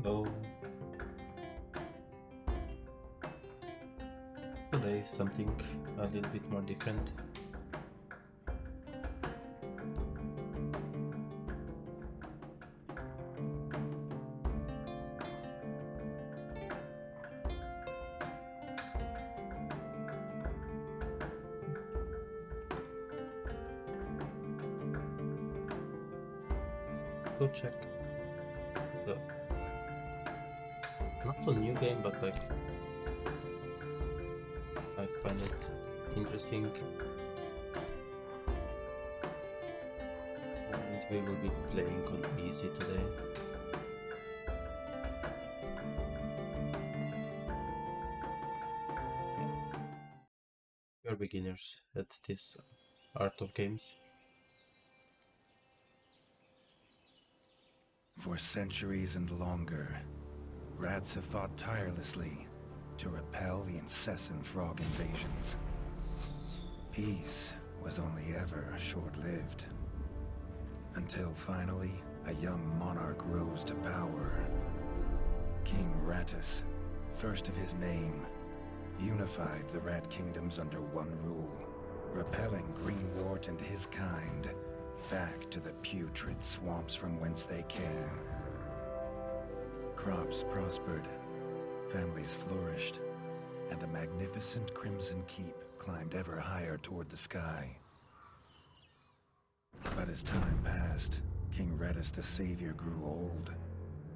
Hello. Today something a little bit more different. Go check the not so new game, but like I find it interesting, and we will be playing on easy today. We are beginners at this art of games. For centuries and longer, rats have fought tirelessly to repel the incessant frog invasions. Peace was only ever short-lived, until finally a young monarch rose to power. King Rattus, first of his name, unified the rat kingdoms under one rule, repelling Greenwart and his kind back to the putrid swamps from whence they came. Crops prospered, families flourished, and a magnificent crimson keep climbed ever higher toward the sky. But as time passed, King Redis the Savior grew old,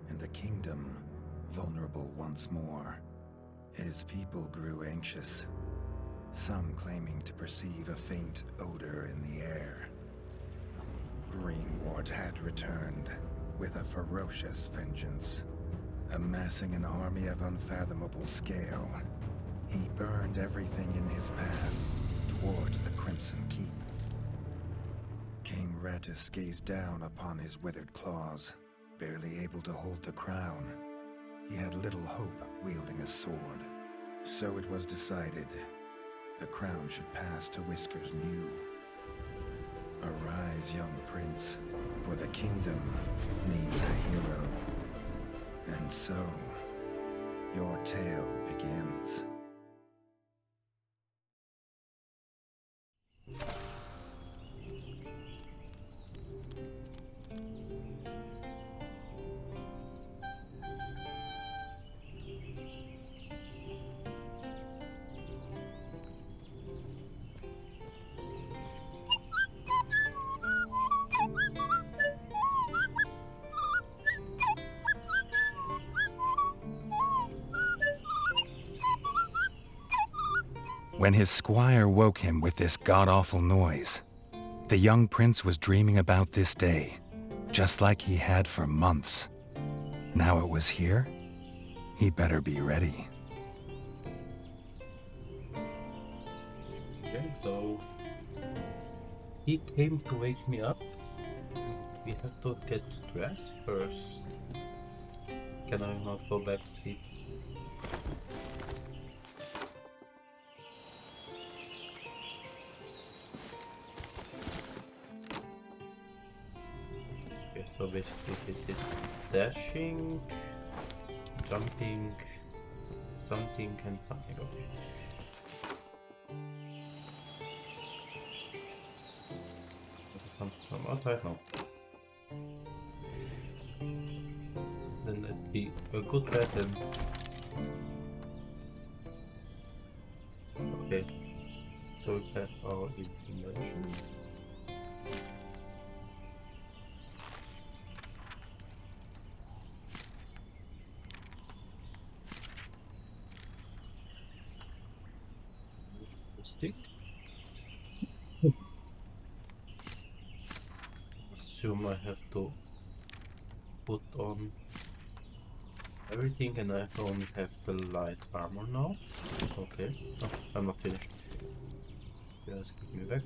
and the kingdom vulnerable once more. His people grew anxious, some claiming to perceive a faint odor in the air. Greenwart had returned with a ferocious vengeance. Amassing an army of unfathomable scale, he burned everything in his path towards the Crimson Keep. King Rattus gazed down upon his withered claws, barely able to hold the crown. He had little hope wielding a sword. So it was decided the crown should pass to Whiskers New. Arise, young prince, for the kingdom needs a hero. And so, your tale begins. When his squire woke him with this god-awful noise, the young prince was dreaming about this day, just like he had for months. Now it was here, he better be ready. Okay, so he came to wake me up. We have to get dressed first. Can I not go back to sleep? Okay, so basically this is dashing, jumping, something and something. Okay. Something from outside? No. Then that'd be a good rat then. Okay. So we have our information. Stick. Assume I have to put on everything and I only have the light armor now. Okay. Oh, I'm not finished. Just give me back.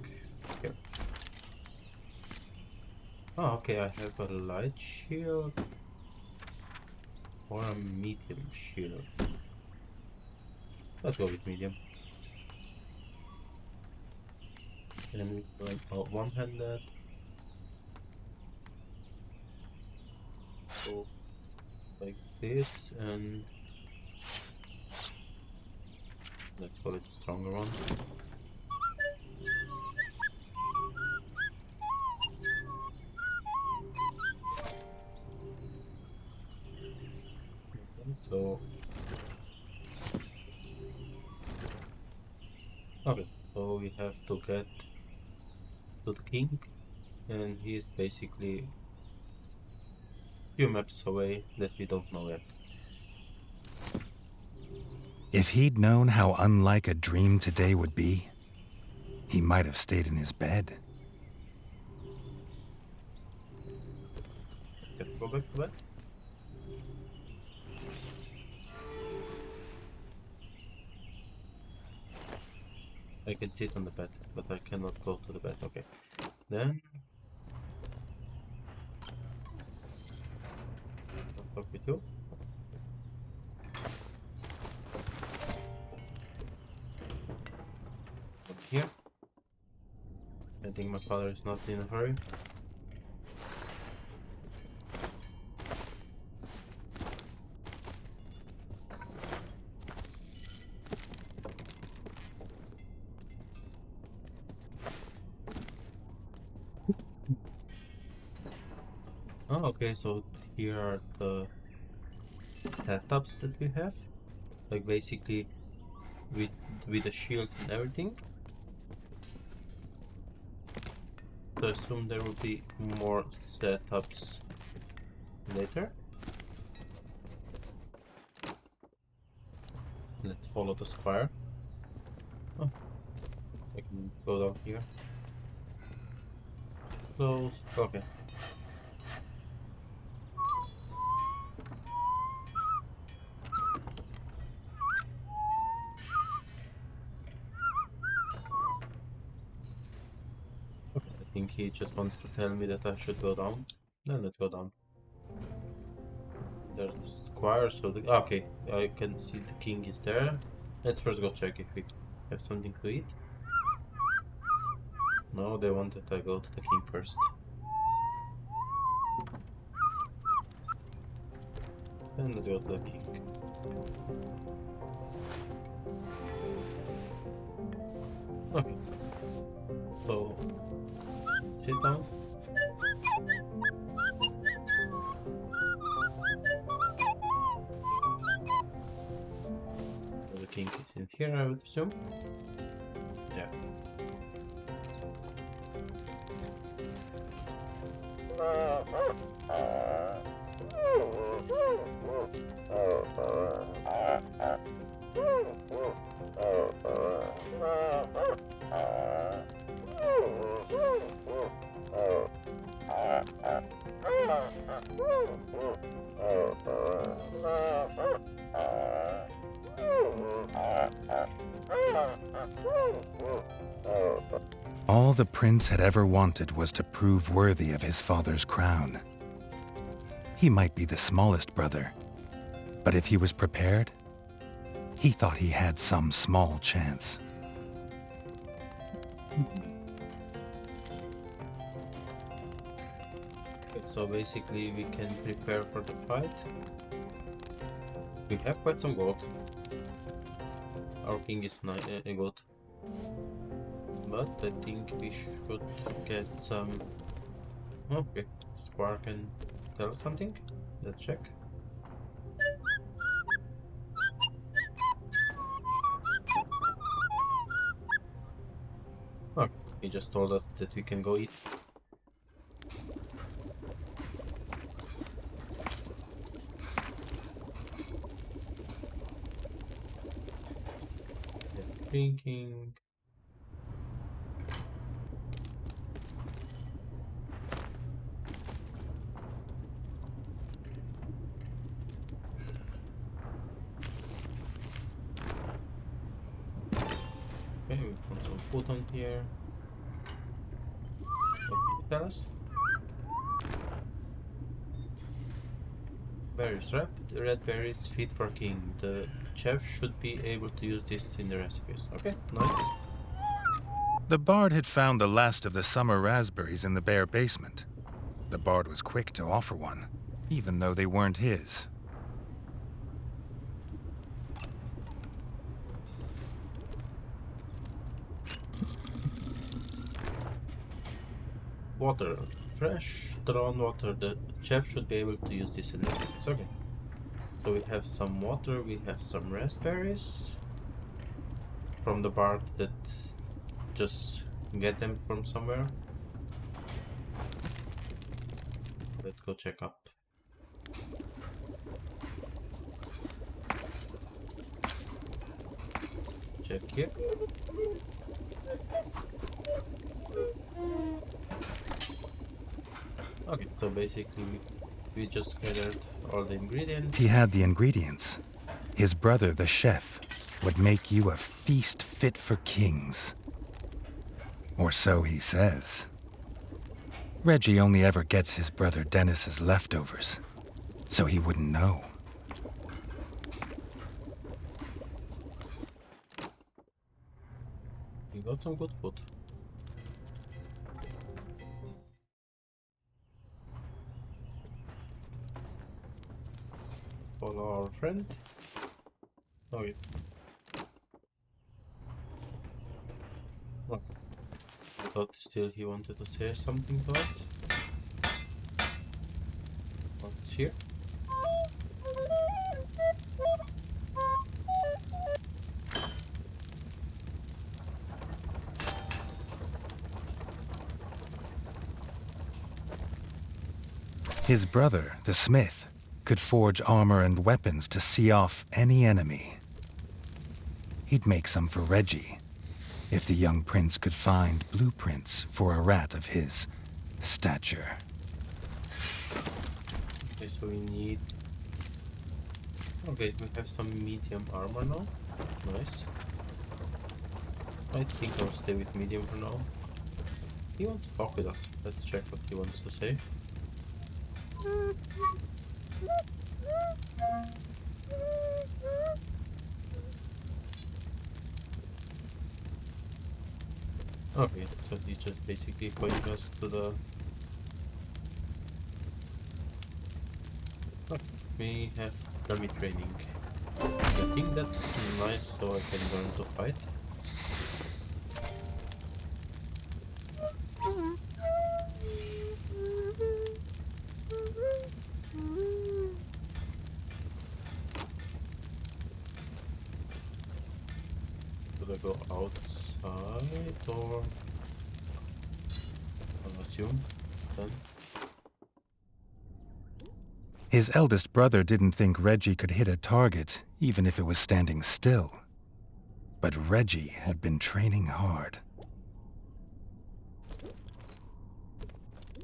Here. Oh, okay, I have a light shield or a medium shield. Let's go with medium. And we go one-handed. So, like this, and let's go with the stronger one. Okay, so we have to get to the king, and he is basically few maps away that we don't know yet. If he'd known how unlike a dream today would be, he might have stayed in his bed. Can we go back to bed? I can sit on the bed, but I cannot go to the bed. Okay, then I'll talk with you. Over here. I think my father is not in a hurry. Oh, okay, so here are the setups that we have. Like basically with the shield and everything. So I assume there will be more setups later. Let's follow the square. Oh, I can go down here. It's closed. Okay. Okay, I think he just wants to tell me that I should go down. Then let's go down. There's the square, so the okay, I can see the king is there. Let's first go check if we have something to eat. No, they wanted I go to the king first. And let's go to the king. Okay, so sit down. The king is in here, I would assume. Yeah. All the prince had ever wanted was to prove worthy of his father's crown. He might be the smallest brother, but if he was prepared, he thought he had some small chance. Okay, so basically we can prepare for the fight. We have quite some gold. Our king is good. But I think we should get some... Okay, Square can tell us something. Let's check. Okay, he just told us that we can go eat. Drinking. Okay, we put some food on here. What can you tell us? Berries, red berries fit for king. The chef should be able to use this in the recipes. Okay, nice. The bard had found the last of the summer raspberries in the bare basement. The bard was quick to offer one, even though they weren't his. Water. Fresh drawn water. The chef should be able to use this in recipes. Okay. So we have some water, we have some raspberries from the bark that just get them from somewhere. Let's go check up. Check here. Okay, so basically we just gathered all the ingredients. If he had the ingredients, his brother, the chef, would make you a feast fit for kings. Or so he says. Reggie only ever gets his brother Dennis's leftovers, so he wouldn't know. We got some good food. Follow our friend. Okay. Okay. I thought still he wanted to say something to us. What's here? His brother, the smith, could forge armor and weapons to see off any enemy. He'd make some for Reggie, if the young prince could find blueprints for a rat of his stature. Okay, so we need... Okay, we have some medium armor now. Nice. I think I'll stay with medium for now. He wants to talk with us. Let's check what he wants to say. Okay, so he's just basically pointing us to the... Oh, we have dummy training. I think that's nice, so I can learn to fight. Should I go outside or... I'll assume then. His eldest brother didn't think Reggie could hit a target, even if it was standing still. But Reggie had been training hard.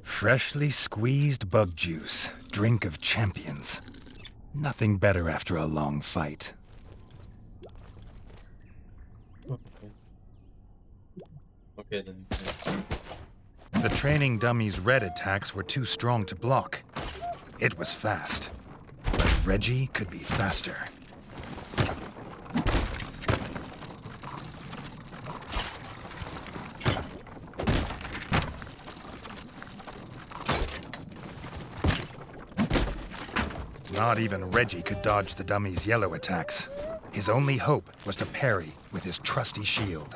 Freshly squeezed bug juice, drink of champions. Nothing better after a long fight. Okay. Okay then. The training dummy's red attacks were too strong to block. It was fast, but Reggie could be faster. Not even Reggie could dodge the dummy's yellow attacks. His only hope was to parry with his trusty shield.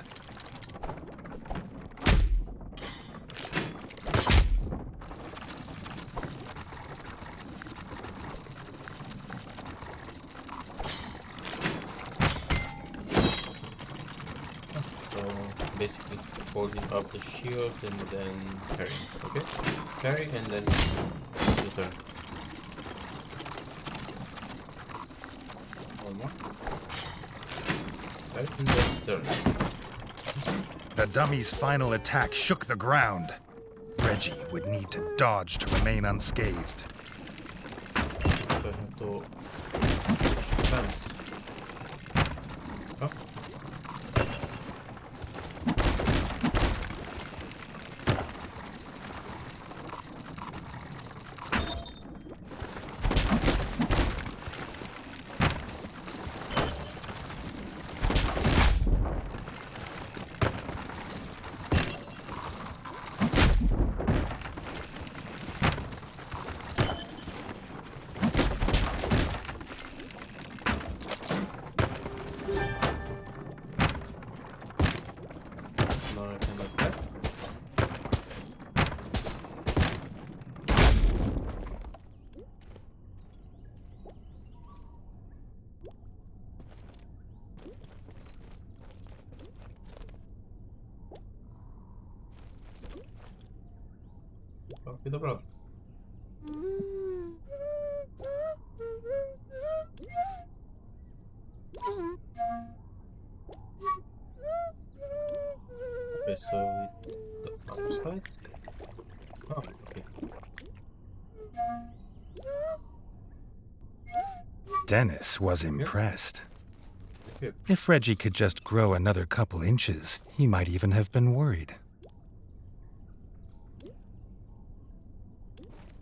So basically holding up the shield and then parry. Okay? Parry and then return. One more. Parry and then return. The dummy's final attack shook the ground. Reggie would need to dodge to remain unscathed. I have to push the fence. Oh. Talk with the brother. Okay, so the other side. Oh, okay. Dennis was Here, impressed. here. If Reggie could just grow another couple inches, he might even have been worried.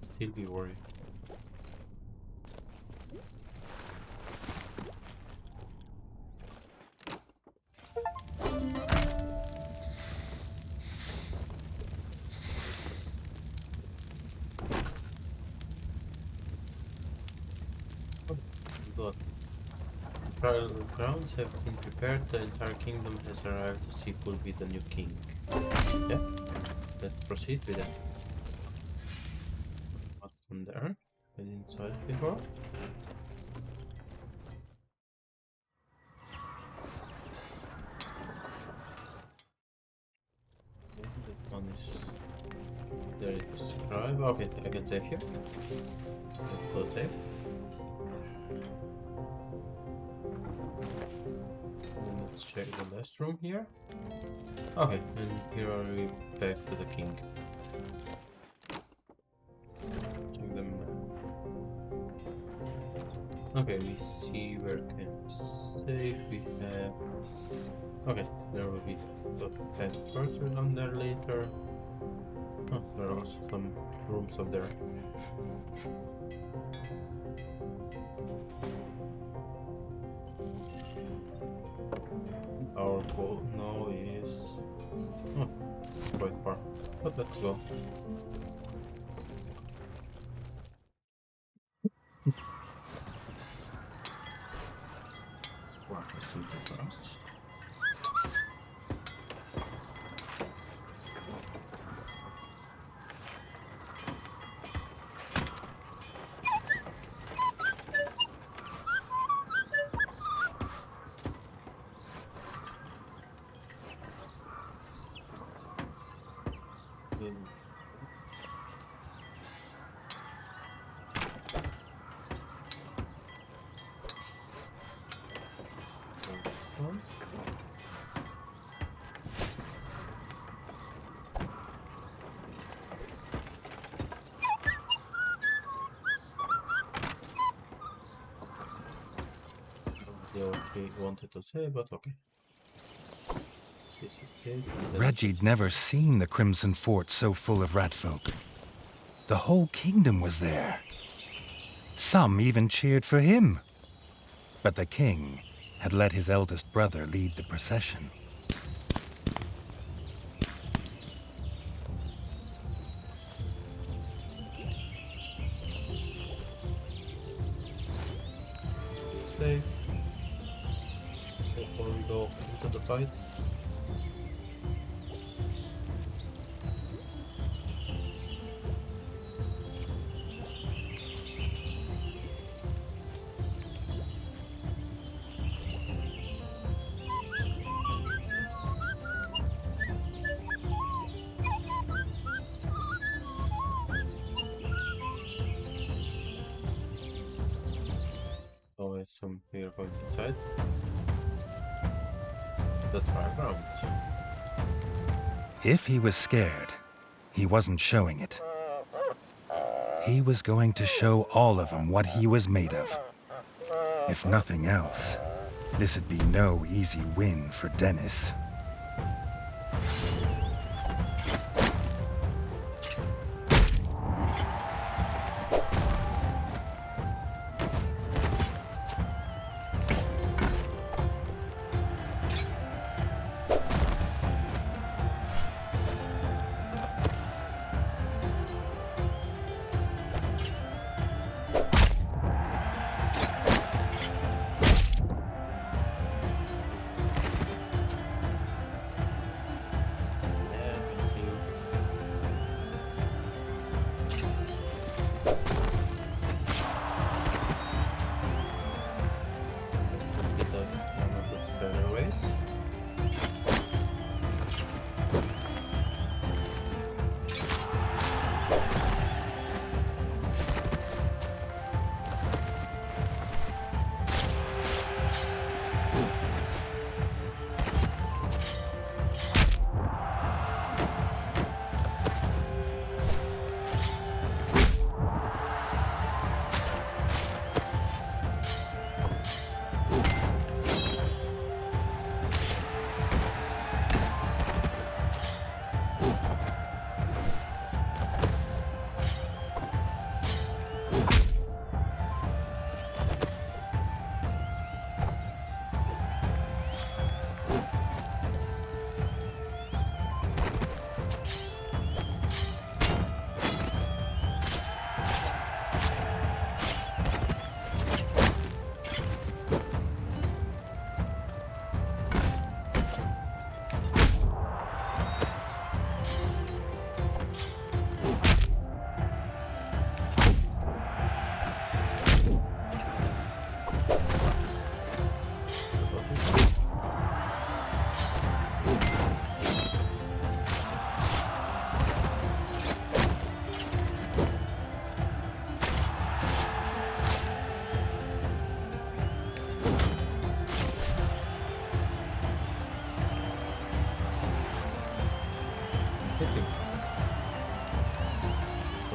Still be worried. Oh, God. Trial grounds have been prepared. The entire kingdom has arrived to see who will be the new king. Yeah, let's proceed with that. What's on there? I didn't saw it before. Okay, that one is there. It is scribe. Okay, I can save here. Let's do a save. And let's check the last room here. Okay, and here are we back to the king. Check them. Okay, we see where can we save. We have. Okay, there will be a path further down there later. Oh, there are also some rooms up there. Our goal now is oh, quite far, but let's go. Sport has something for us. In one. They okay wanted to say, but okay. This is this, and then Reggie'd never seen the Crimson Fort so full of ratfolk. The whole kingdom was there. Some even cheered for him. But the king had let his eldest brother lead the procession. save before we go into the fight. So I assume we are going inside the trial grounds. If he was scared, he wasn't showing it. He was going to show all of them what he was made of. If nothing else, this'd be no easy win for Dennis.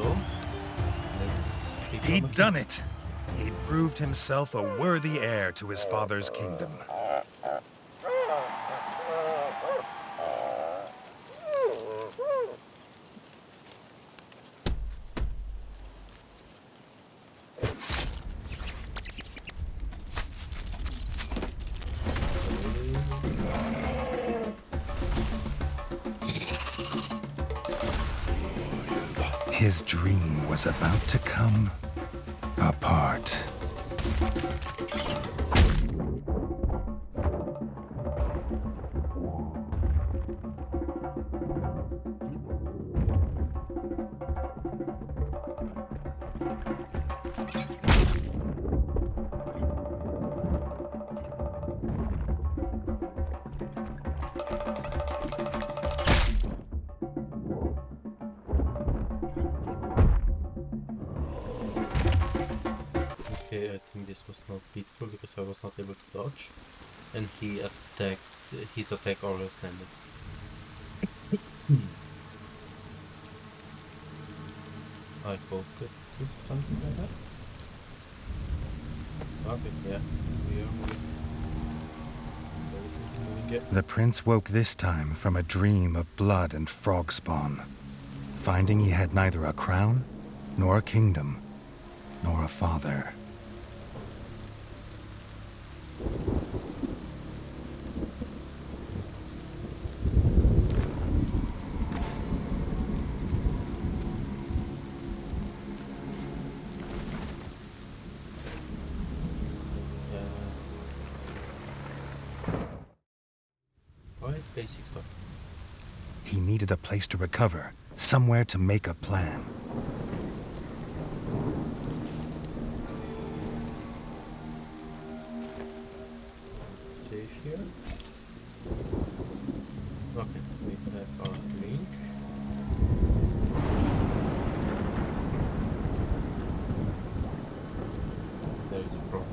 So, let's become a He'd king. done it. He'd proved himself a worthy heir to his father's kingdom. His dream was about to come apart. Okay, I think this was not beautiful because I was not able to dodge, and he attacked. His attack always landed. I hope that this is something like that. Okay, yeah, we are moving. There is something moving here. The prince woke this time from a dream of blood and frog spawn, finding he had neither a crown, nor a kingdom, nor a father. Quite basic stuff. He needed a place to recover, somewhere to make a plan. Save here. Okay, we have our drink. There is a frog.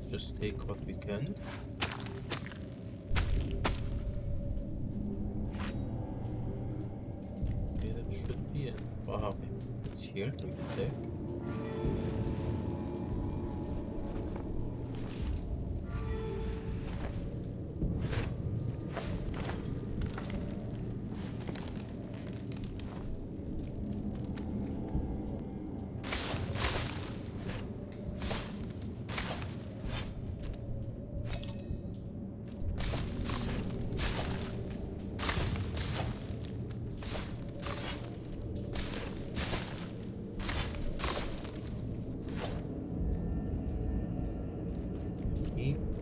Just take what we can. Okay, that should be it. Wow, okay. It's here, we can say.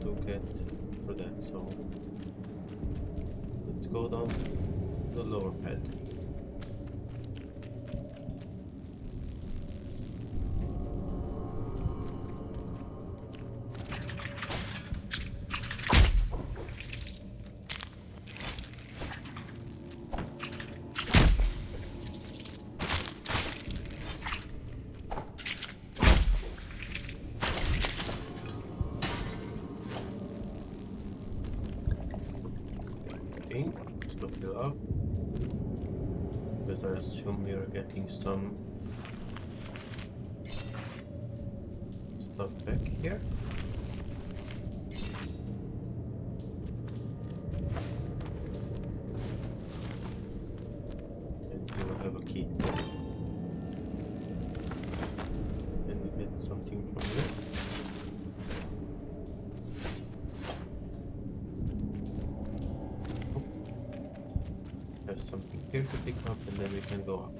To get for that, so let's go down the lower path. Stop it up, because I assume we are getting some stuff back here. And we will have a key. Can we get something from here? have something here to pick up, and then we can go up.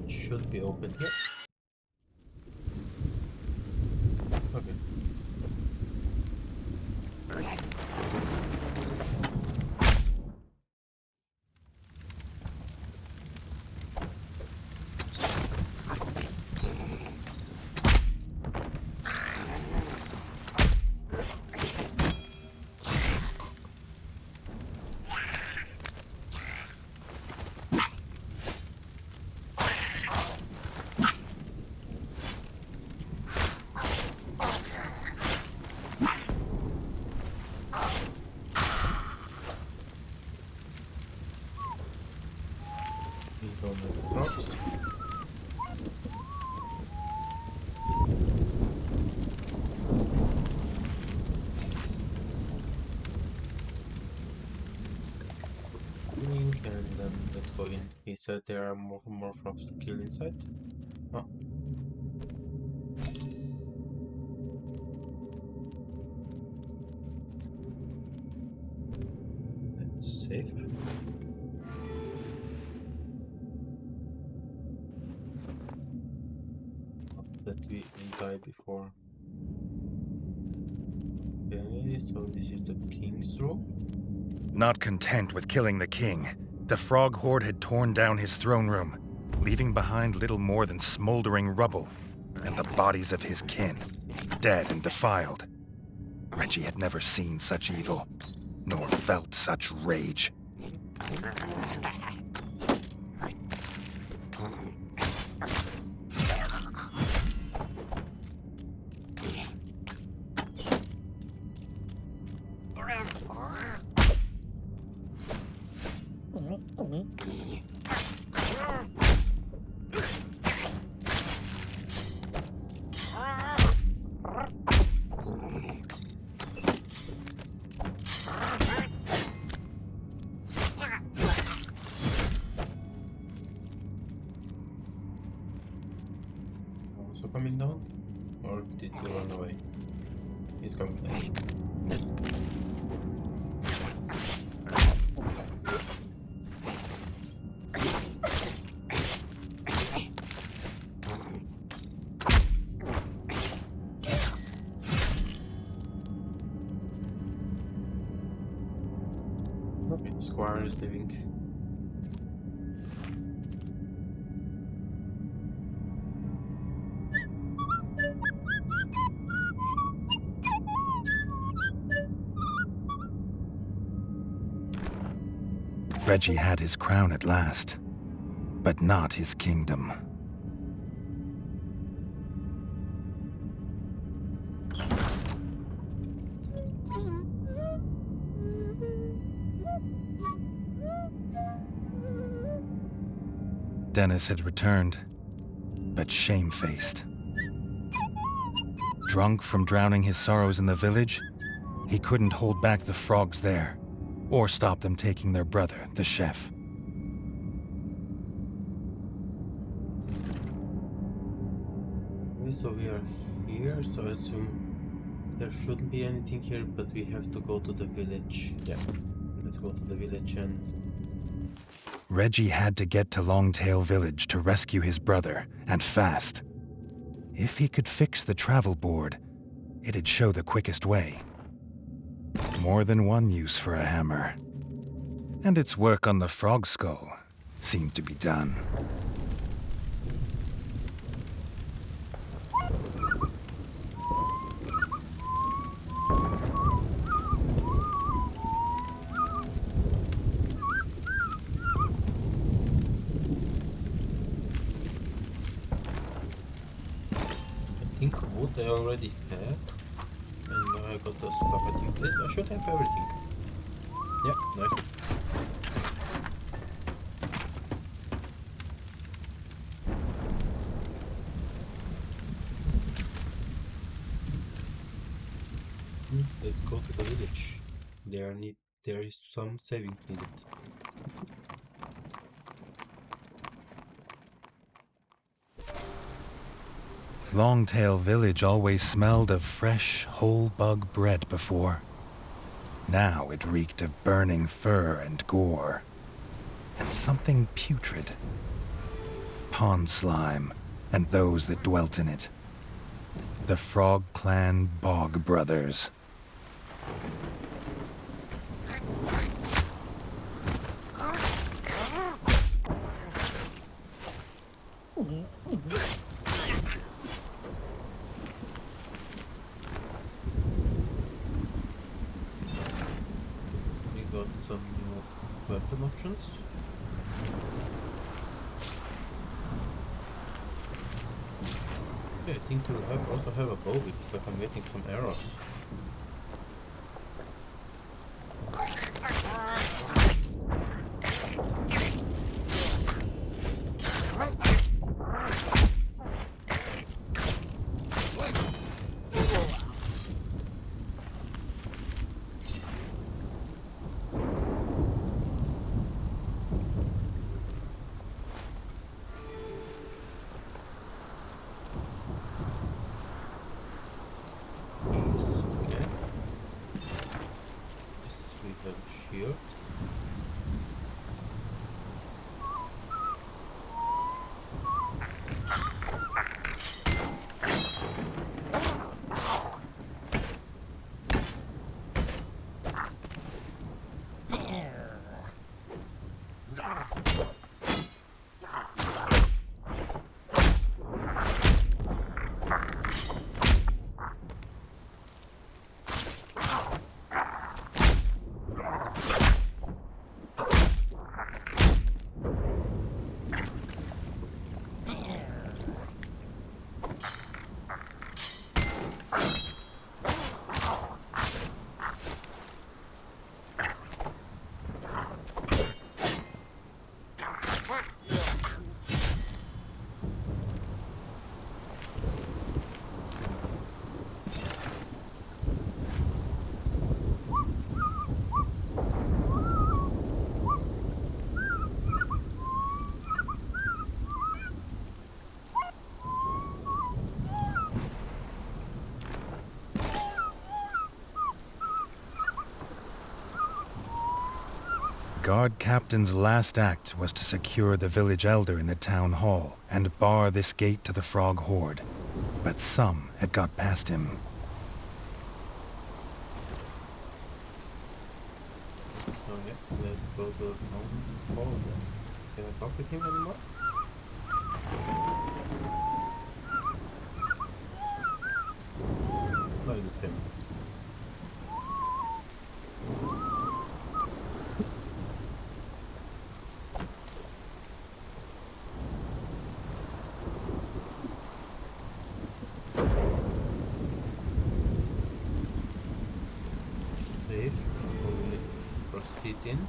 It should be open here. Okay. We don't have the drops. And then let's go in. He said there are more frogs to kill inside. Oh. That's safe. Not that we die before. Okay, so this is the king's room. Not content with killing the king, the frog horde had torn down his throne room, leaving behind little more than smoldering rubble and the bodies of his kin, dead and defiled. Reggie had never seen such evil, nor felt such rage. Also coming down? Or did he run away? He's coming down. Okay, Squire is leaving. Reggie had his crown at last, but not his kingdom. Dennis had returned, but shamefaced. Drunk from drowning his sorrows in the village, he couldn't hold back the frogs there, or stop them taking their brother, the chef. Okay, so we are here, so I assume there shouldn't be anything here, but we have to go to the village. Yeah, let's go to the village and... Reggie had to get to Longtail Village to rescue his brother, and fast. If he could fix the travel board, it'd show the quickest way. More than one use for a hammer. And its work on the frog skull seemed to be done. I think wood I already had, and now I got the stuff. I think that I should have everything. Yeah, nice. Let's go to the village. There is some saving needed. Longtail Village always smelled of fresh, whole bug bread before. Now it reeked of burning fur and gore. And something putrid. Pond slime, and those that dwelt in it. The Frog Clan Bog Brothers. We got some new weapon options. Yeah, I think to also have a bow because like I'm getting some arrows. Yes, okay. Yes, we have a shield. Guard Captain's last act was to secure the village elder in the town hall and bar this gate to the frog horde. But some had got past him. So yeah, let's go to the town's hall then. Can I talk with him anymore? No, it's the same. Safe. Probably proceed in.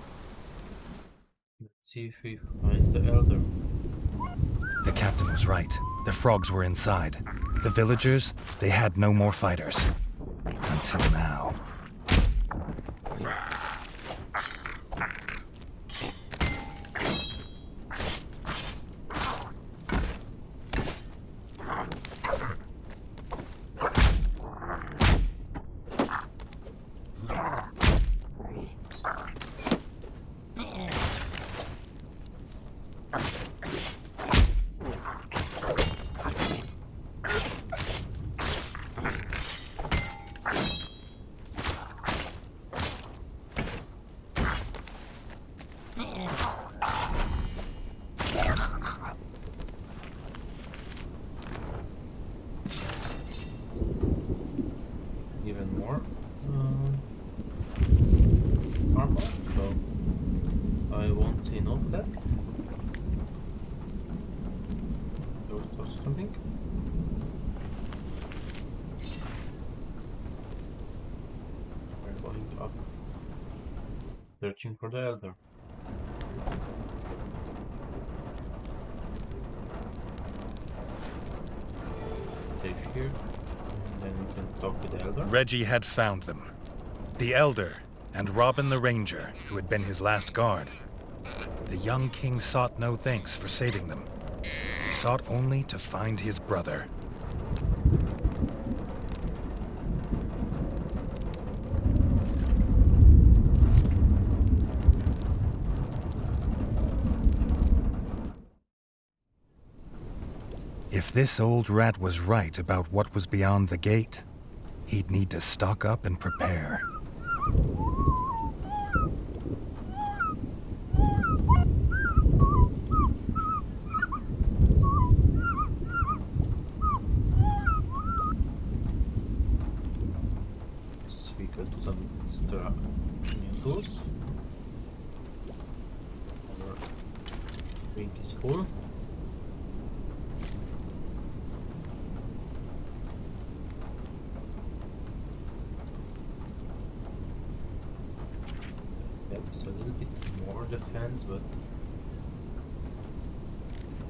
Let's see if we find the elder. The captain was right. The frogs were inside. The villagers, they had no more fighters. Until now. Even more armor, so I won't say no to that. There was also something. We're going up, searching for the elder. Save here. Then we can talk to the elder. Reggie had found them. The elder and Robin the ranger, who had been his last guard. The young king sought no thanks for saving them. He sought only to find his brother. If this old rat was right about what was beyond the gate, he'd need to stock up and prepare. Yes, we got some extra new tools. Our drink is full. It's a little bit more defense, but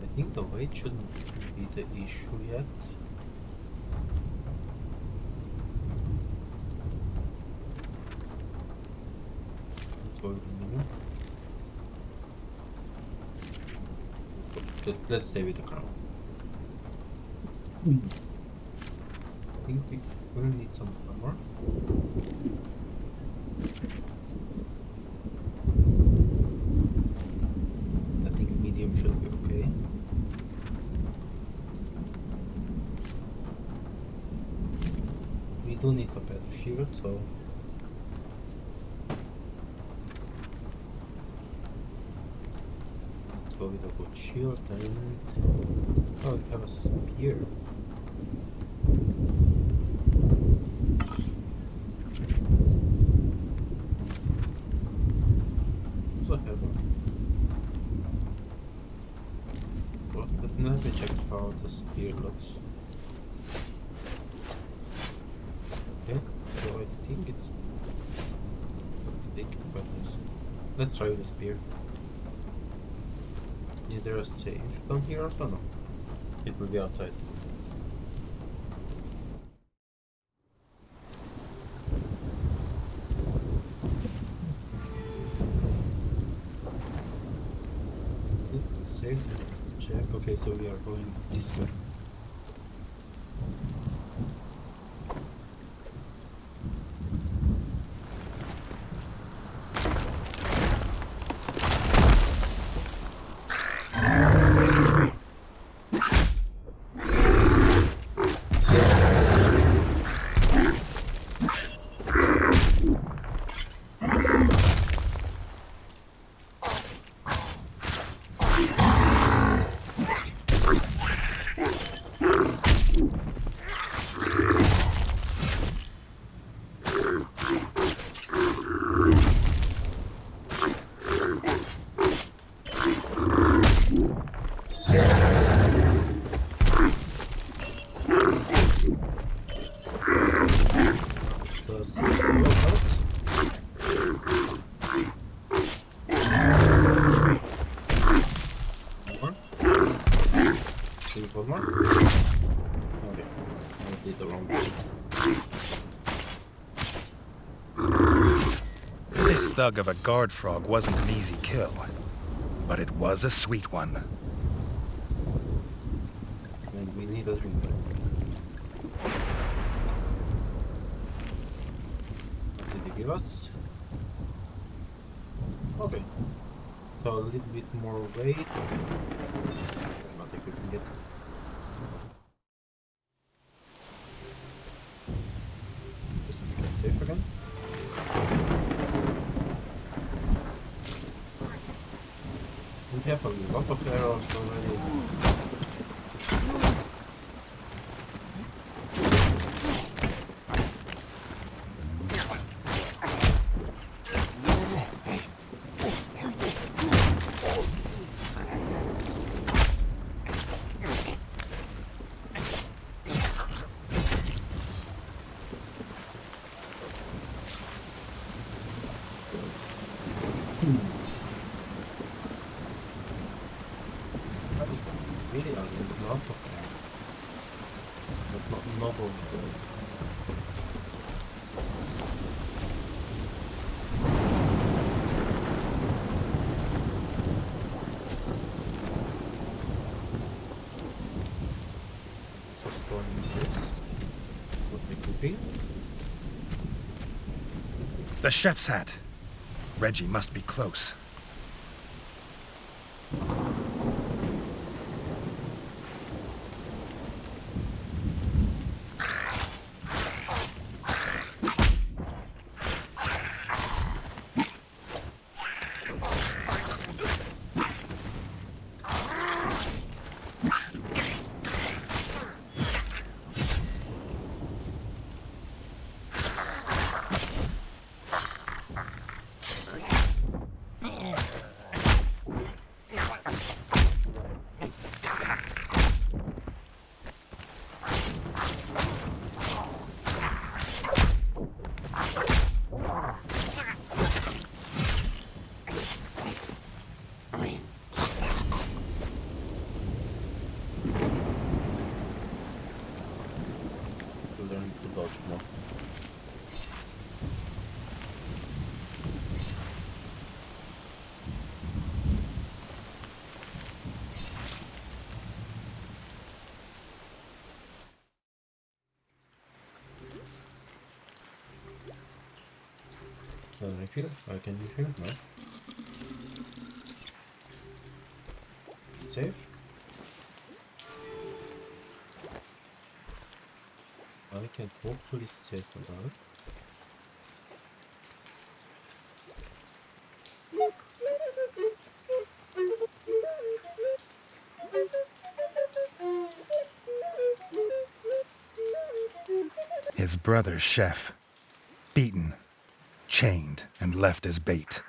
I think the weight shouldn't be the issue yet. Let's go with the medium. Let's stay with the crown. I think we will need some armor. Medium should be okay. We do need a better shield, so let's go with a good shield. And oh, we have a spear. Also have a let me check how the spear looks. Okay, so I think it's pretty thick, but let's try with the spear. Is there a safe down here also? No. It will be outside. Safe. Check. Okay, so we are going this way. This thug of a guard frog wasn't an easy kill, but it was a sweet one. And we need a drink. What did he give us? Okay. So a little bit more weight. I don't think we can get. Just get safe again. We have a lot of arrows already. Really a lot of arrows, but not noble. So storing this would be equipping. The chef's hat. Reggie must be close. Learn to dodge more. Refill? I can refill? Nice. Save. I can hopefully save that. His brother's chef, beaten, chained, and left as bait.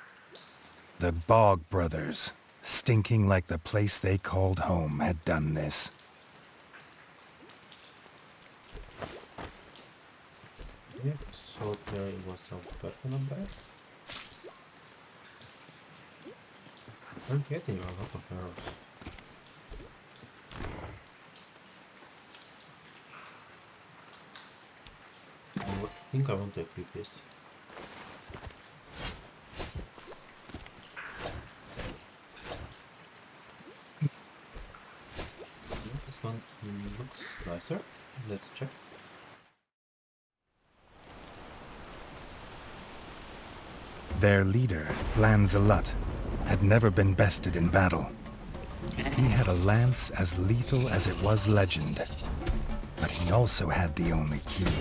The Bog brothers, stinking like the place they called home, had done this. Yeah, so there was a weapon on there. I'm getting a lot of arrows. I think I want to equip this. This one looks nicer. Let's check. Their leader, Lancelot, had never been bested in battle. He had a lance as lethal as it was legend, but he also had the only key.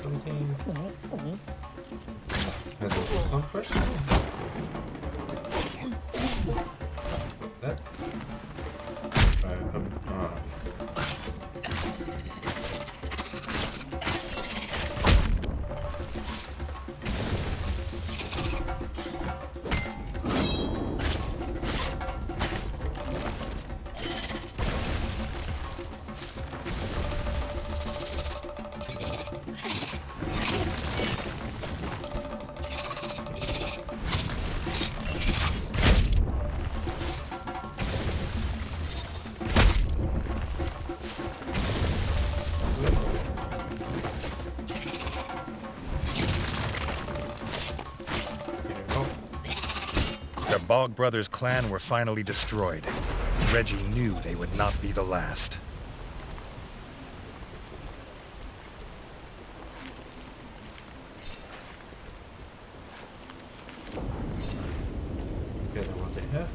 Something. Let's head over this one first. That. The Bog brothers' clan were finally destroyed. Redgi knew they would not be the last. Let's gather what they have.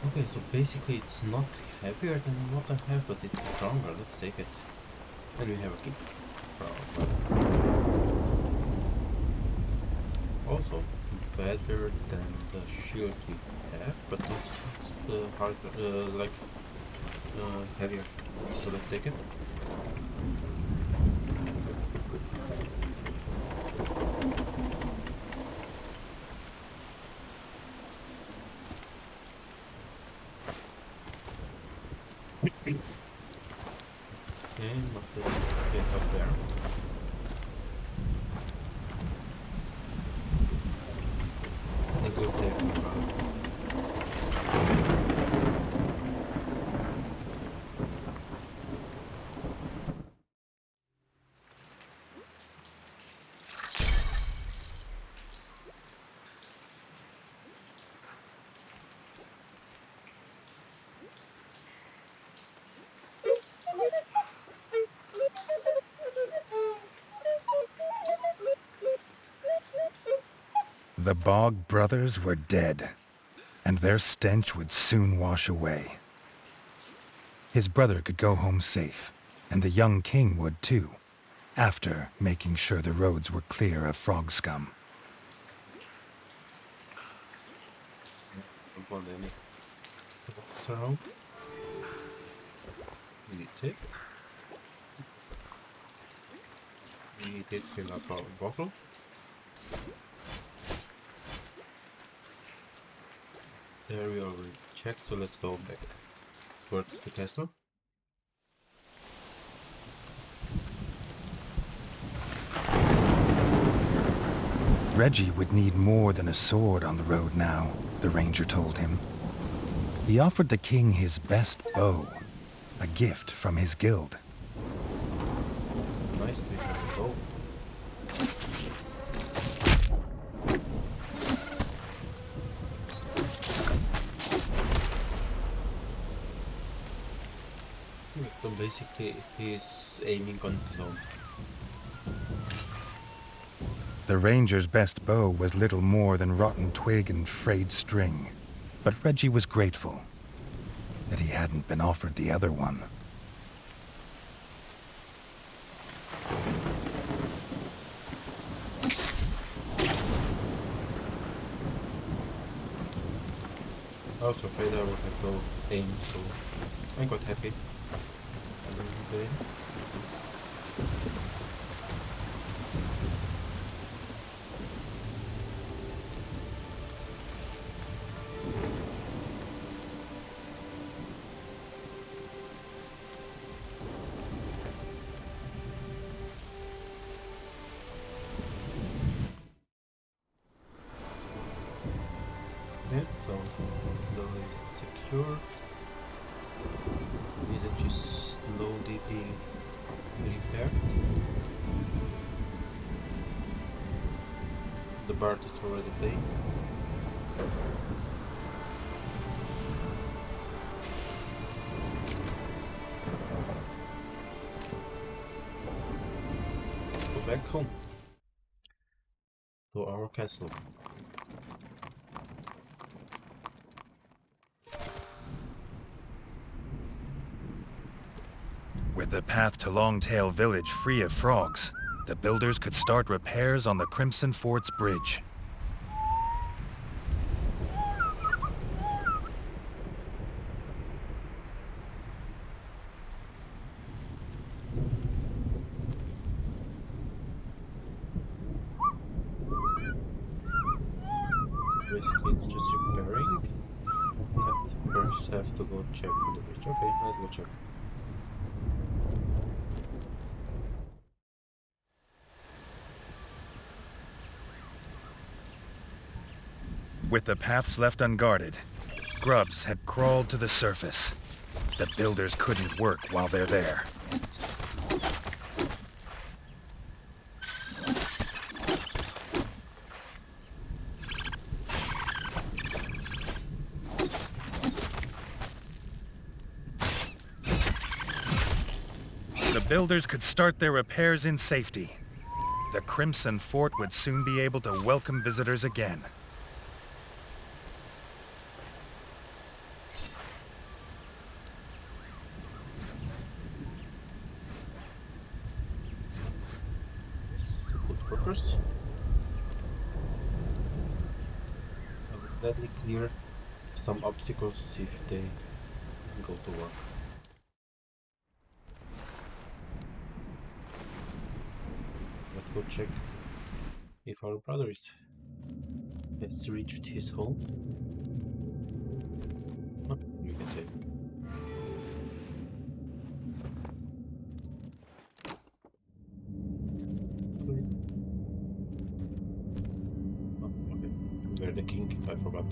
Okay, so basically it's not heavier than what I have, but it's stronger. Let's take it. And we have a key. Also better than the shield we have, but not harder, heavier. So let's take it. Okay, not to get up there. Let's go save my brother. The Bog brothers were dead, and their stench would soon wash away. His brother could go home safe, and the young king would too, after making sure the roads were clear of frog scum. Don't want any rocks around. We did save. We did fill up our bottle. There we already checked, so let's go back towards the castle. Redgi would need more than a sword on the road now, the ranger told him. He offered the king his best bow, a gift from his guild. Nice, we have a bow. So basically, he's aiming on his own. The ranger's best bow was little more than rotten twig and frayed string, but Redgi was grateful that he hadn't been offered the other one. I was afraid I would have to aim, so I'm quite happy. I didn't do it. Okay, so door is secured. Village is slowly being repaired. The bard is already playing. Go back home to our castle. With the path to Longtail Village free of frogs, the builders could start repairs on the Crimson Fort's bridge. Basically, it's just repairing. Let's first have to go check on the bridge. Okay, let's go check. With the paths left unguarded, grubs had crawled to the surface. The builders couldn't work while they're there. builders could start their repairs in safety. The Crimson Fort would soon be able to welcome visitors again. Yes, good workers. I will gladly clear some obstacles if they go to work. Let's go check if our brother has reached his home. Oh, you can say. Oh, okay. We're the king, I forgot.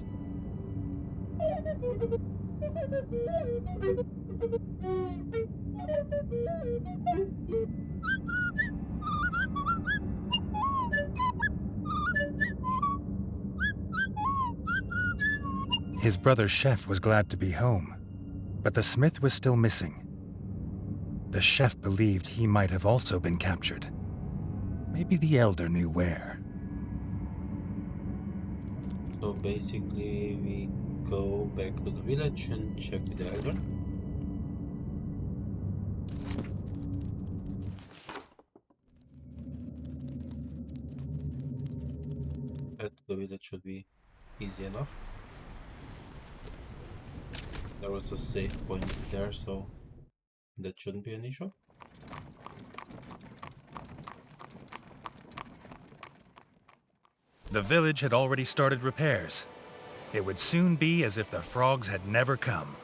His brother chef was glad to be home, but the smith was still missing. The chef believed he might have also been captured. Maybe the elder knew where. So basically we go back to the village and check with the elder. At the village should be easy enough. There was a save point there, so that shouldn't be an issue. The village had already started repairs. It would soon be as if the frogs had never come.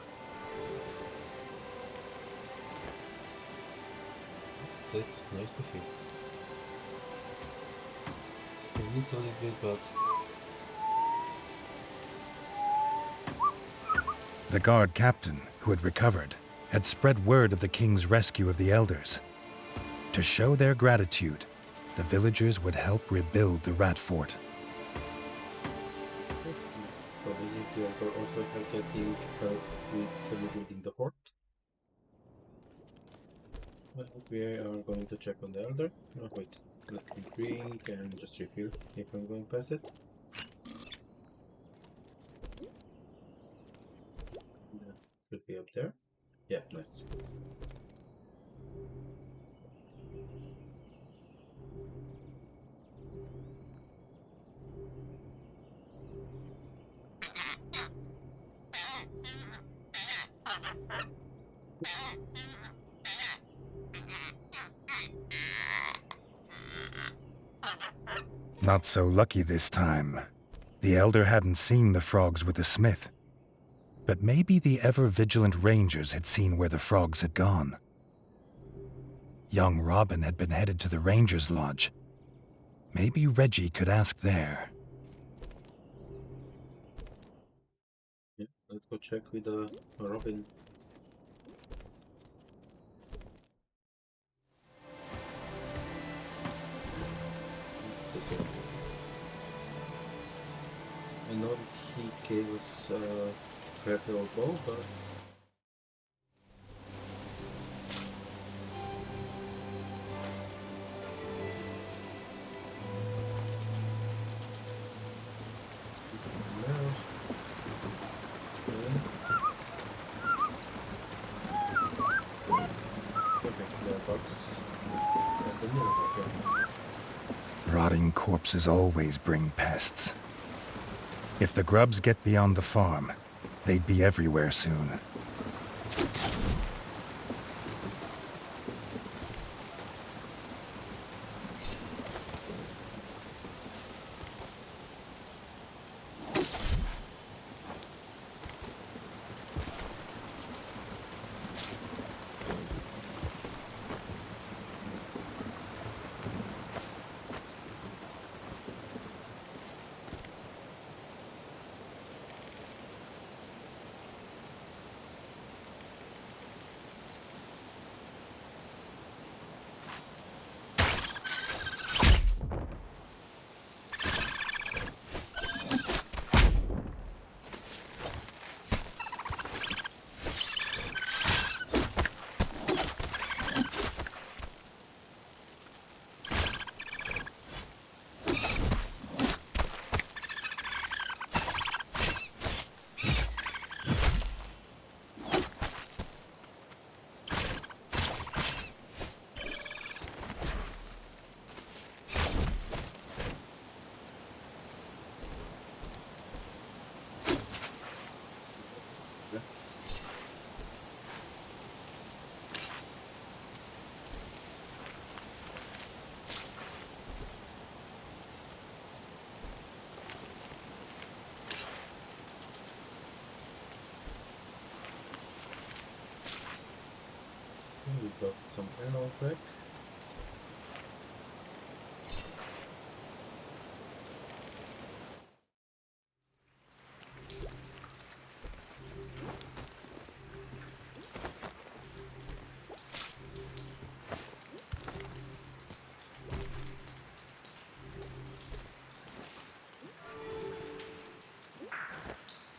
That's nice to hear. A little bit, but The guard captain, who had recovered, had spread word of the king's rescue of the elders. To show their gratitude, the villagers would help rebuild the rat fort. so basically we are also getting help with the rebuilding the fort. But we are going to check on the elder. Oh, wait, let me drink and just refill if I'm going past it. That should be up there. Yeah, nice. Not so lucky this time. The elder hadn't seen the frogs with the smith. But maybe the ever-vigilant rangers had seen where the frogs had gone. Young Robin had been headed to the ranger's lodge. Maybe Reggie could ask there. Yeah, let's go check with Robin. Just a sec. I know that he gave us a crappy old bow, but some arrows. Okay, mailbox. And the mailbox, yeah. Rotting corpses always bring pests. If the grubs get beyond the farm, they'd be everywhere soon. we got some arrows back.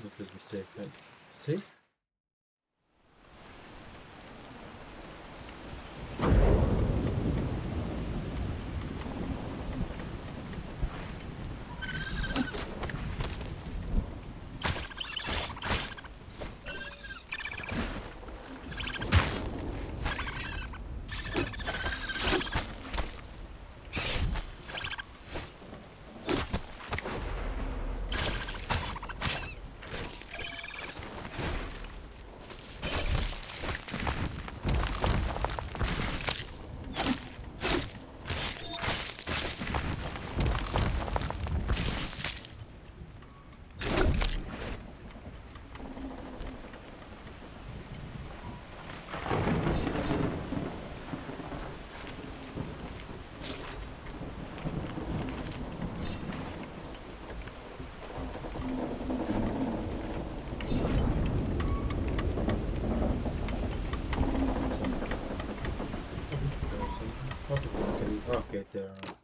Let us be safe. Safe? Okay, there are.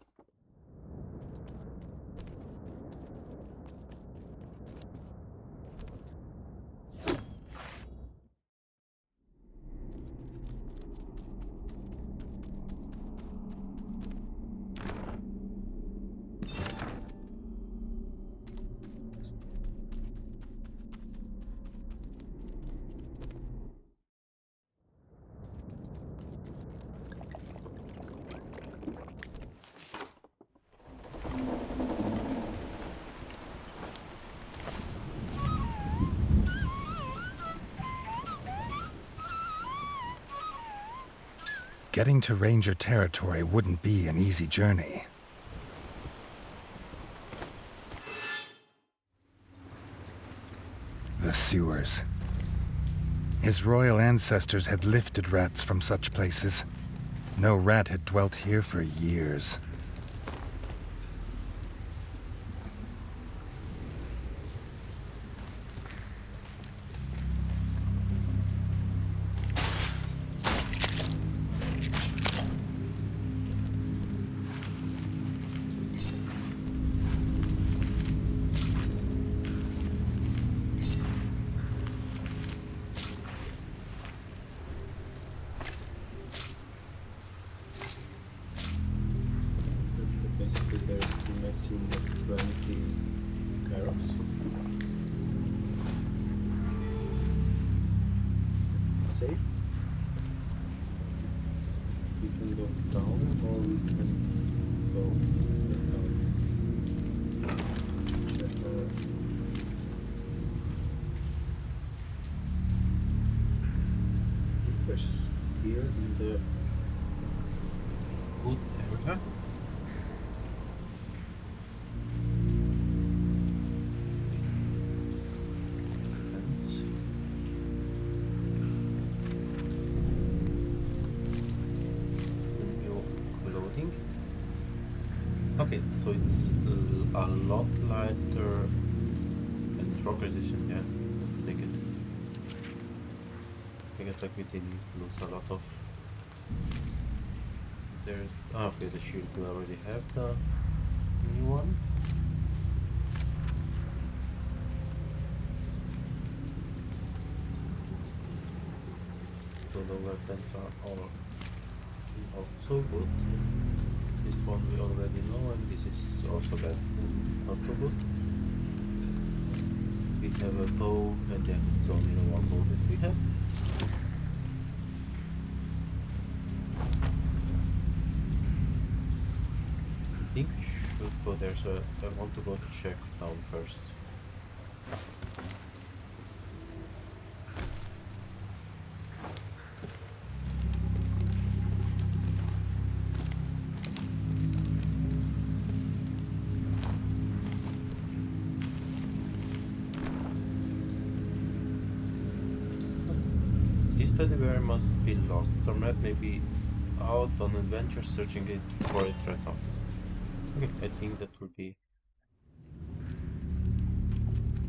Getting to Ranger territory wouldn't be an easy journey. The sewers. His royal ancestors had lifted rats from such places. No rat had dwelt here for years. Basically, there's the maximum of 20 arrows. Safe. We can go down or we can go down. Check our... We're still in the good area. Okay, so it's a lot lighter and rock resistant. Yeah, let's take it. I guess like we didn't lose a lot of. There's okay, the shield. We already have the new one. So the weapons are all not so good. This one we already know, and this is also bad and not so good. We have a bow, and yeah, it's only the one bow that we have. I think we should go there, so I want to go check down first. His teddy bear must be lost. Some rat may be out on adventure searching it for it right now. Okay, I think that will be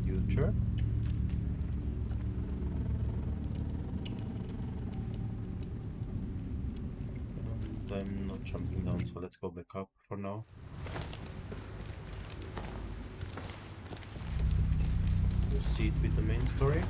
future. And I'm not jumping down, so let's go back up for now. Just proceed with the main story.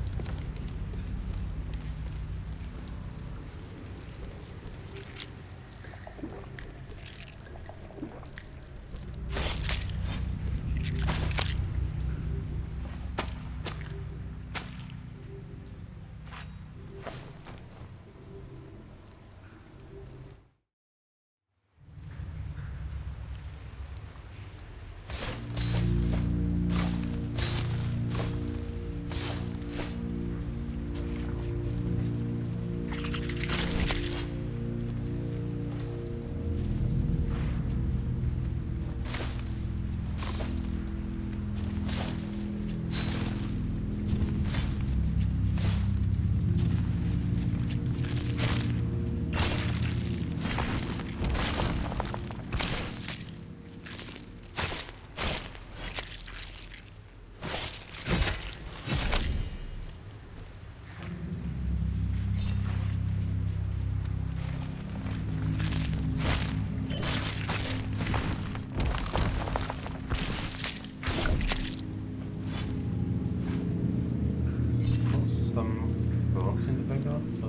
Some frogs in the background, so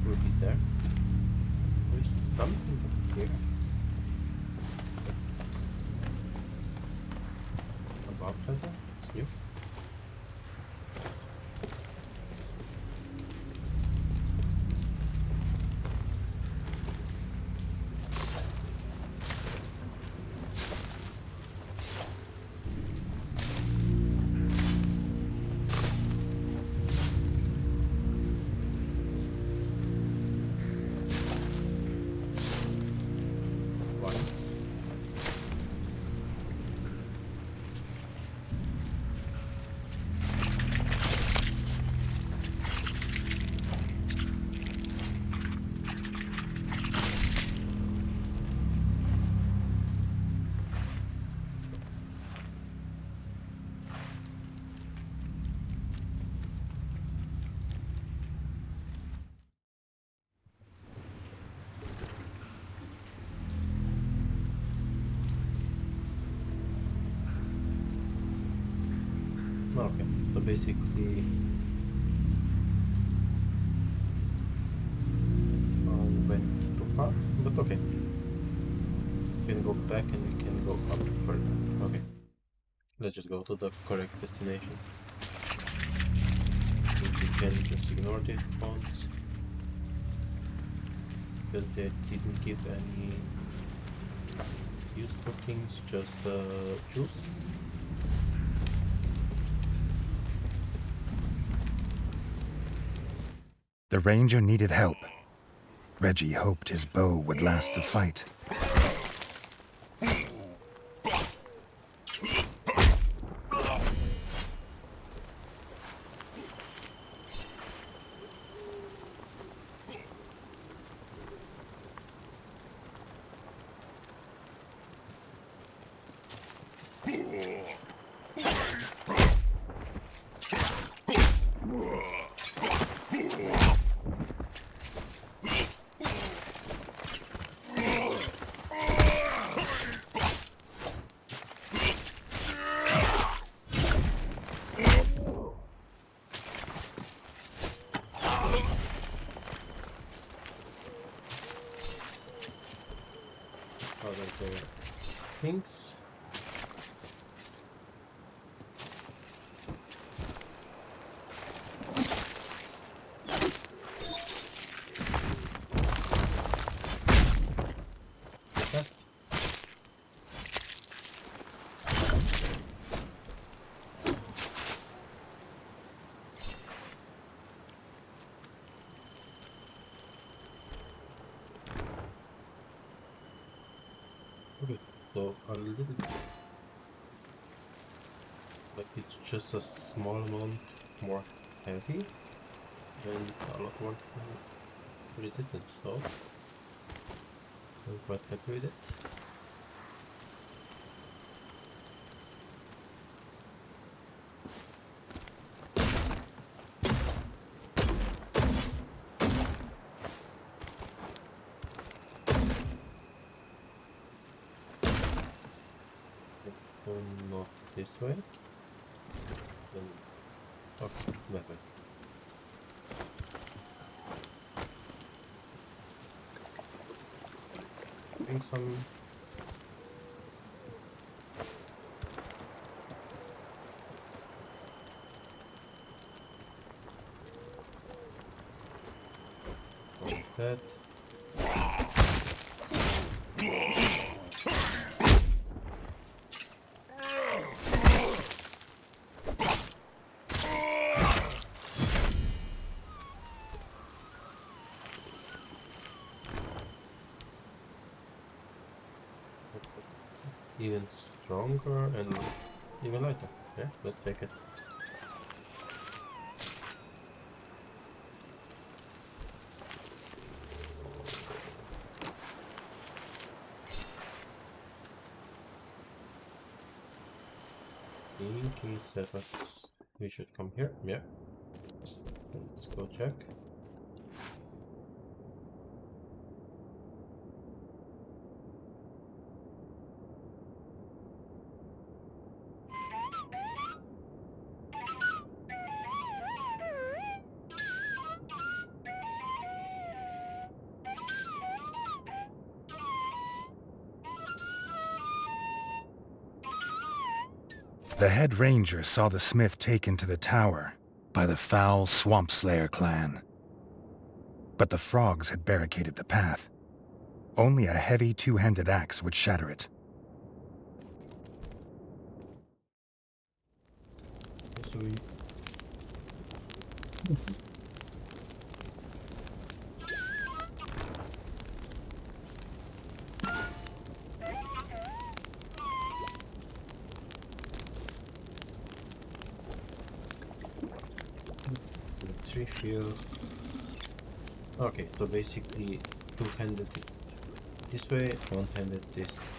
we'll be there. There's something up here. A love letter? It's new. Once. Okay, so basically went too far, but okay. We can go back and we can go up further. Okay, let's just go to the correct destination. I think we can just ignore these spawns because they didn't give any useful things, just juice. The ranger needed help. Redgi hoped his bow would last the fight. Other things. Test. Okay, so a little Like it's just a small amount more heavy and a lot more resistance, so I'm quite happy with it. So not this way. Then okay, that way. Doing some what is that? Even stronger and even lighter. Yeah, let's take it. He said us we should come here. Yeah. Let's go check. The head ranger saw the smith taken to the tower by the foul Swamp Slayer clan. But the frogs had barricaded the path. Only a heavy two-handed axe would shatter it. So we let's refill. Okay, so basically two-handed is this way, one-handed is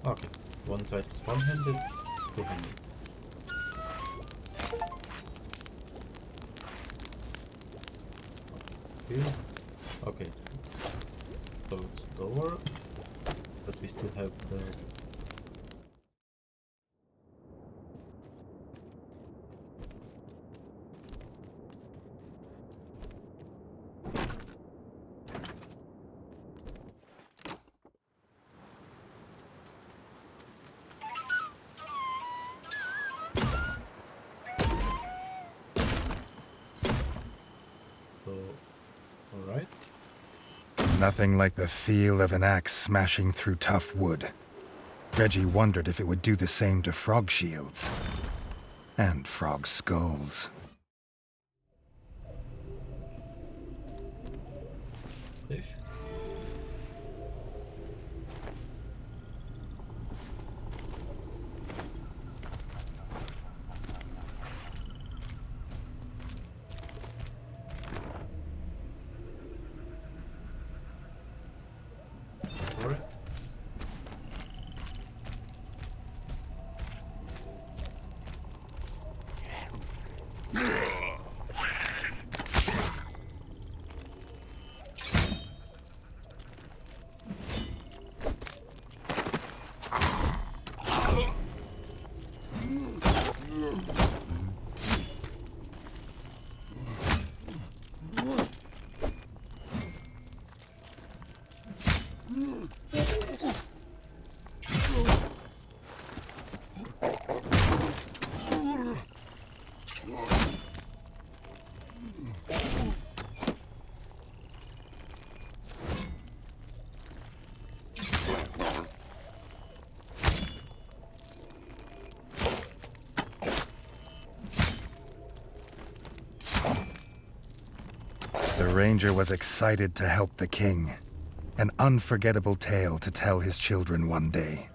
okay. One side is one-handed, two-handed. Okay, so let's lower, but we still have the so alright. Nothing like the feel of an axe smashing through tough wood. Reggie wondered if it would do the same to frog shields. And frog skulls. Safe. Alright. The ranger was excited to help the king. An unforgettable tale to tell his children one day.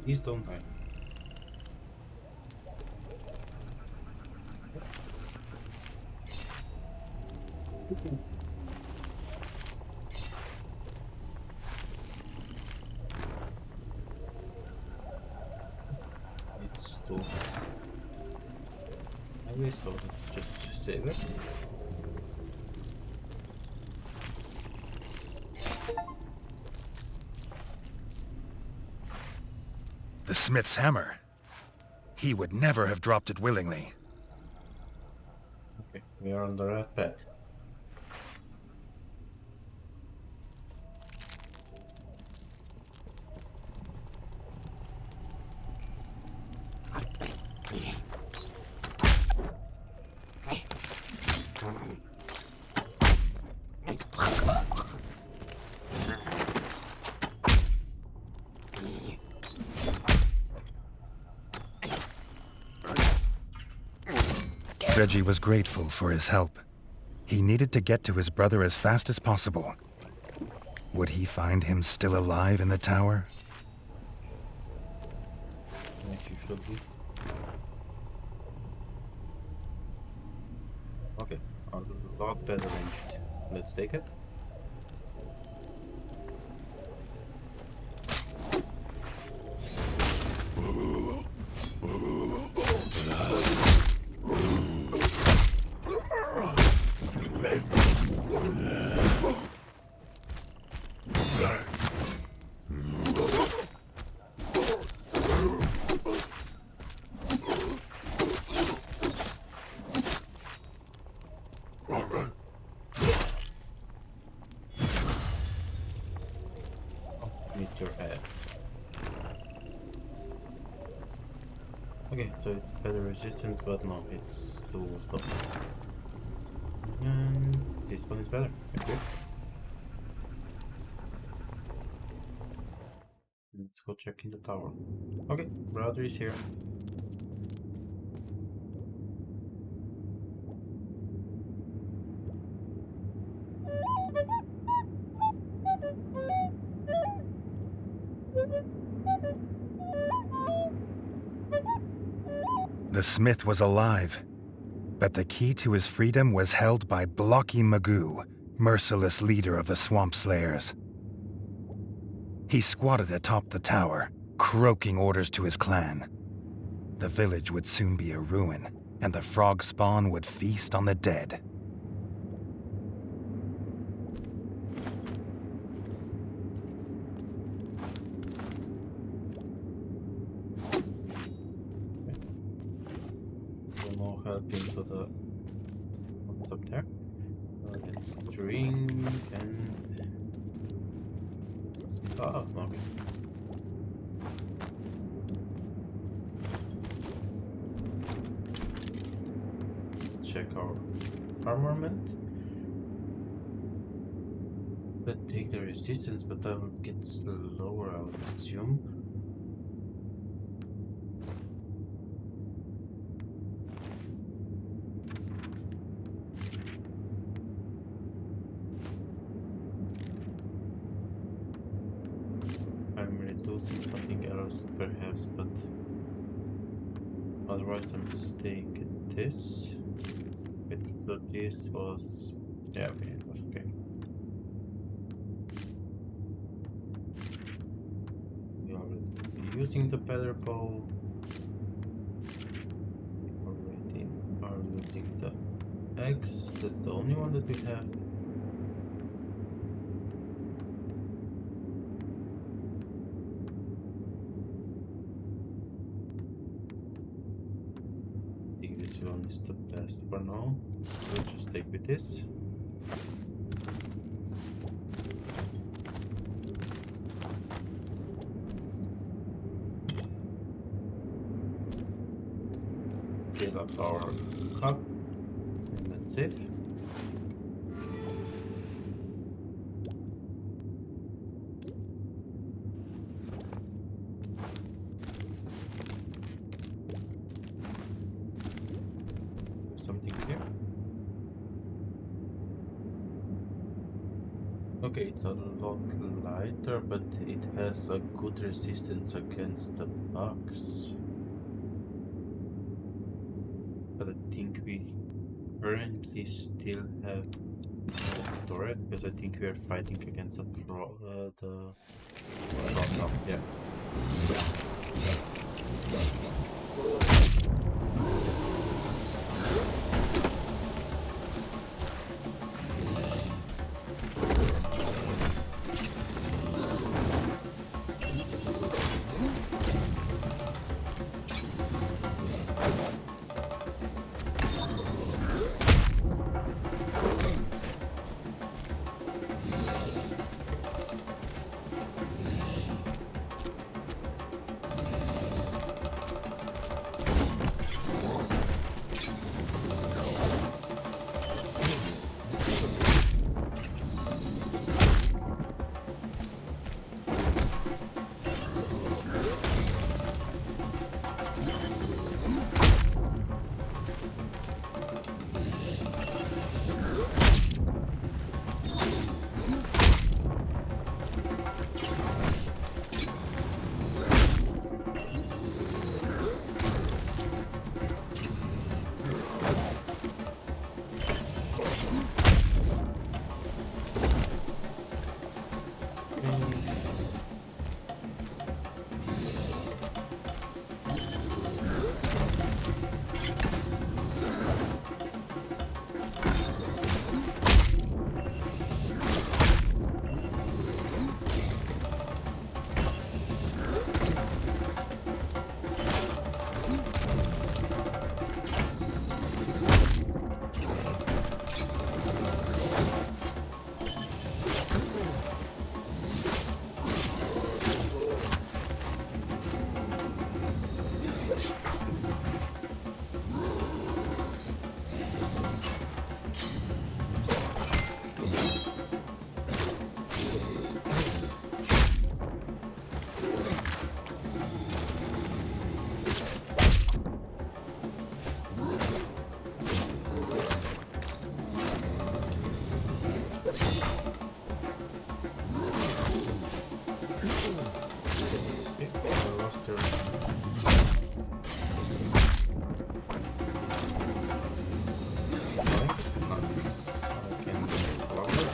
Please don't die. It's too heavy, so let's just save it. The smith's hammer. He would never have dropped it willingly. Okay, we are on the right path. Redgi was grateful for his help. He needed to get to his brother as fast as possible. Would he find him still alive in the tower? Like you should be. Okay, a lot better ranged. Let's take it. Meet your head. Okay, so it's better resistance, but no, it's too slow. And this one is better. Okay. Let's go check in the tower. Okay, brother is here. The smith was alive, but the key to his freedom was held by Blocky Magoo, merciless leader of the Swamp Slayers. He squatted atop the tower, croaking orders to his clan. The village would soon be a ruin, and the frog spawn would feast on the dead. No help into the what's up there. Let's drink and stuff. Okay. Check our armament. Let's take the resistance, but that will get slower, I would assume. I'm reducing something else perhaps, but otherwise I'm staying at this. So this was, yeah, okay, it was okay. We already using the feather bow. We already are using the axe. That's the only one that we have. I think this one is the best for now. We'll just take with this. Fill up our cup and that's it. There's something here. Okay, it's a lot lighter, but it has a good resistance against the bugs. But I think we currently still have that story because I think we are fighting against the frog now. Yeah. Okay, I lost her. Nice. I can follow her.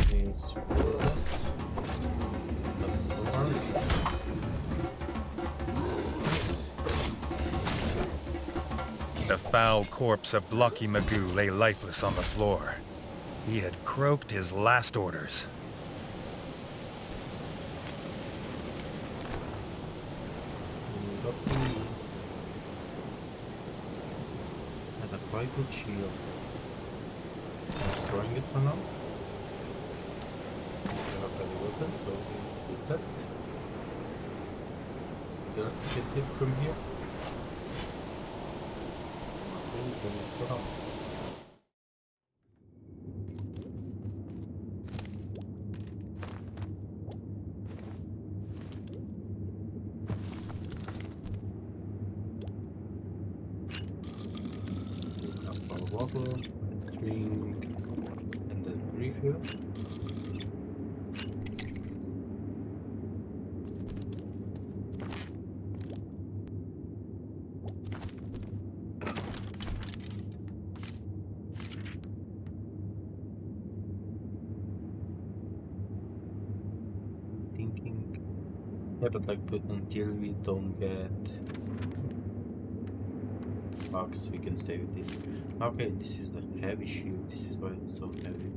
Is worthless. Not so far. The foul corpse of Blocky Magoo lay lifeless on the floor. He had croaked his last orders. Got me. And a quite good shield. I'm destroying it for now. I have any weapon, so we use that. Just get it from here. Okay, then let's go down. Have our water, drink, and then refill. Yeah, but like until we don't get bugs, we can stay with this. Okay, this is the heavy shield. This is why it's so heavy.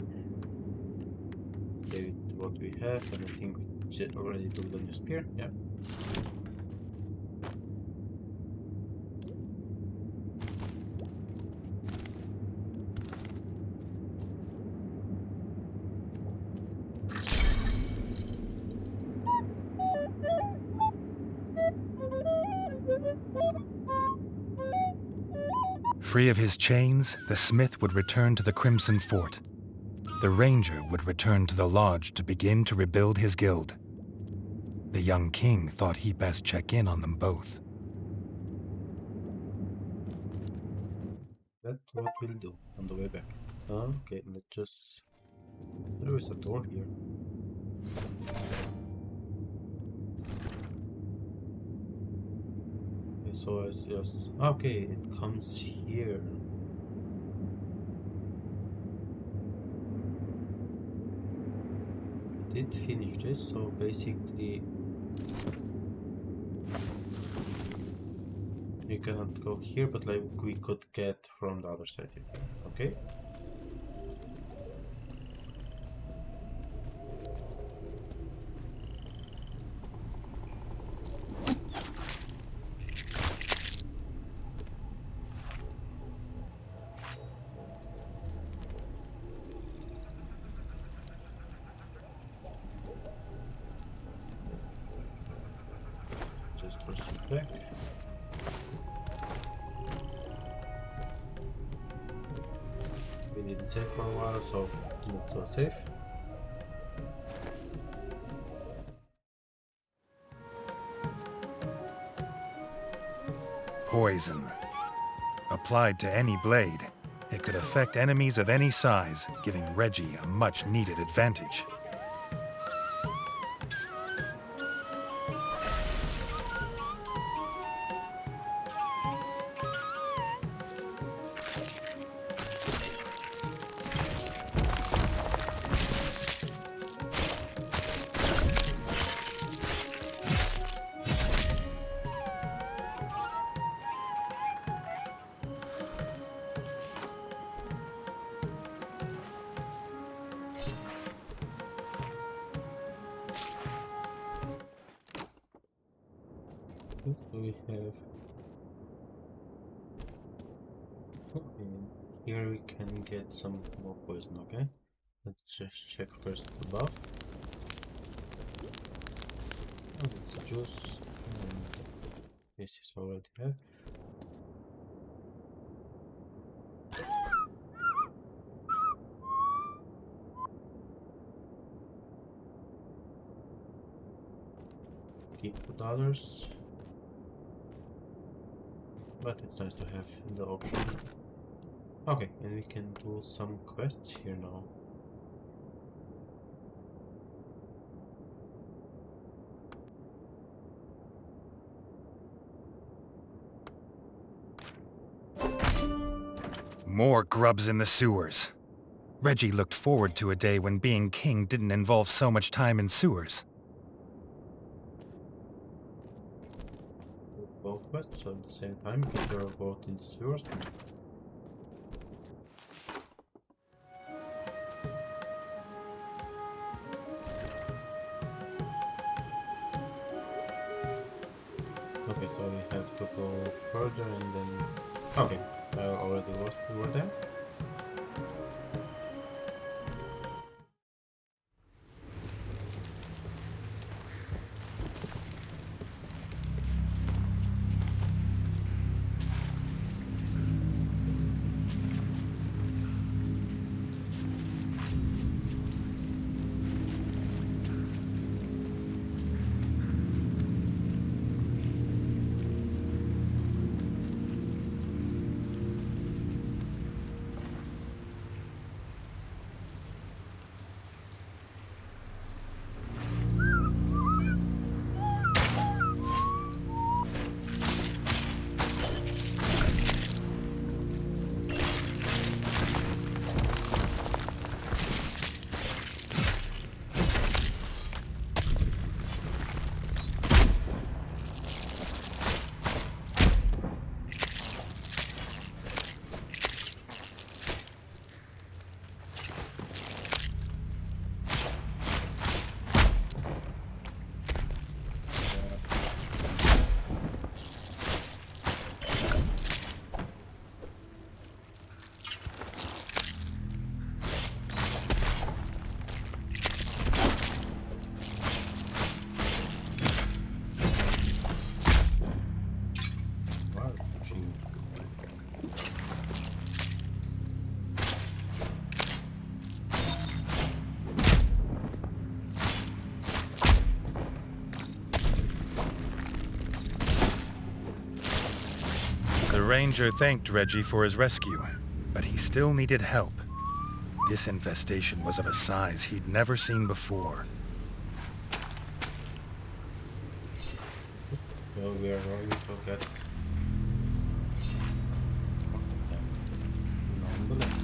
Stay with what we have, and I think we already took the new spear. Yeah. Free of his chains, the smith would return to the Crimson Fort. The ranger would return to the lodge to begin to rebuild his guild. The young king thought he best check in on them both. That's what we'll do on the way back. Okay, let's just... There is a door here. Okay, so it's just... Okay, it comes here. We did finish this, so basically... You cannot go here, but like we could get from the other side here. Okay? Just proceed back. We didn't save for a while, so let's go save. Poison. Applied to any blade, it could affect enemies of any size, giving Redgi a much-needed advantage. So we have... Okay, here we can get some more poison, okay? Let's just check first the buff. Oh, it's juice, and this is already back. Keep the others, but it's nice to have the option. Okay, and we can do some quests here now. More grubs in the sewers. Redgi looked forward to a day when being king didn't involve so much time in sewers. Do both quests at the same time because they are both in the sewers. Okay, so we have to go further and then... Okay, I already was over there. ranger thanked Redgi for his rescue, but he still needed help. This infestation was of a size he'd never seen before. So we are going to get nonetheless.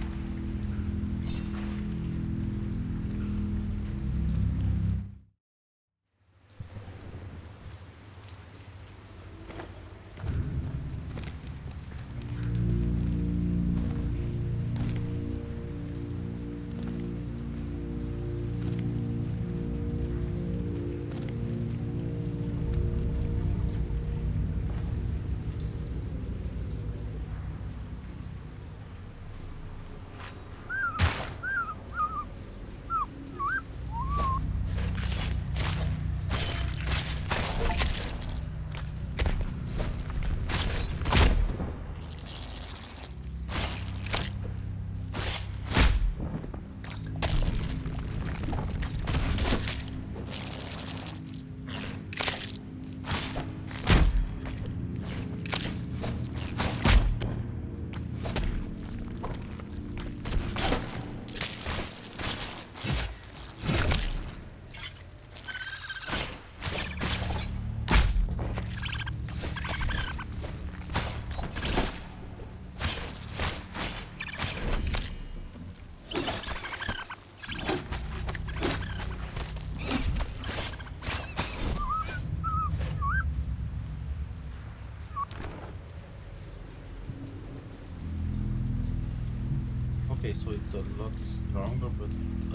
Okay, so it's a lot stronger, but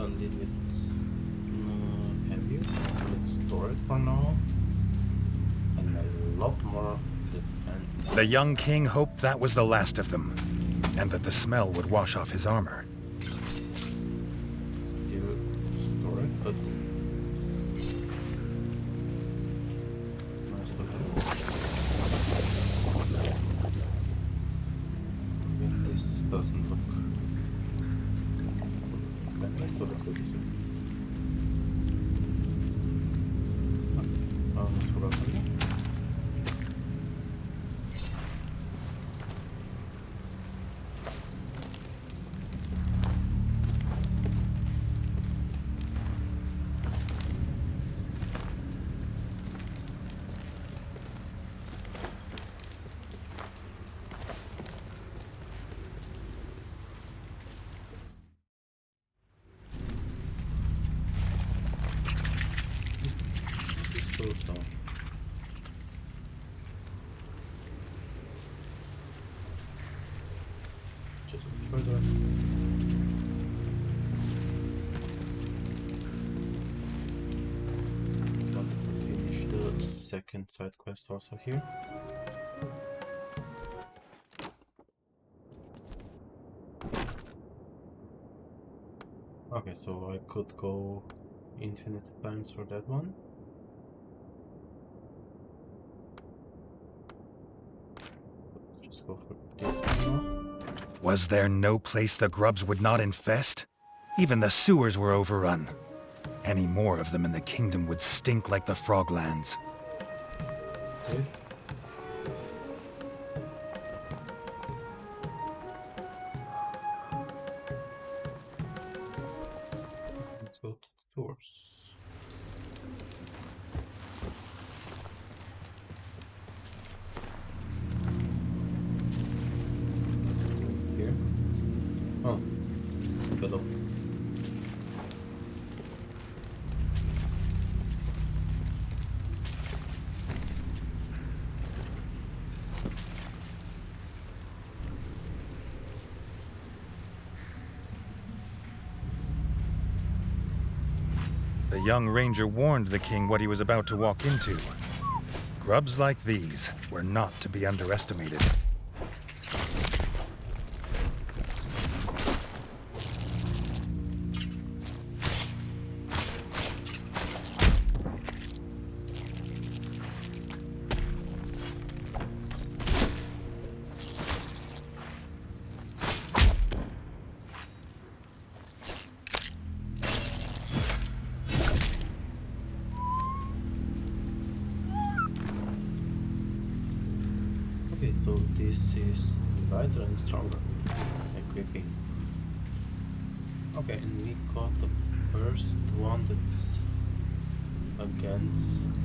a little bit heavier. So let's store it for now. And a lot more defense. The young king hoped that was the last of them, and that the smell would wash off his armor. Still store it, but nice to have. And this doesn't look that nice, so let's go this way. Let's go out again. So just a bit further. Wanted to finish the second side quest also here. Okay, so I could go infinite times for that one. Let's go for this one now. Was there no place the grubs would not infest? Even the sewers were overrun. Any more of them in the kingdom would stink like the Froglands. Safe. Let's go to the doors. Here. Oh, it's below. The young ranger warned the king what he was about to walk into. Grubs like these were not to be underestimated. Okay, Okay, so this is lighter and stronger. Equipping. Okay, and we got the first one that's against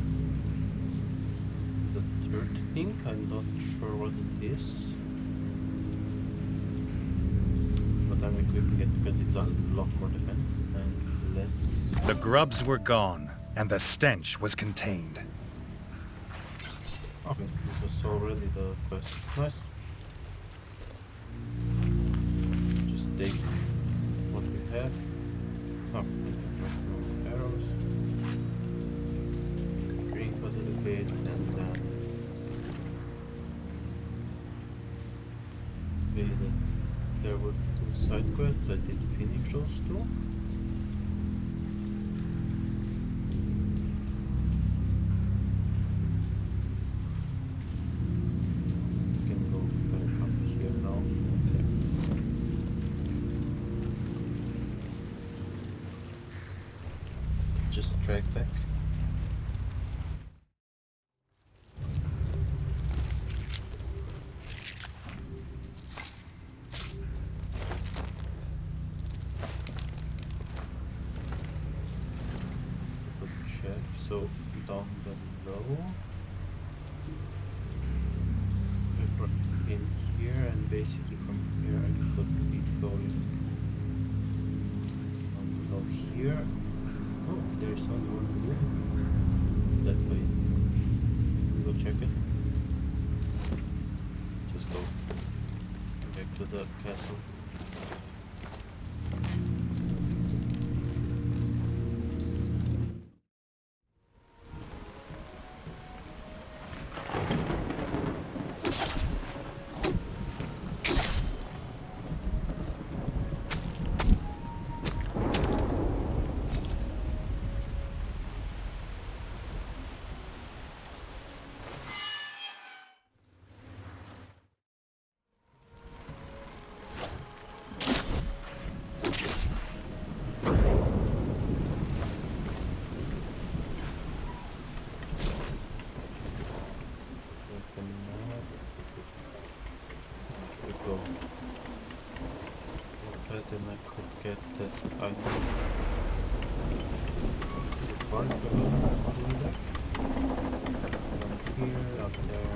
the third thing. I'm not sure what it is, but I'm equipping it because it's a lot more defense and less. The grubs were gone, and the stench was contained. Okay, this was already the quest. Nice. Just take what we have. Oh, we have maximum arrows. Drink a little bit and then okay, there were 2 side quests. I did finish those 2. Can go back up here now. Yeah. Just drag back. Check. So down below. In here, and basically from here I could be going down below here. Oh, there's only one room that way. Go check it. Just go back to the castle. Go. Then I could get that item. Is it far if I go all the way back? Down here, up there.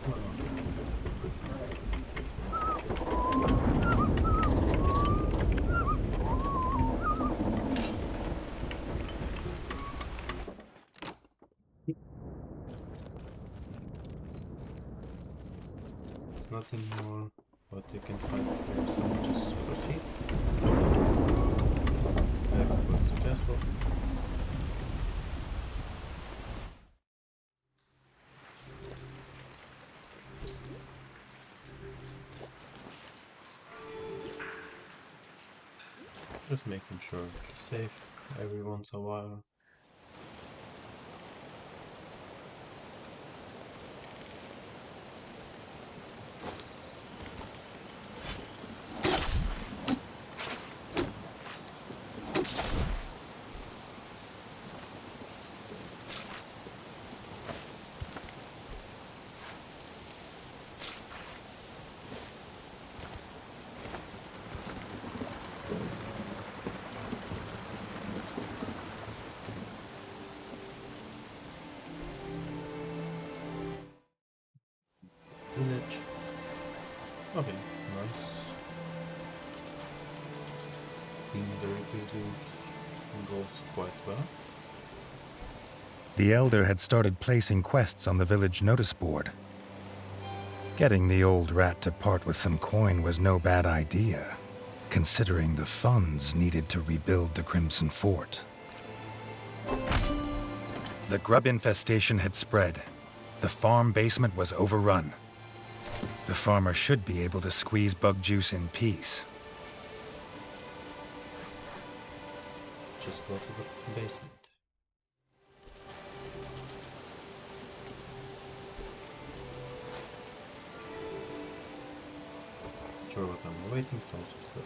Oh, okay. There's nothing more what you can find here, so we'll just proceed. Back towards the castle. Just making sure it's safe every once in a while. Village. Okay, nice. The rebuilding goes quite well. The Elder had started placing quests on the village notice board. Getting the old rat to part with some coin was no bad idea, considering the funds needed to rebuild the Crimson Fort. The grub infestation had spread. The farm basement was overrun. The farmer should be able to squeeze bug juice in peace. Just go to the basement. Sure what I'm waiting, so I'll just wait.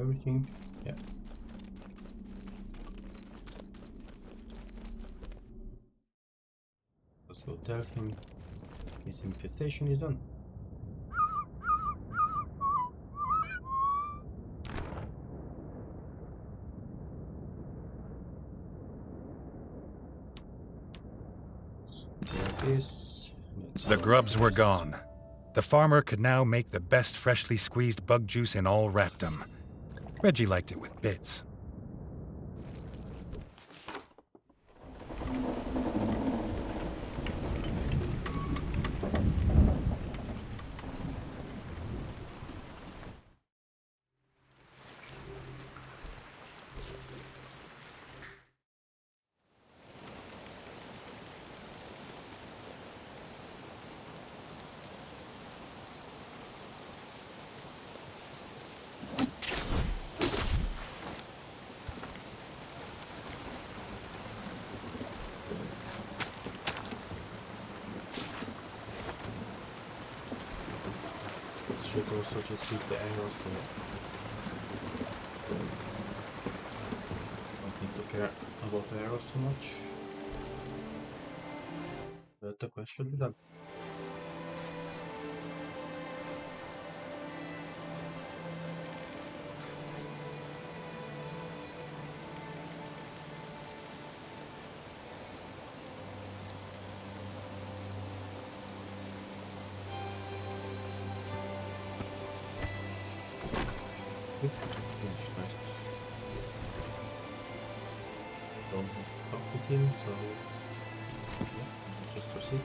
everything. Yeah. So tell him his infestation is done. There it is. The grubs were gone. The farmer could now make the best freshly squeezed bug juice in all ratdom. Reggie liked it with bits. Should also just hit the arrows here. Don't need to care about the arrows so much. But the quest should be done. Finish, nice. Don't need to talk with him, so yeah, let's just proceed.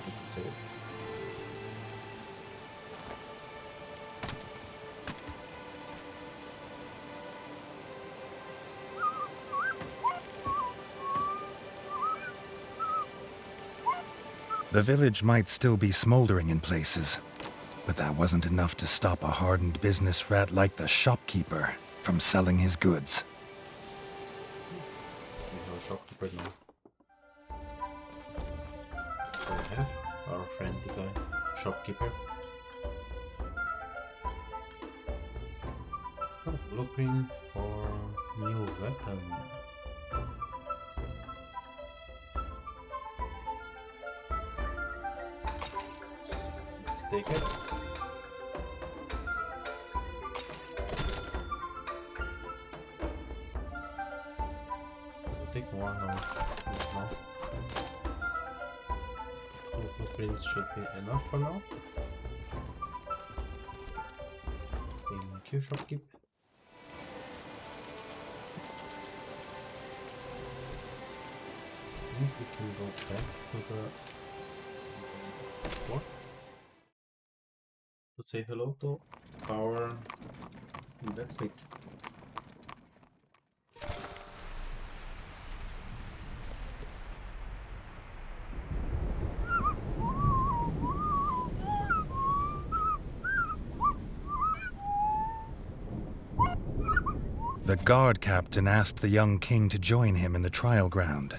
We can save. The village might still be smoldering in places, but that wasn't enough to stop a hardened business rat like the shopkeeper from selling his goods. We have a shopkeeper now. So we have our friendly guy, shopkeeper. Oh, blueprint for new weapon. Let's take it. We'll take more now. Two blueprints should be enough for now. Thank you, shopkeep. I think we can go back to the port to say hello to our blacksmith. The guard captain asked the young king to join him in the trial ground.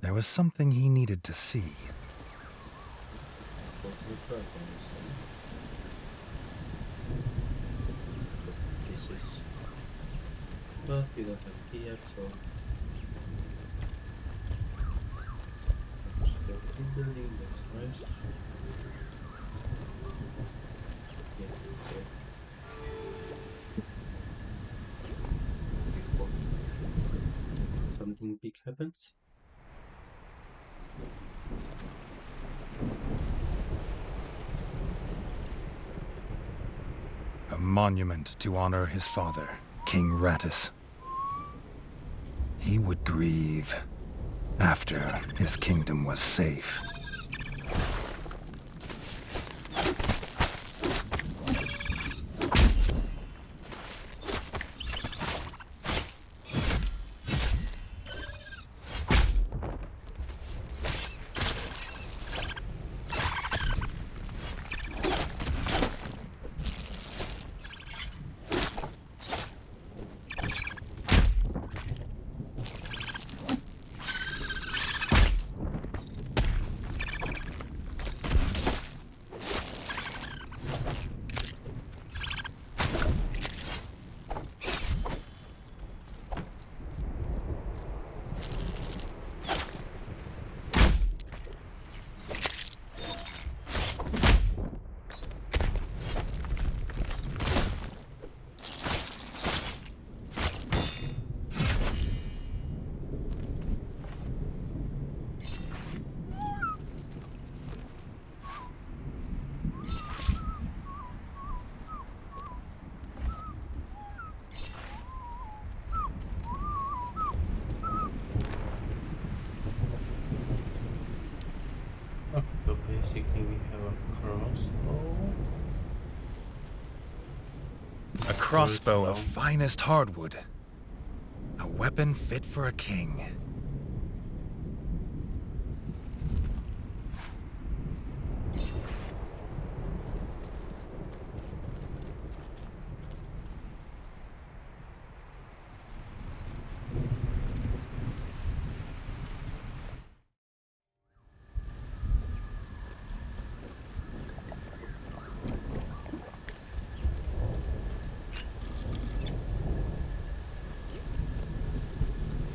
There was something he needed to see. But we don't have key yet, so still rebuilding, that's nice. Yeah, it's safe. Before something big happens. A monument to honor his father, King Rattus. He would grieve after his kingdom was safe. So basically we have a crossbow. A crossbow of finest hardwood. A weapon fit for a king.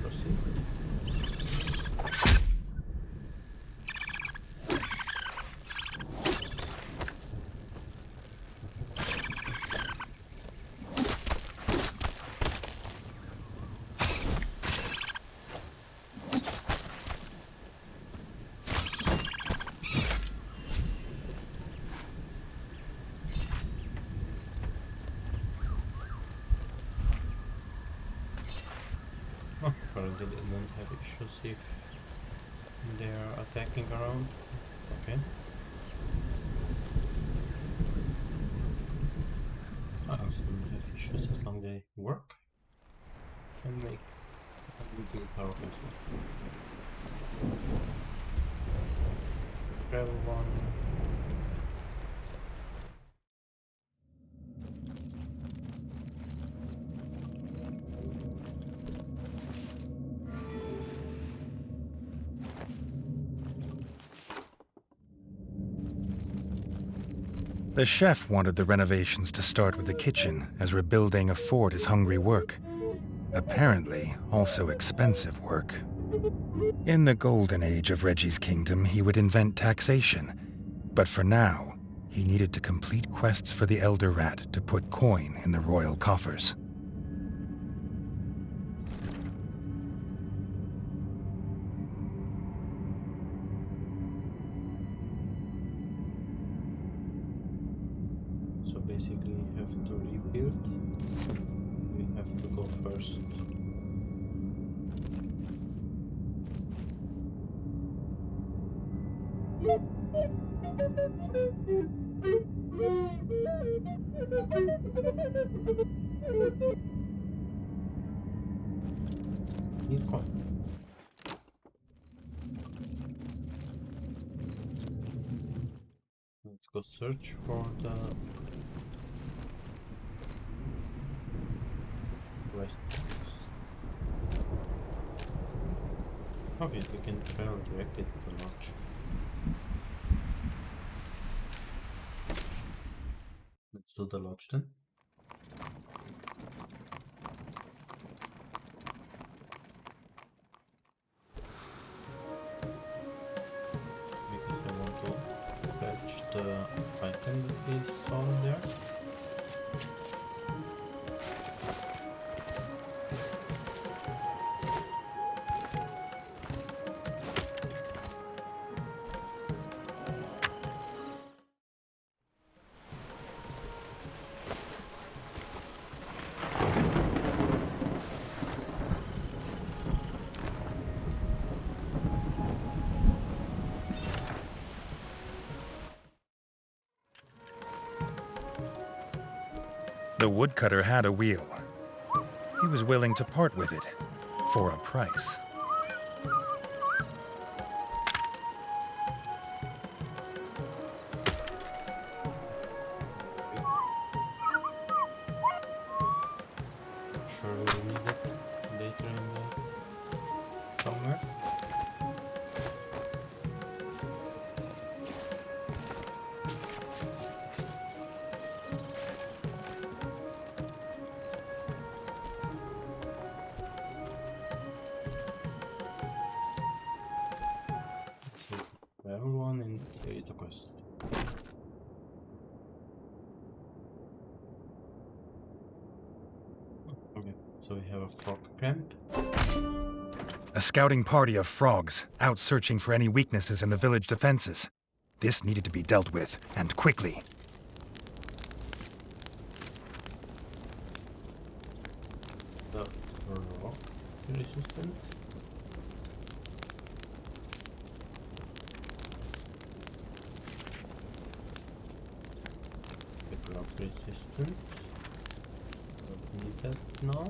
Proceed. Oh, apparently they don't have issues if they are attacking around. Okay. I also don't have issues as long as they work. And rebuild our castle. Travel one. The chef wanted the renovations to start with the kitchen, as rebuilding a fort is hungry work. Apparently, also expensive work. In the golden age of Redgi's kingdom, he would invent taxation. But for now, he needed to complete quests for the Elder Rat to put coin in the royal coffers. So basically we have to rebuild. We have to go first. Need coin. Let's go search for the quest points. Okay, we can travel directly to the lodge. Let's do the lodge then. Because I want to fetch the item that we saw in there. The woodcutter had a wheel. He was willing to part with it for a price. Sure, we will need it later in the somewhere. So it's a travel one, and here is the quest. Okay, so we have a frog camp. A scouting party of frogs, out searching for any weaknesses in the village defenses. This needed to be dealt with, and quickly. The frog resistant. resistance. Don't need that now.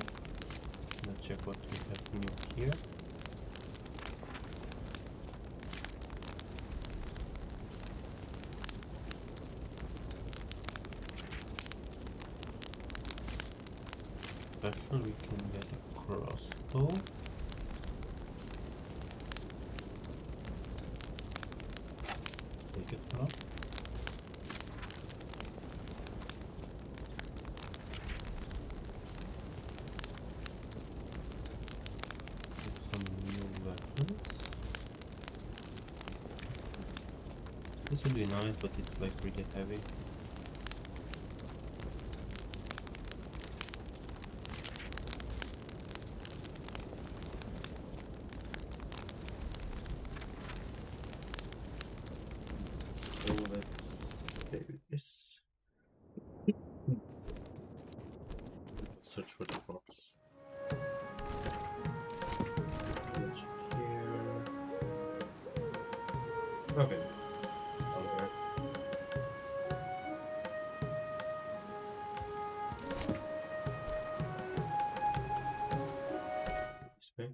Let's check what we have new here. Special, we can get a crossbow. Take it for now. Get some new weapons. This would be nice, but it's like really heavy. So let's play with this. Search for the box. Let's check here. Okay. Found her. This way.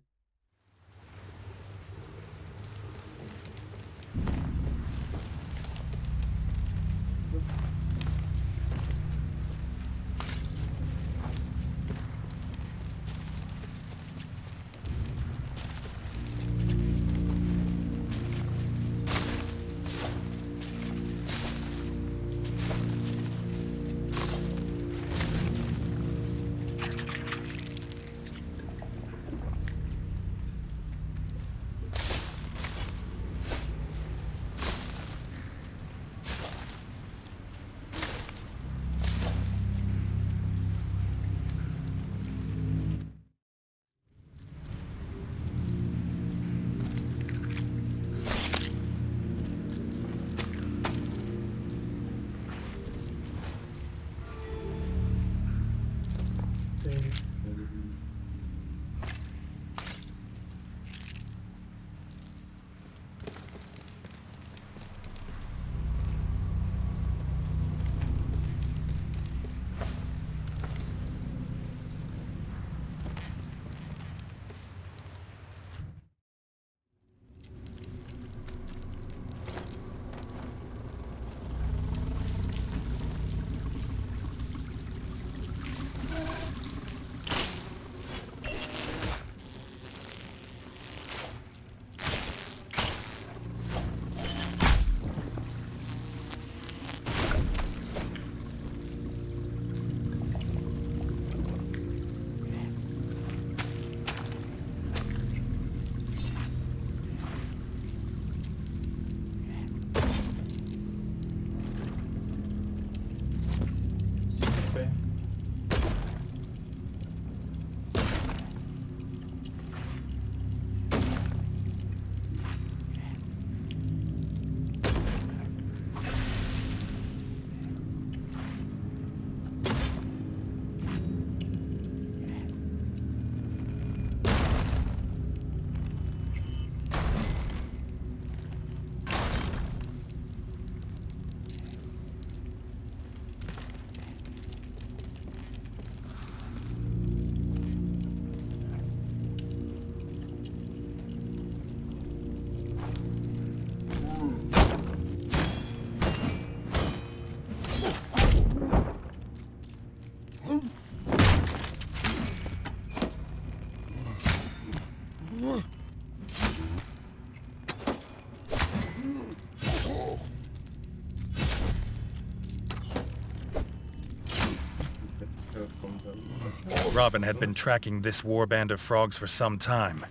Robin had been tracking this warband of frogs for some time.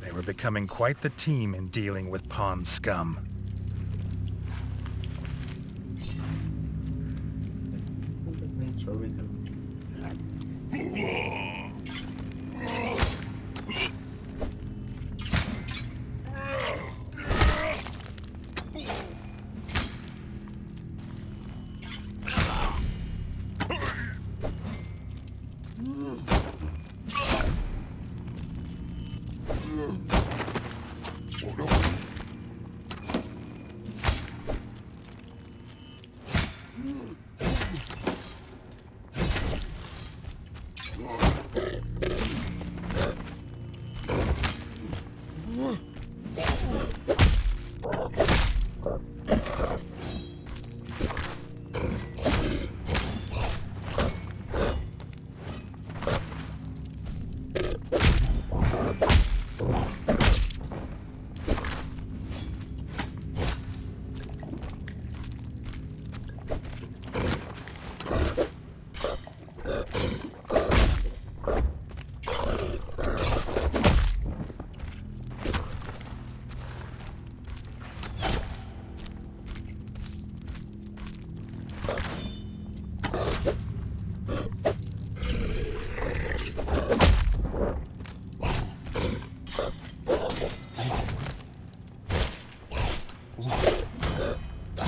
They were becoming quite the team in dealing with pond scum. Throw it down.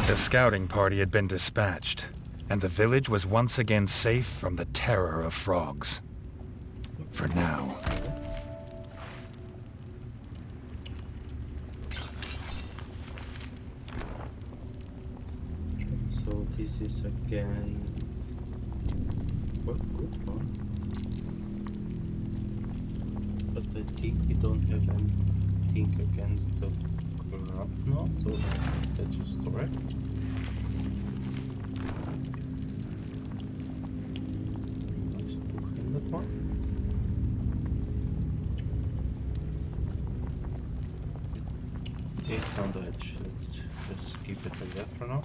The scouting party had been dispatched, and the village was once again safe from the terror of frogs. For now. So this is again quite good one. But I think we don't have anything against the crop now, so let's just store it. Nice two-handed one. It's on the edge. Let's just keep it like that for now.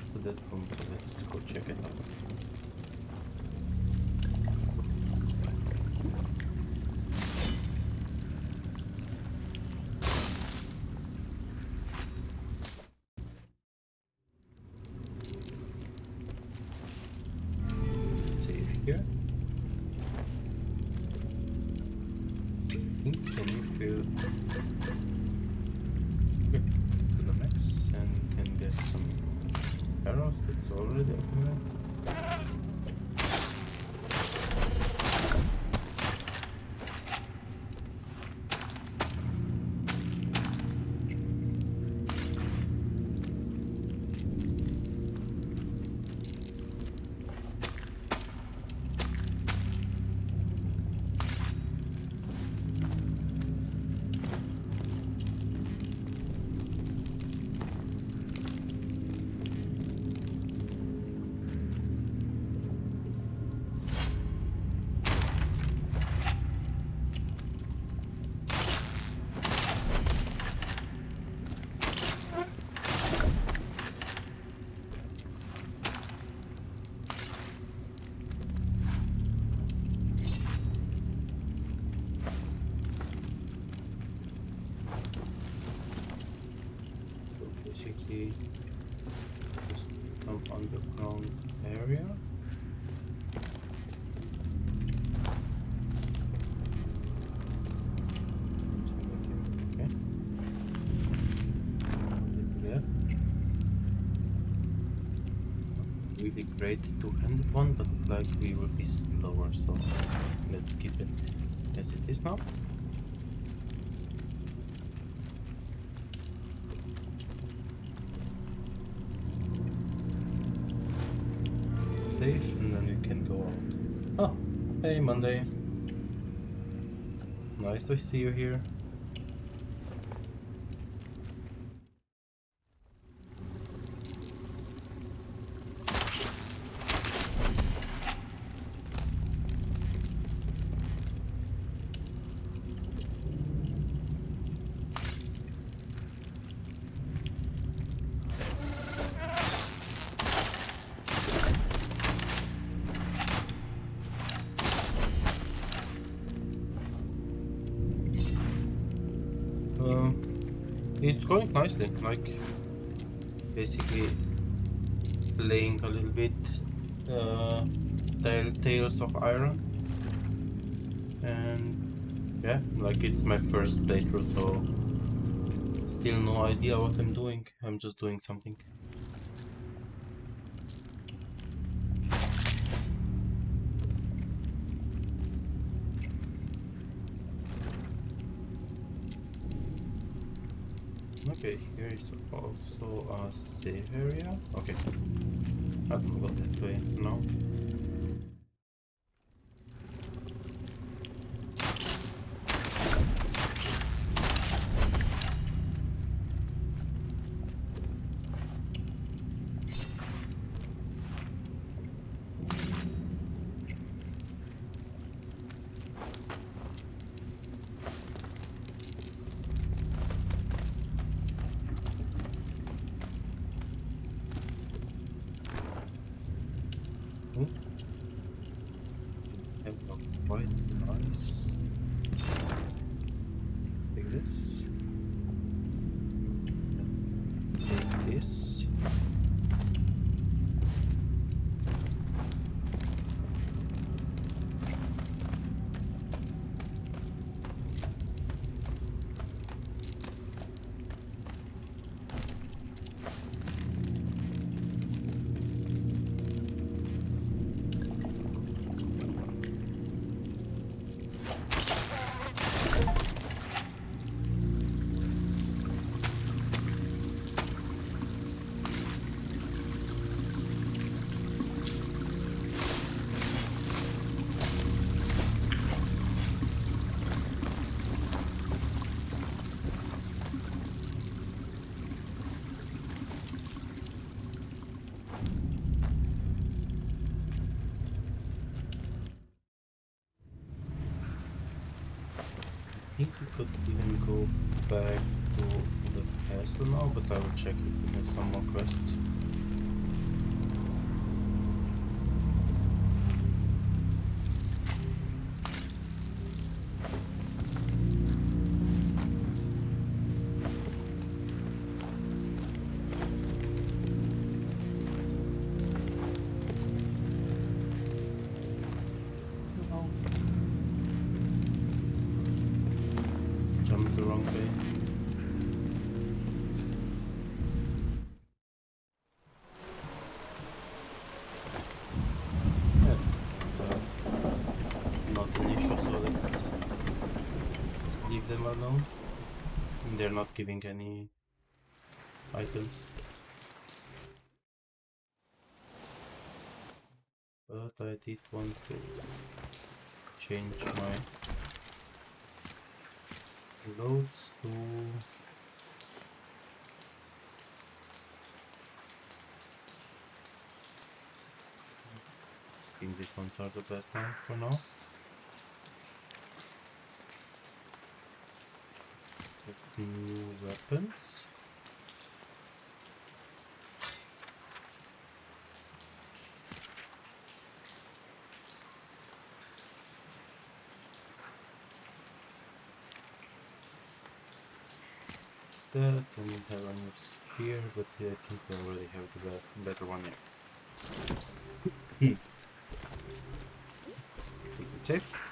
So that from, so let's go check it out. Save here. Can you feel to the max and can get some arrows that's already open. Basically just some underground area. Okay. Yeah. Really great two-handed one, but like we will be slower, so let's keep it as it is now. Safe, and then we can go out. Oh, hey Monday. Nice to see you here. It's going nicely, like basically playing a little bit Tales of Iron, and yeah, like it's my first playthrough, so still no idea what I'm doing. I'm just doing something. Okay, here is also a safe area. Okay, I don't go that way now. Have a quite nice. Take this. Let's take this. I think we could even go back to the castle now, but I will check if we have some more quests. No. Jumped the wrong way. That's not an issue, so let's just leave them alone. They're not giving any items. But I did want to change my loads to... I think these ones are the best now for now. New weapons. That, and we have a new spear, but I think we already have the better one here. Keep it safe.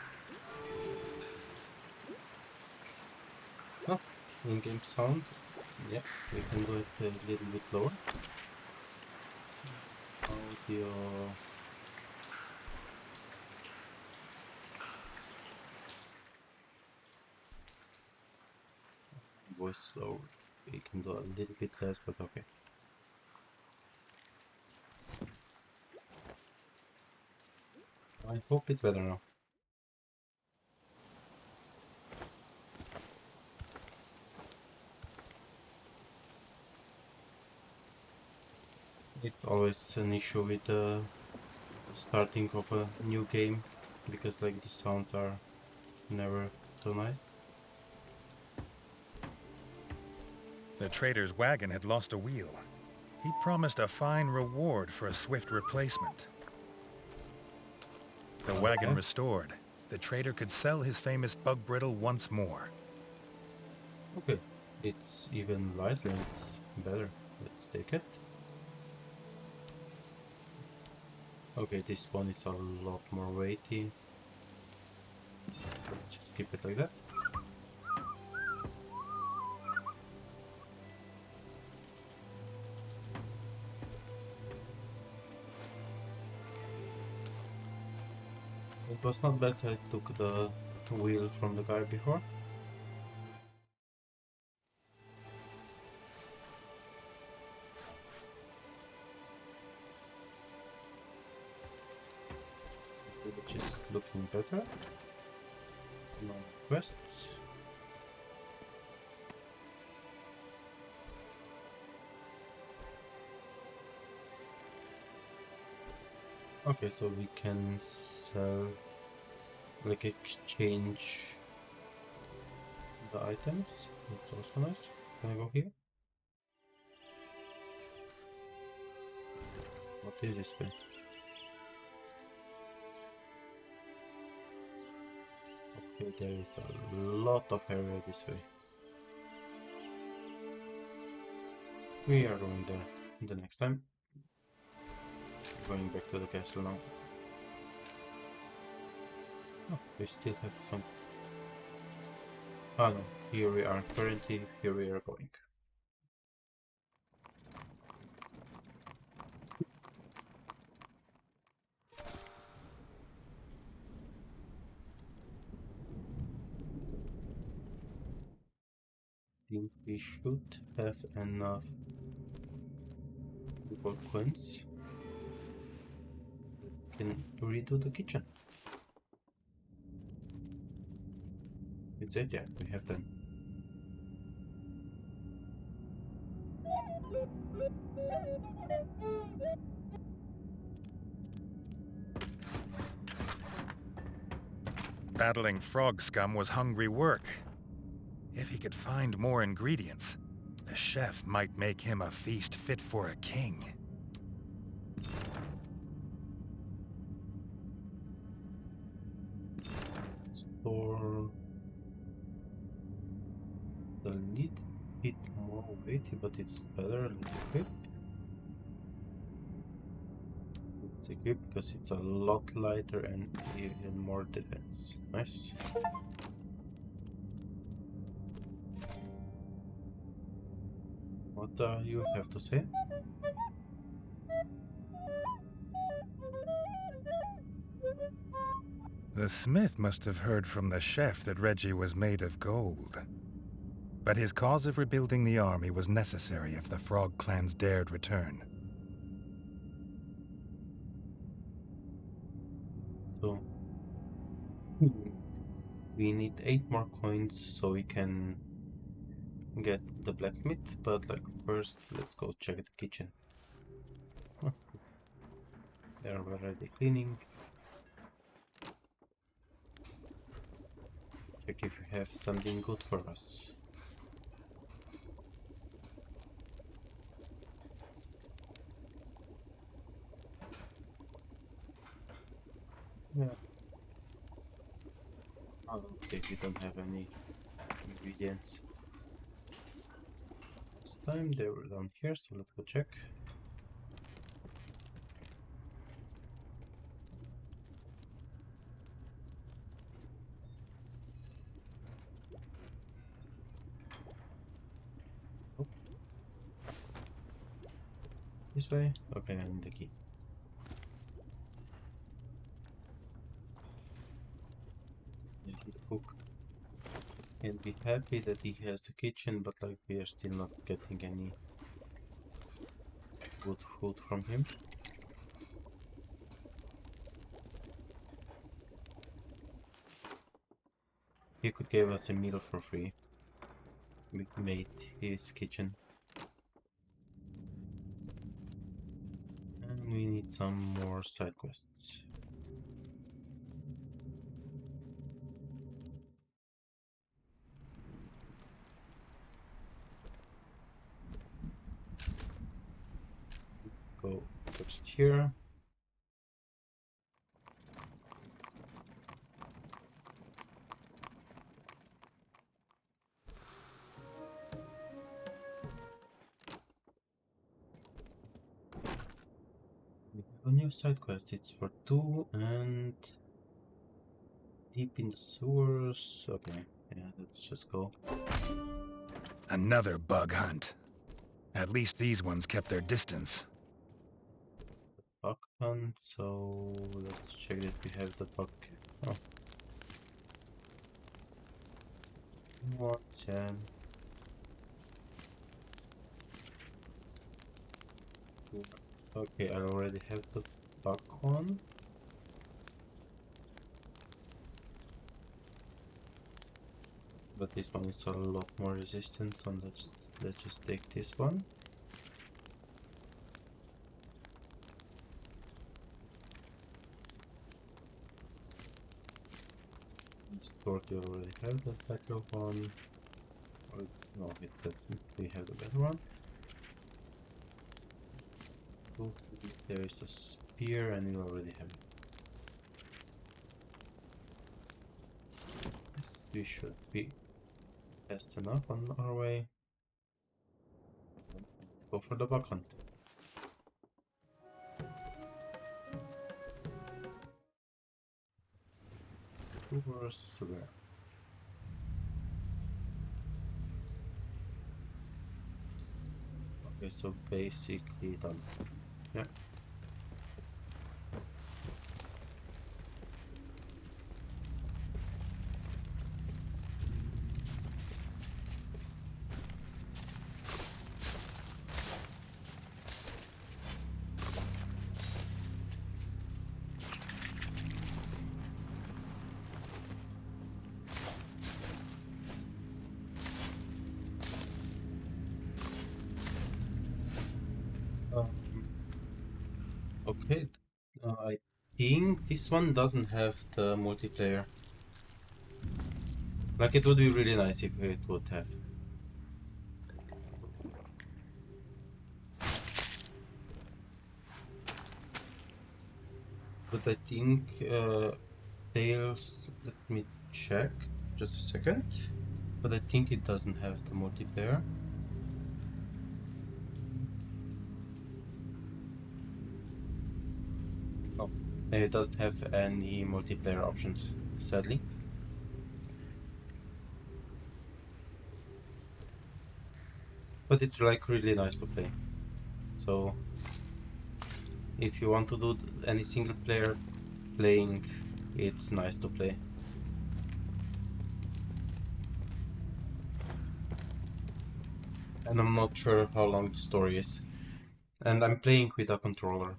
Oh, in-game sound. Yeah, we can do it a little bit lower. Audio. Voice lower. We can do a little bit less, but okay. I hope it's better now. It's always an issue with the starting of a new game, because like the sounds are never so nice. The trader's wagon had lost a wheel. He promised a fine reward for a swift replacement. The wagon restored, the trader could sell his famous bug brittle once more. Okay, it's even lighter, it's better. Let's take it. Okay, this one is a lot more weighty. Let's just keep it like that. It was not bad, I took the wheel from the guy before. which is looking better. No quests. Okay, so we can sell, like exchange the items. That's also nice. Can I go here? What is this way? Okay, there is a lot of area this way. We are going there the next time. Going back to the castle now. Oh, we still have some. Oh no, here we are. Currently, here we are going. Think we should have enough gold coins that we can redo the kitchen. It's it, yeah, we have them. Battling frog scum was hungry work. If he could find more ingredients, the chef might make him a feast fit for a king. Store a little bit more weighty, but it's better. Let's equip. Let's equip because it's a lot lighter and even more defense. Nice. What do you have to say? The smith must have heard from the chef that Redgi was made of gold. But his cause of rebuilding the army was necessary if the frog clans dared return. So we need 8 more coins so we can get the blacksmith, but like first let's go check the kitchen. They're already cleaning. Check if you have something good for us. Yeah. Oh, okay, we don't have any ingredients. This time they were down here, so let's go check. Oh, this way? Okay, I need the key. Yeah, the cook can be happy that he has the kitchen, but like we are still not getting any good food from him. He could give us a meal for free. We made his kitchen. And we need some more side quests. Go first here. We have a new side quest. It's for 2 and deep in the sewers. Okay, yeah, let's just go. Another bug hunt. At least these ones kept their distance. Bug hunt, so let's check that we have the bug. Oh, once, yeah. Okay, I already have the bug one. But this one is a lot more resistant, so let's just take this one. Sword, you already have the better one. Or no, it's that we have the better one. There is a spear, and you already have it. Yes, we should be fast enough on our way. Let's go for the bug hunt. Towards where? Okay, so basically done. Yeah. Um, okay. I think this one doesn't have the multiplayer. Like, it would be really nice if it would have. But I think Tails, let me check just a second. But I think it doesn't have the multiplayer. No, it doesn't have any multiplayer options, sadly. But it's like really nice to play. So if you want to do any single player playing, it's nice to play. And I'm not sure how long the story is. And I'm playing with a controller.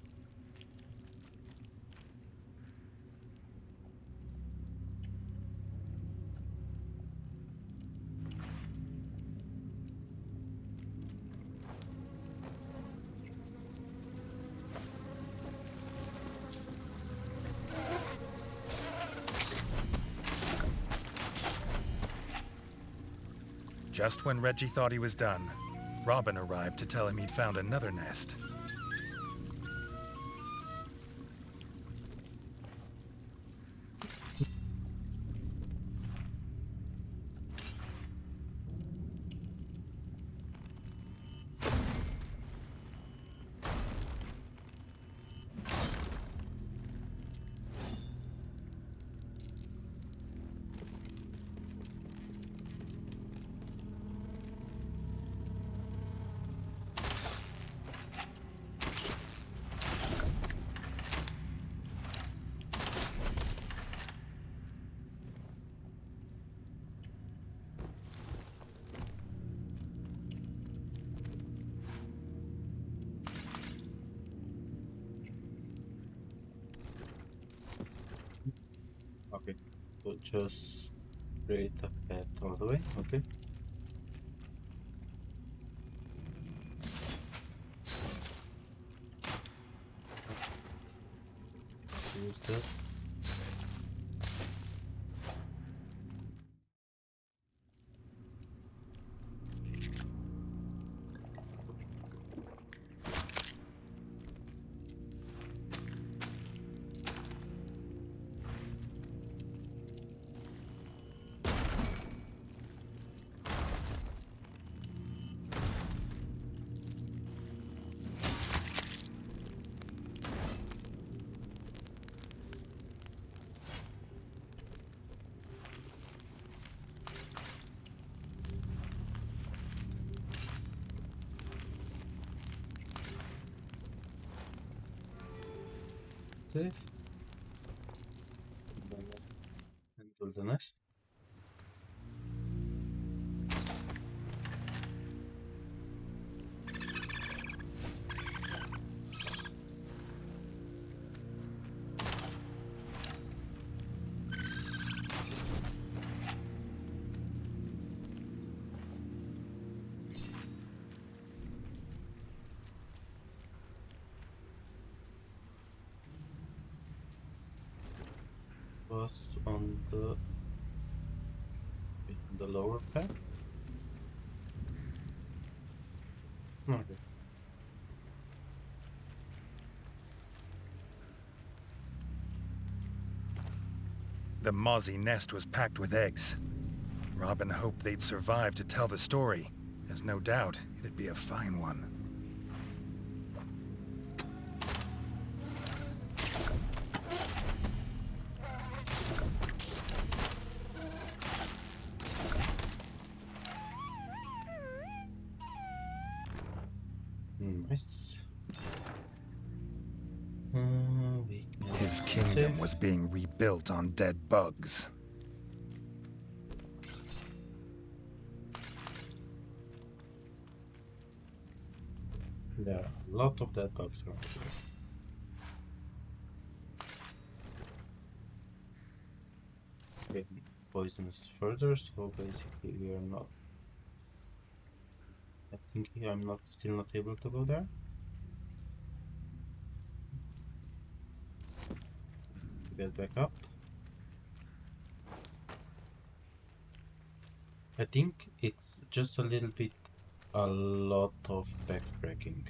Just when Reggie thought he was done, Robin arrived to tell him he'd found another nest. Okay, so just straight ahead all the way, okay. Use that. Save. Until the next. us on the lower path. Okay. The mozzie nest was packed with eggs. Robin hoped they'd survive to tell the story, as no doubt it'd be a fine one. Nice. We can His save. kingdom was being rebuilt on dead bugs. There are a lot of dead bugs around here. Okay, poisonous further, so basically we are not. I think I'm still not able to go there. Get back up. I think it's just a lot of backtracking.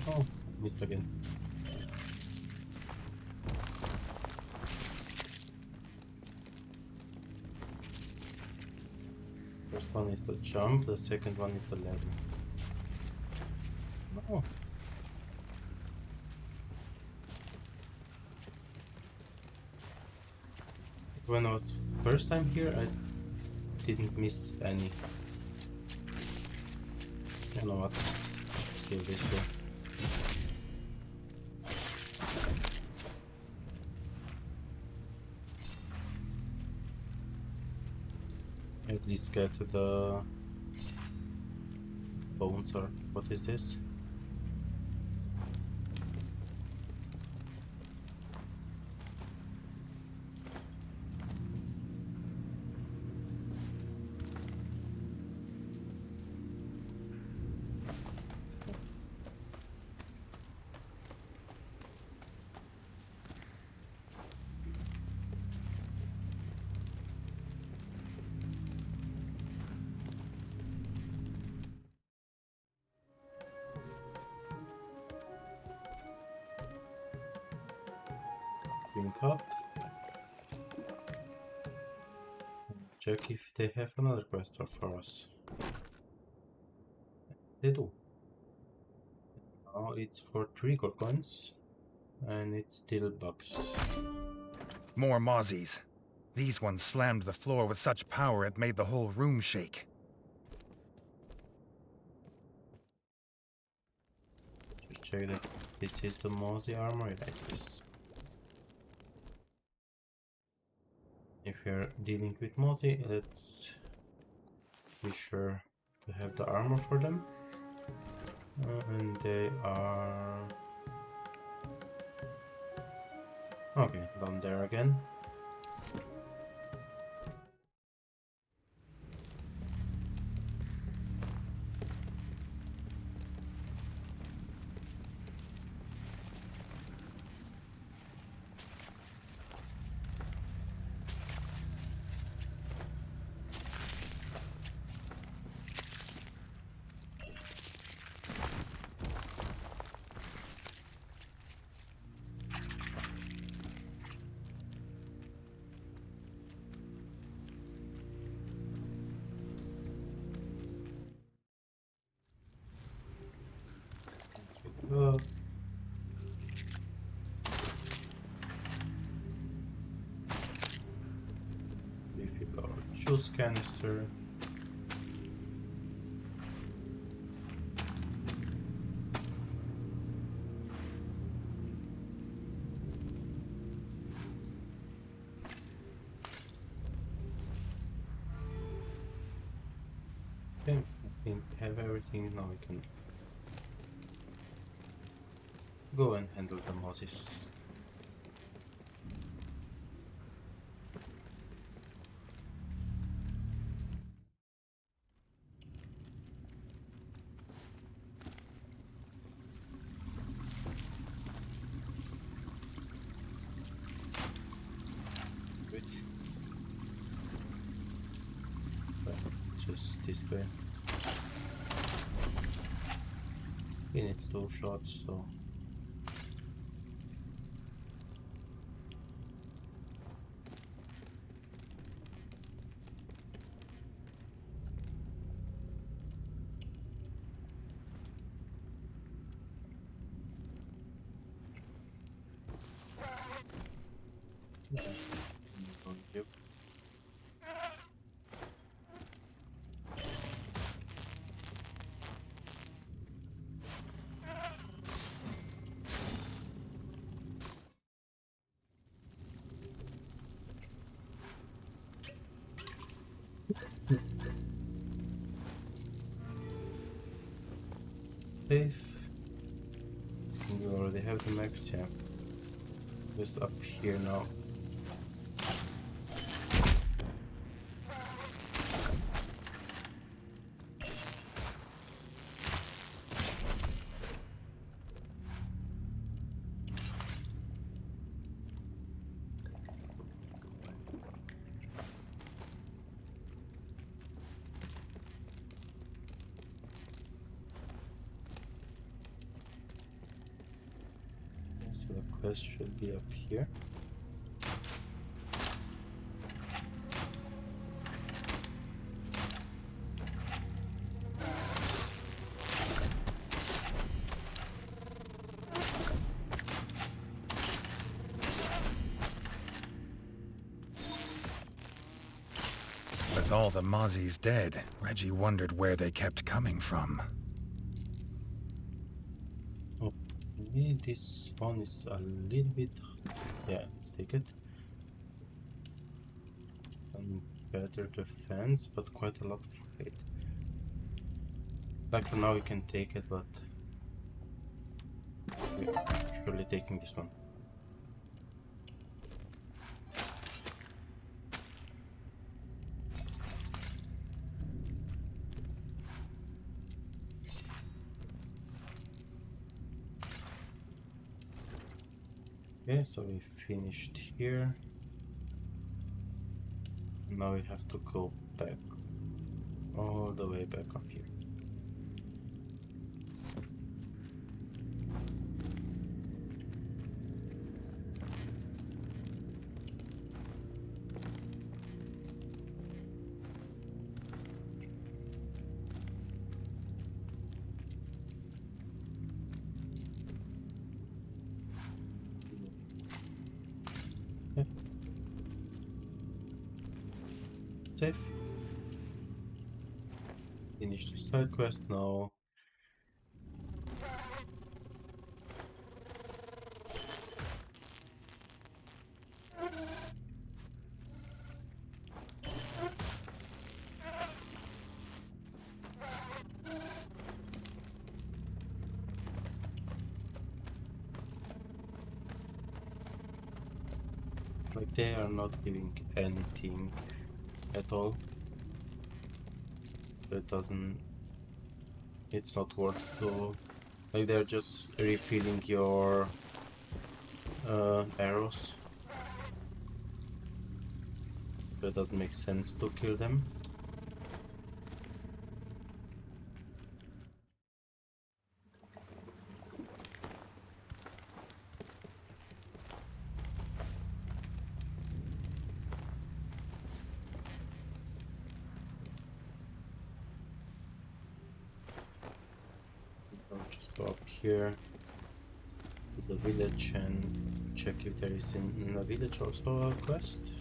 Oh, missed again. First one is the jump, the second one is the ladder. No. When I was first time here, I didn't miss any. You know what? Let's kill this guy. At least get the bones, or what is this? Drink up. Check if they have another quest for us. They do. Now it's for 3 gold coins, and it's still bugs. More mozzies. These ones slammed the floor with such power it made the whole room shake. Just check that this is the mozzie armor, like this. If you're dealing with mozzie, let's be sure to have the armor for them. And they are... okay, down there again. Up. Refill our juice canister. Okay, I think we have everything. Now we can go and handle the Moses. Good. Well, just this way. He needs 2 shots, so yeah. Yep. Safe. You already have the max, yeah. Just up here now. So the quest should be up here. With all the Mozzies dead, Reggie wondered where they kept coming from. Okay, this one is a little bit... Yeah, let's take it. And better defense, but quite a lot of weight. Like for now we can take it, but we're surely taking this one. Okay, so we finished here. Now we have to go back, all the way back up here. Okay. Safe. Finish the side quest now. Like they are not giving anything at all. So it doesn't... It's not worth to... Like they're just refilling your arrows. So it doesn't make sense to kill them. I'll just go up here to the village and check if there is in the village also a quest.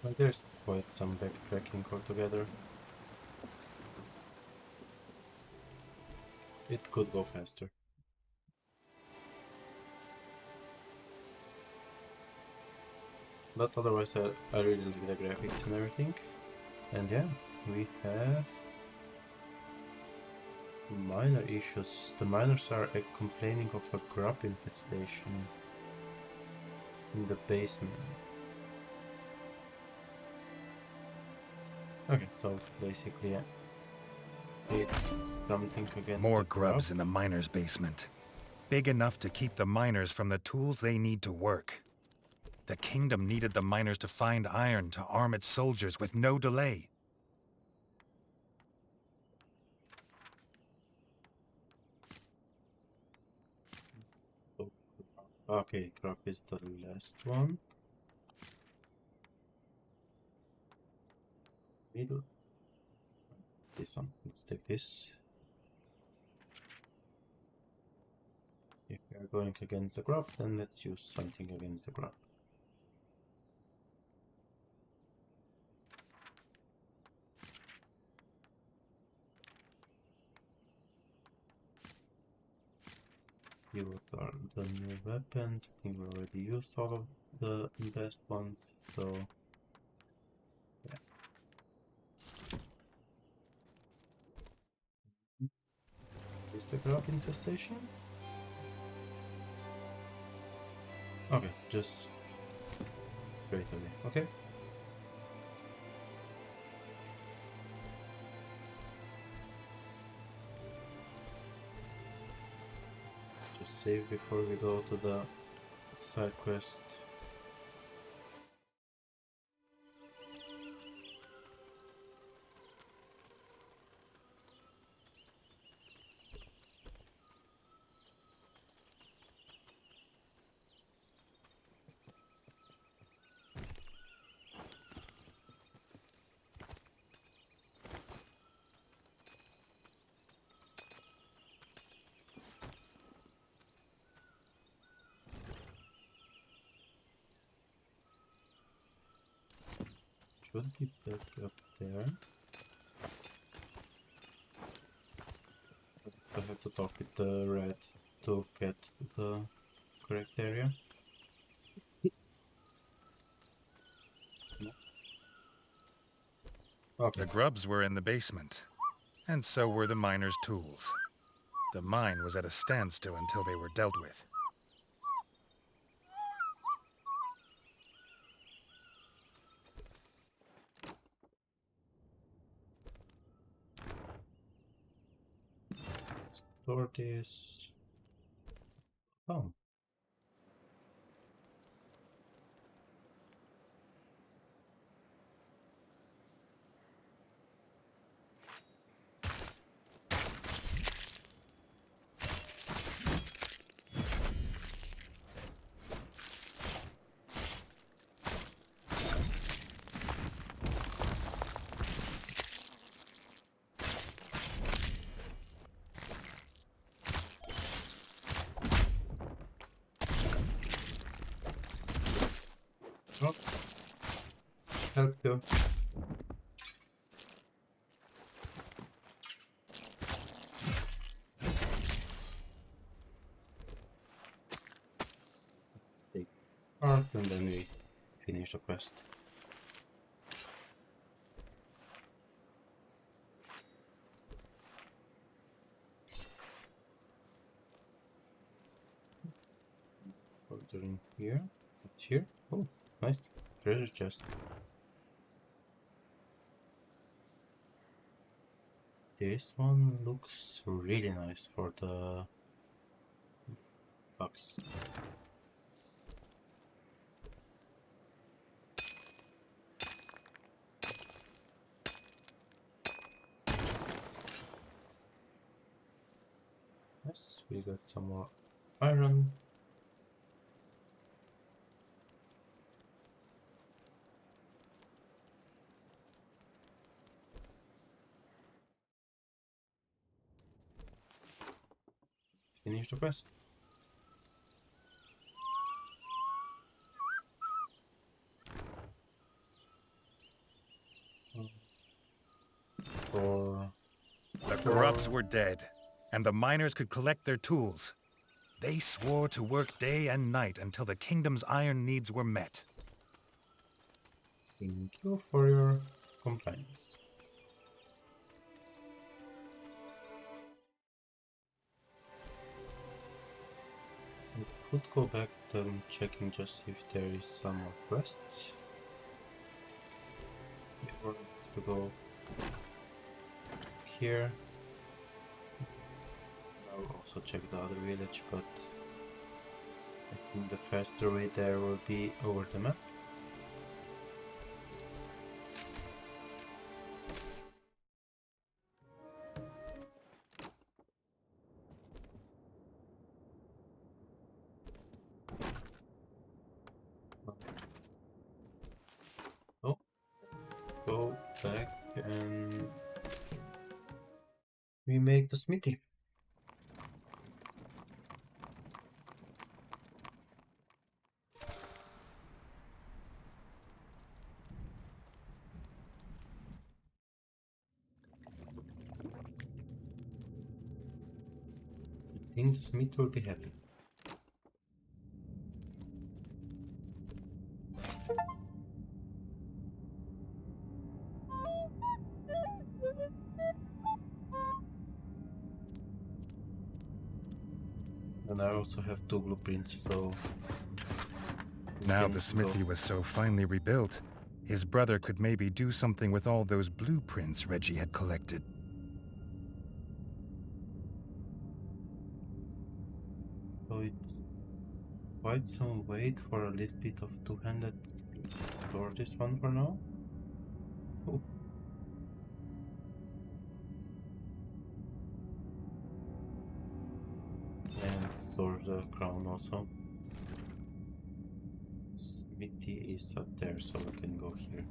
But there's quite some backtracking altogether. It could go faster. But otherwise I really like the graphics and everything. And yeah, we have minor issues. The miners are complaining of a grub infestation in the basement. Okay, so basically it's something against More the grub. grubs in the miners' basement. Big enough to keep the miners from the tools they need to work. The kingdom needed the miners to find iron to arm its soldiers with no delay. So, okay, grub is the last one. Middle. This one. Let's take this. If we are going against the grub, then let's use something against the grub. See what are the new weapons. I think we already used all of the best ones, so yeah. Is the grub infestation? Okay, just straight away. Okay. Just save before we go to the side quest. Should be back up there. But I have to talk with the rat to get to the correct area. No. Okay. The grubs were in the basement, and so were the miners' tools. The mine was at a standstill until they were dealt with. Store this. Oh. Oh, help you. Take parts and then we finish the quest. Further in here. What's here? Oh, nice. Treasure chest. This one looks really nice for the box. Yes, we got some more iron. Finish the quest. wolves were dead, and the miners could collect their tools. They swore to work day and night until the kingdom's iron needs were met. Thank you for your compliance. I could go back to checking just if there is some more quests. Or have to go here. I'll also check the other village, but I think the faster way there will be over the map. Oh, go back and remake the smithy. I think the smith will be happy. And I also have 2 blueprints, so we Now can the go. smithy was so finely rebuilt, his brother could maybe do something with all those blueprints Redgi had collected. So it's quite some wait for a little bit of two-handed. Explore this one for now. Oh. And store the crown also. Smithy is up there, so we can go here.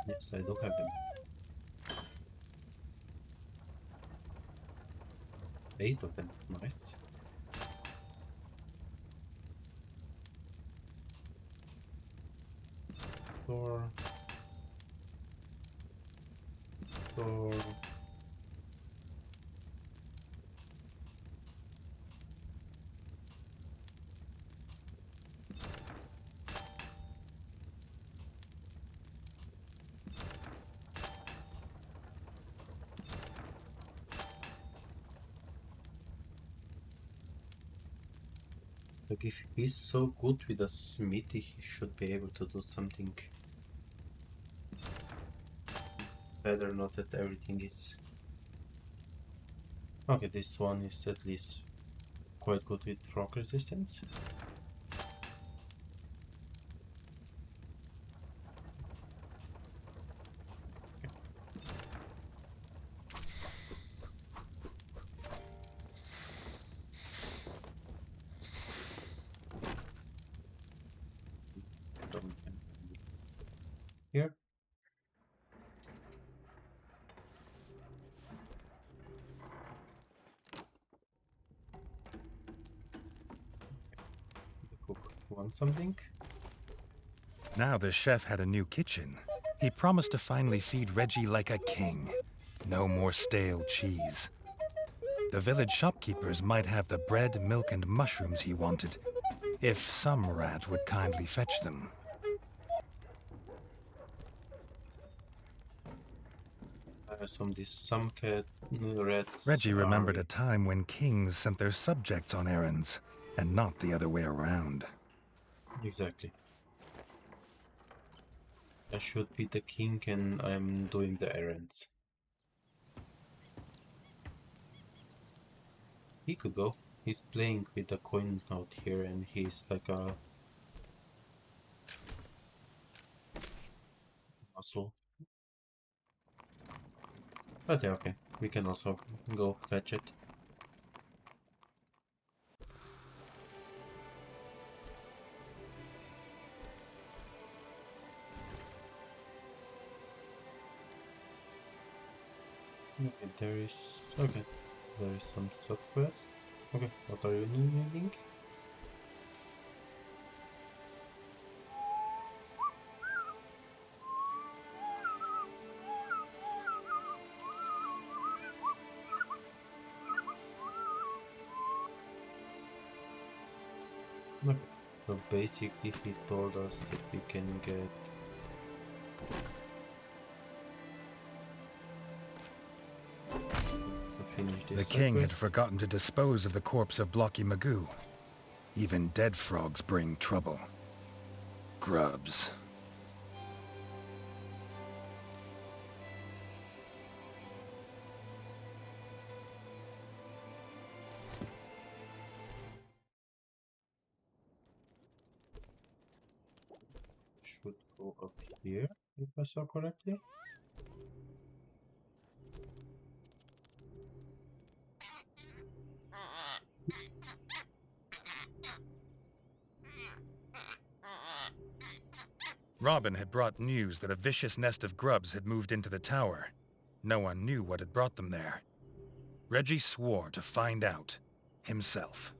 Yes, I do have them. 8 of them. Nice. Store. Store. Like if he's so good with a smithy, he should be able to do something better, not that everything is... Okay, this one is at least quite good with frog resistance. Don't have any here. The cook wants something. Now the chef had a new kitchen. He promised to finally feed Redgi like a king. No more stale cheese. The village shopkeepers might have the bread, milk, and mushrooms he wanted, if some rat would kindly fetch them. I assume some cat rats Redgi are... remembered a time when kings sent their subjects on errands, and not the other way around. Exactly. I should be the king and I'm doing the errands. He could go. He's playing with the coin out here and he's like a muscle. But yeah, okay. We can also go fetch it. Okay, there is... Okay. There is some sub quest. Okay, what are you needing? Okay, so basically he told us that we can get to finish The this side king had quest. forgotten to dispose of the corpse of Blocky Magoo. Even dead frogs bring trouble. Grubs. Should go up here, if I saw correctly. Robin had brought news that a vicious nest of grubs had moved into the tower. No one knew what had brought them there. Reggie swore to find out himself.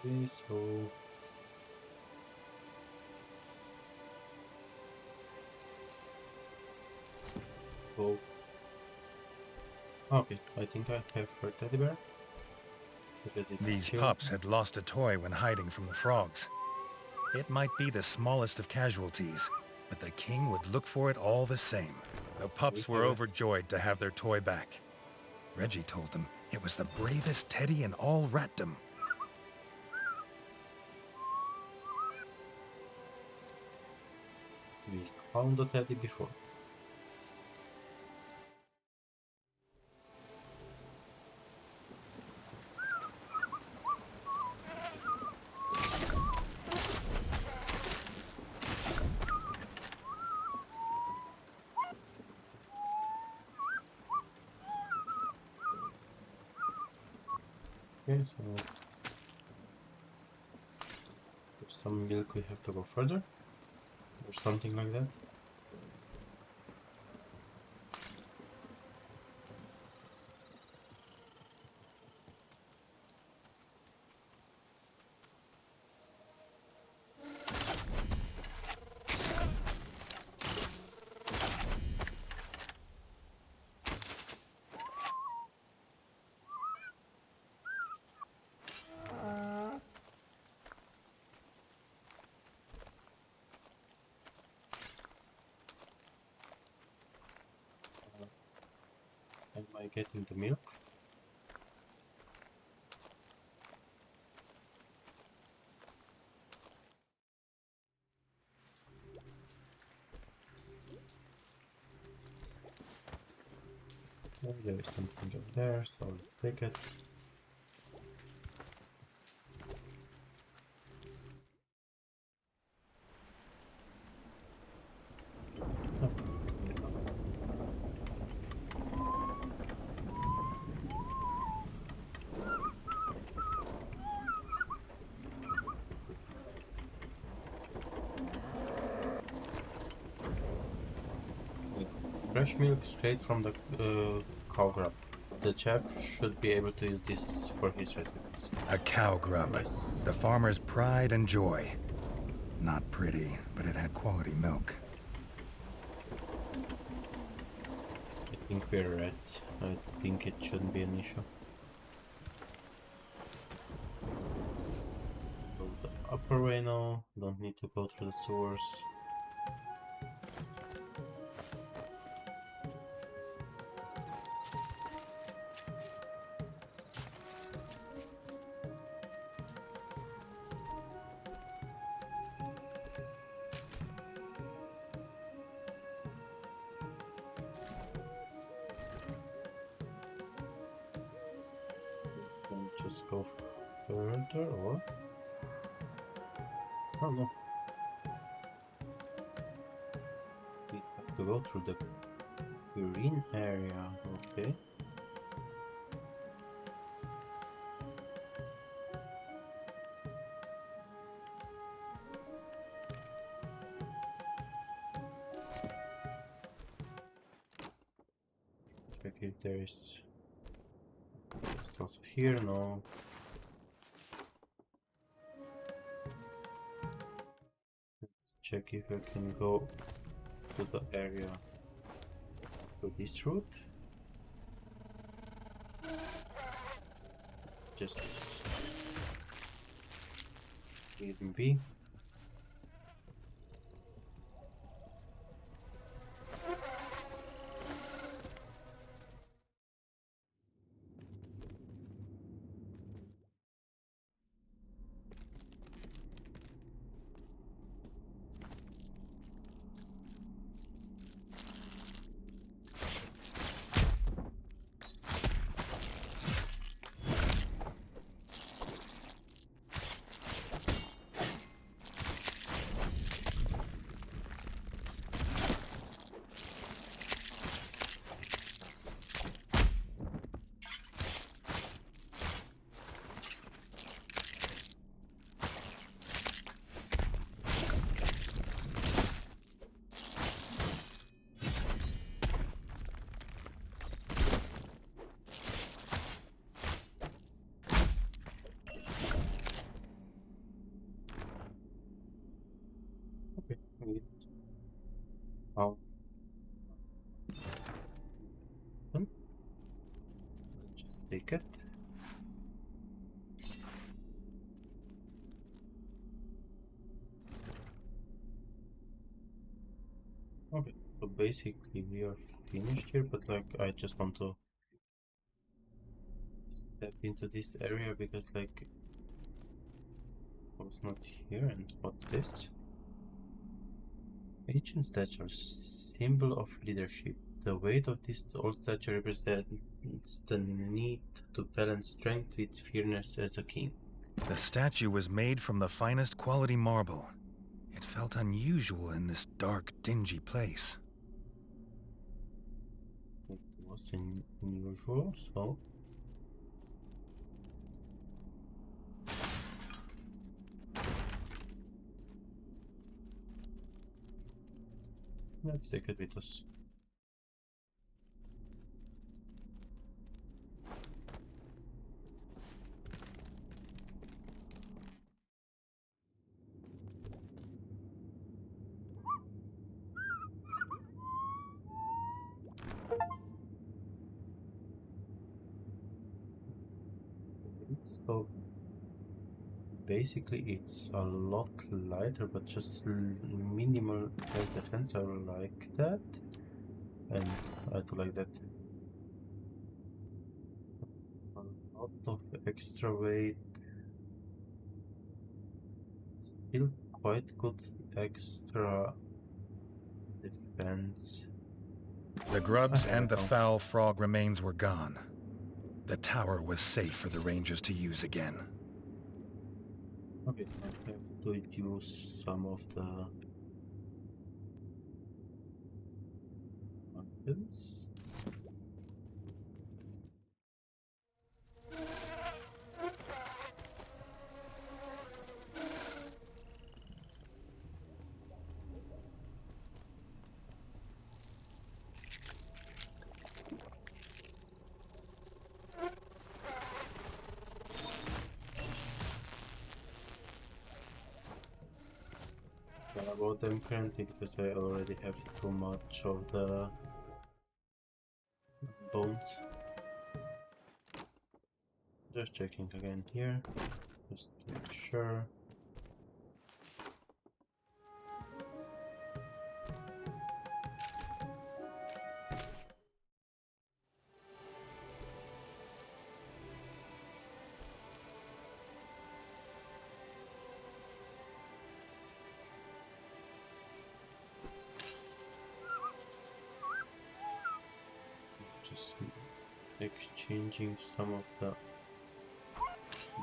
Okay, so let's go. Okay, I think I have her teddy bear because it's These chill. pups had lost a toy when hiding from the frogs. It might be the smallest of casualties, but the king would look for it all the same. The We pups were have it. overjoyed to have their toy back. Reggie told them it was the bravest teddy in all ratdom. We found the teddy before. Okay, so there's some milk, we have to go further or something like that. Am I getting the milk? Okay, there is something up there, so let's take it. Oh, yeah. Yeah. Fresh milk straight from the cow grub. The chef should be able to use this for his recipes. A cow grub. Nice. The farmer's pride and joy. Not pretty, but it had quality milk. I think we're rats. I think it shouldn't be an issue. Go the upper way now. Don't need to go through the sewers. And just go further, or? Oh no. We have to go through the green area. Okay. Check if there is just also here. No. Check if I can go to the area to this route. Just leave him be. Okay, wait. How? Just take it. Okay, so basically we are finished here, but like I just want to step into this area because like I was not here. And what's this? Ancient statues, symbol of leadership. The weight of this old statue represents the need to balance strength with fairness as a king. The statue was made from the finest quality marble. It felt unusual in this dark, dingy place. It was unusual, so let's take it with us. So basically it's a lot lighter, but just minimal less defense. I will like that, and I do like that. A lot of extra weight, still quite good extra defense. The grubs and the foul frog remains were gone. The tower was safe for the Rangers to use again. Okay, I have to use some of the items. About them currently because I already have too much of the bones. Just checking again here, just to make sure. Just exchanging some of the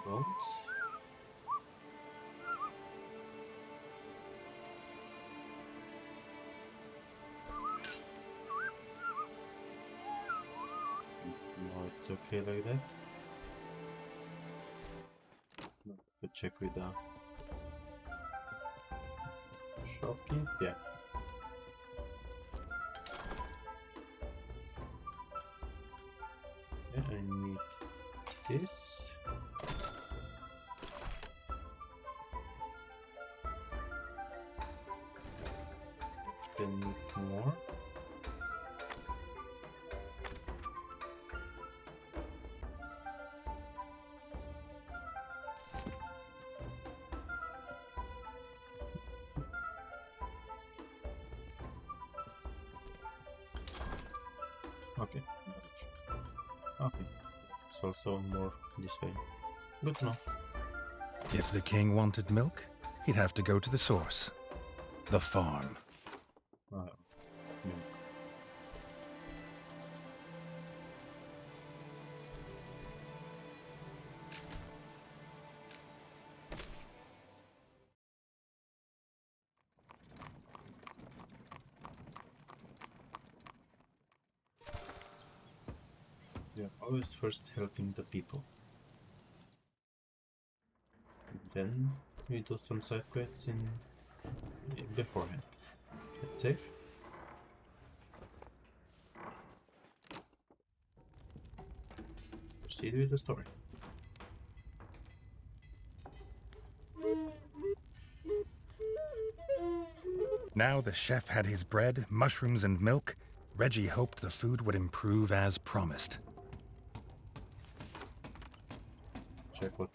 bones. No, it's okay like that. Let's go check with the shopkeep. Yeah. this. Then need more. Okay. Okay. So more this way. Good to know. If the king wanted milk, he'd have to go to the source. The farm. Milk. We are always first helping the people. And then we do some side quests in beforehand. That's safe. Proceed with the story. Now the chef had his bread, mushrooms, and milk. Reggie hoped the food would improve as promised. Check what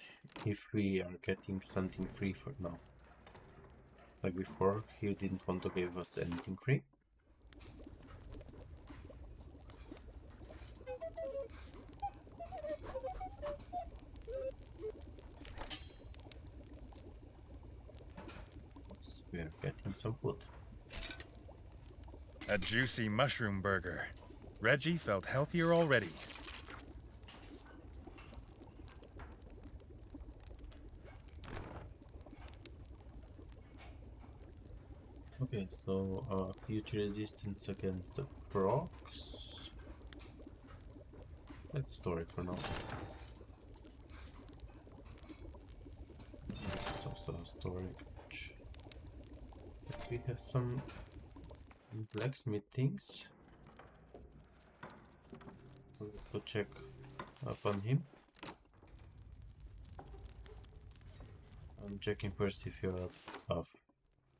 if we are getting something free for now. Like before, he didn't want to give us anything free. Yes, we are getting some food. A juicy mushroom burger. Reggie felt healthier already. Okay, so huge resistance against the frogs. Let's store it for now. This is also a storage. But we have some blacksmith things. So let's go check up on him. I'm checking first if you're off.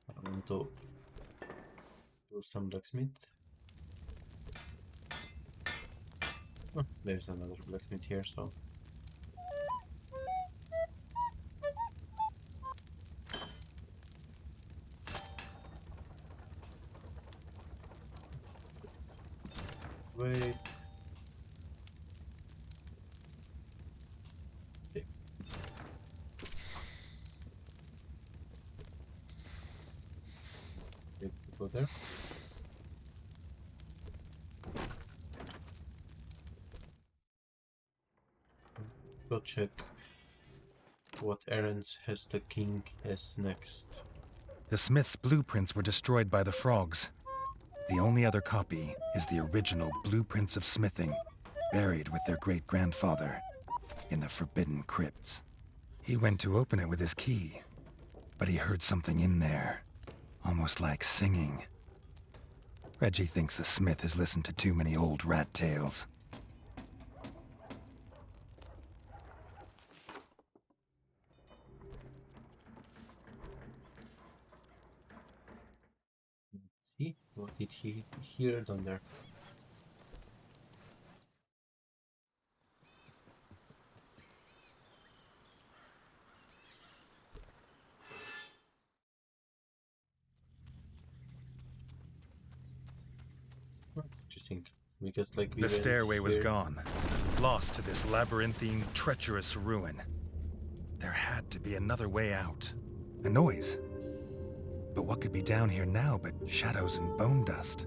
I want to do some blacksmith. Oh, there's another blacksmith here, so let's wait. Okay. Wait to go there. Let's go check what errands has the king as next. The smith's blueprints were destroyed by the frogs. The only other copy is the original blueprints of smithing, buried with their great-grandfather in the forbidden crypts. He went to open it with his key, but he heard something in there, almost like singing. Reggie thinks the smith has listened to too many old rat tales. Let's see, what did he hear down there? Oh, interesting. Because like we The went stairway was here. gone, lost to this labyrinthine, treacherous ruin. There had to be another way out. A noise. But what could be down here now but shadows and bone dust?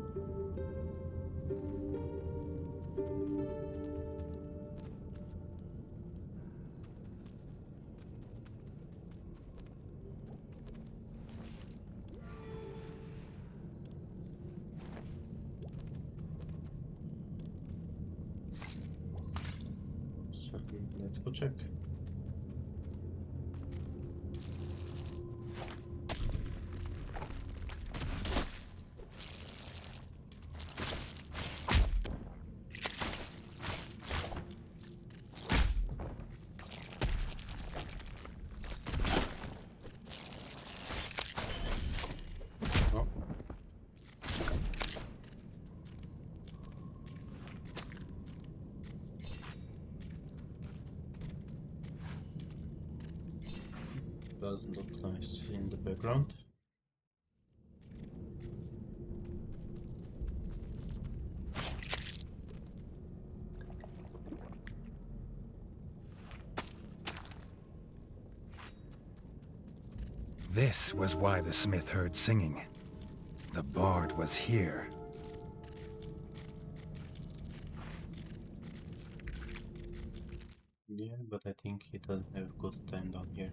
So let's go check. doesn't look nice in the background. This was why the smith heard singing. The bard was here. Yeah, but I think he doesn't have good time down here.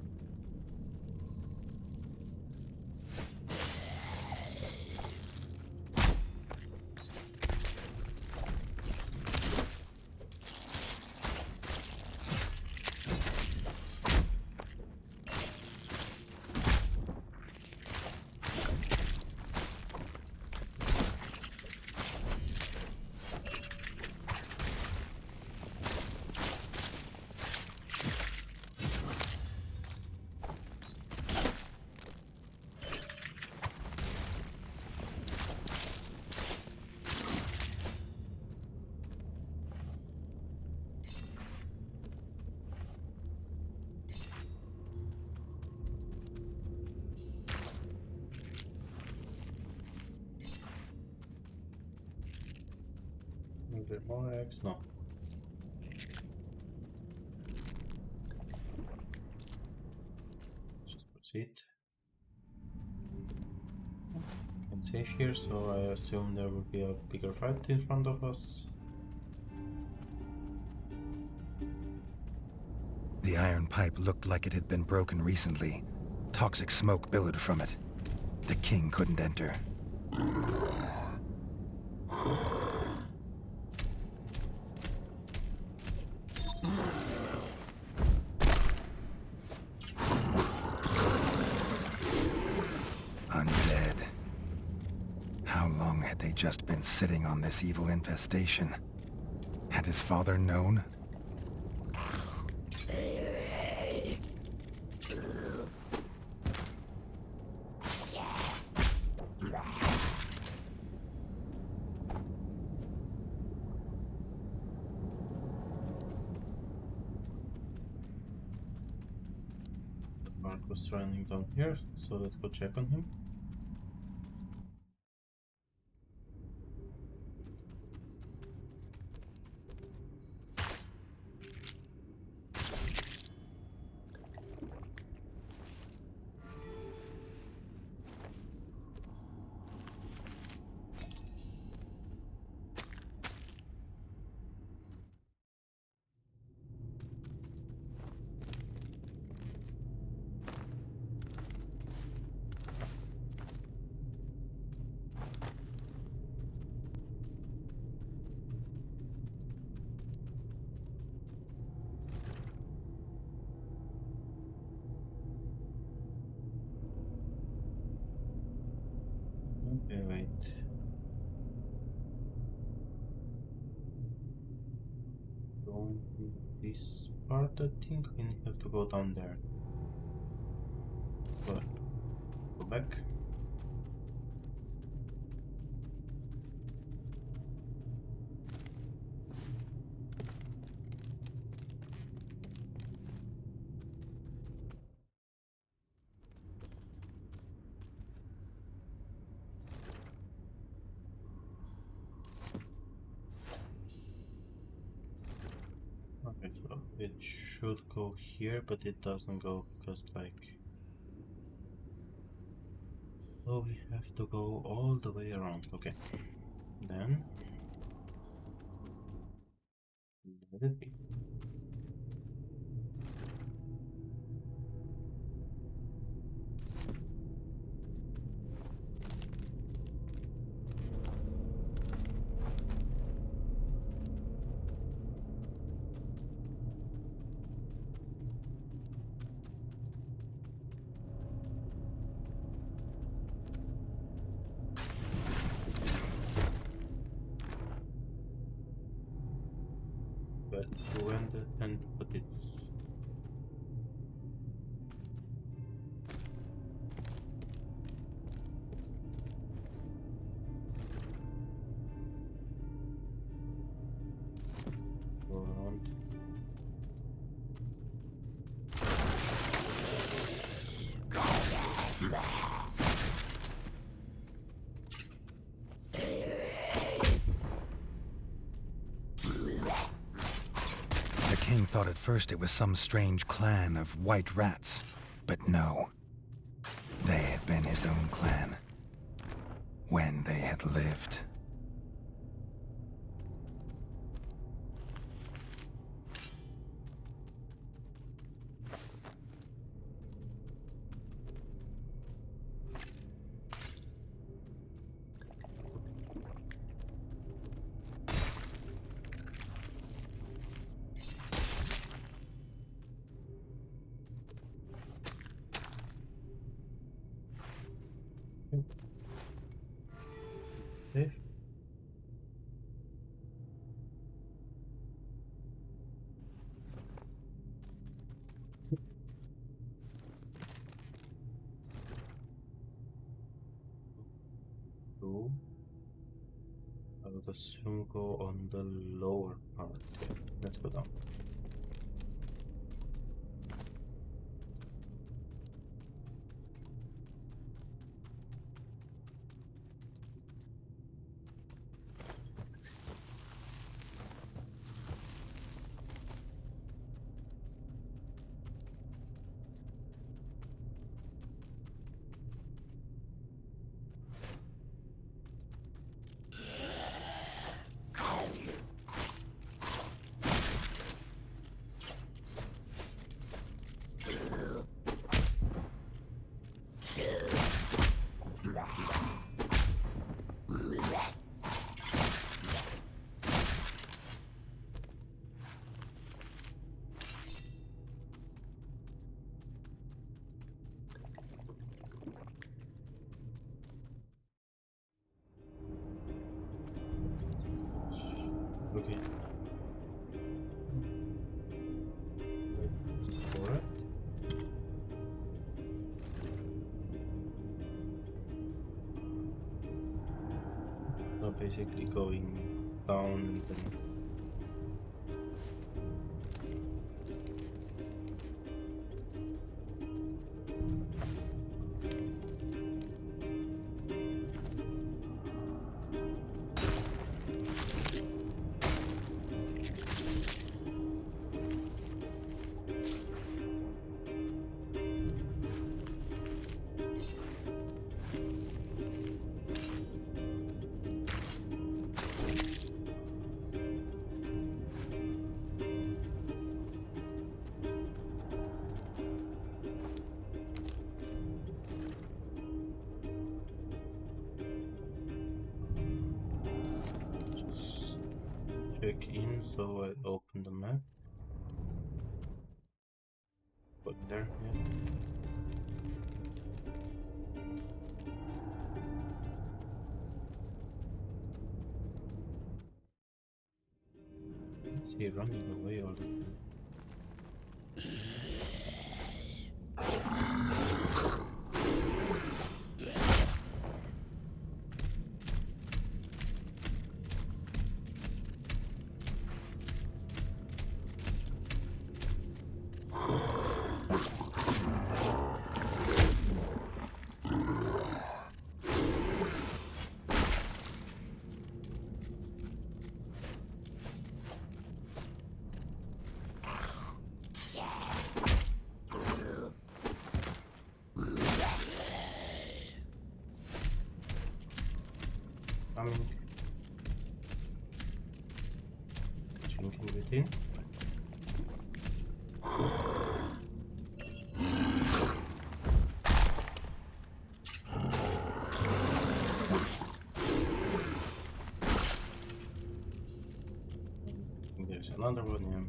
Are there more eggs? No. Just proceed. Can save here, so I assume there will be a bigger fight in front of us. The iron pipe looked like it had been broken recently. Toxic smoke billowed from it. The king couldn't enter. Undead. How long had they just been sitting on this evil infestation? Had his father known? Mark was running down here, so let's go check on him. Okay, wait. Going to this part, I think we have to go down there. So, let's go back. Okay, so it should go here, but it doesn't go because, like, oh, we have to go all the way around. Okay, then let it be. But The king thought at first it was some strange clan of white rats, but no. They had been his own clan, when they had lived. Safe. Two. I would assume go on the lower part. Okay, let's go down. Okay. Let's score it. So basically going down and then just check in. So I open the map. Put there yet. Is he running away all the time? Coming. Drinking within. There's another one here.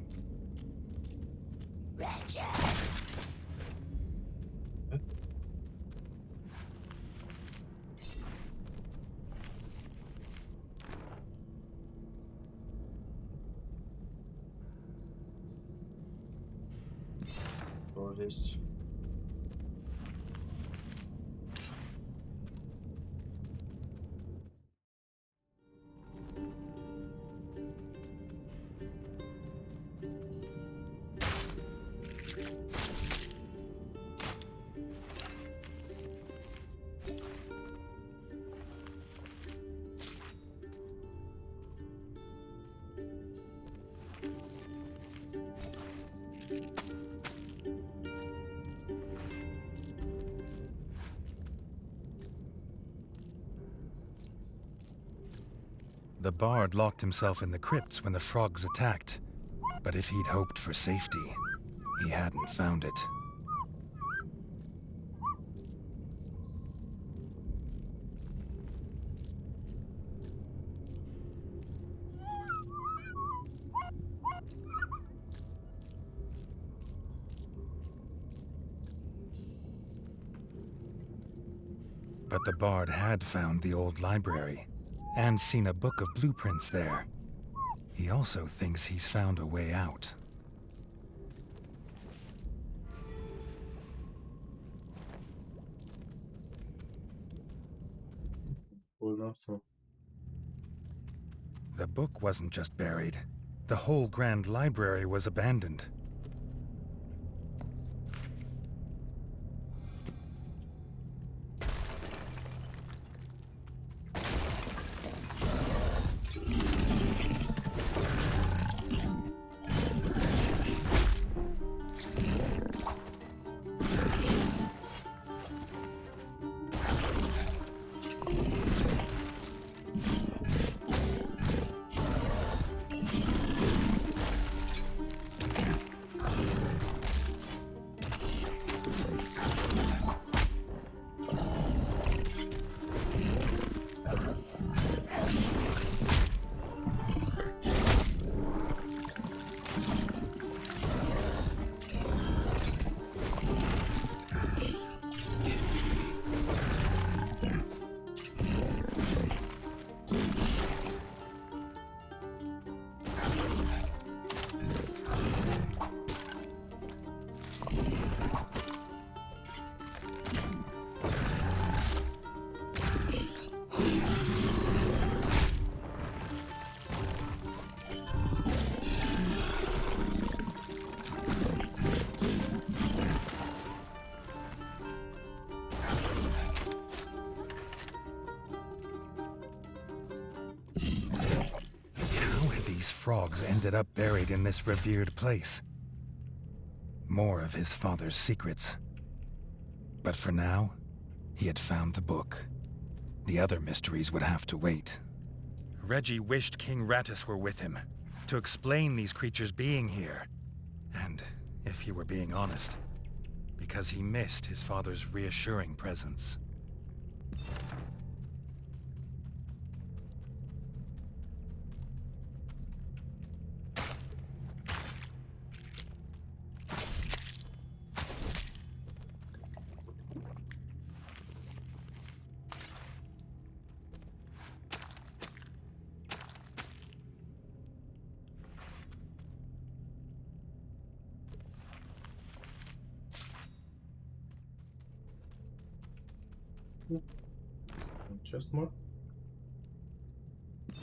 For this. The bard locked himself in the crypts when the frogs attacked, but if he'd hoped for safety, he hadn't found it. But the bard had found the old library, and seen a book of blueprints there. He also thinks he's found a way out. Cool enough, so. The book wasn't just buried. The whole grand library was abandoned. Frogs ended up buried in this revered place. More of his father's secrets. But for now, he had found the book. The other mysteries would have to wait. Redgi wished King Rattus were with him, to explain these creatures being here. And, if he were being honest, because he missed his father's reassuring presence. Just more.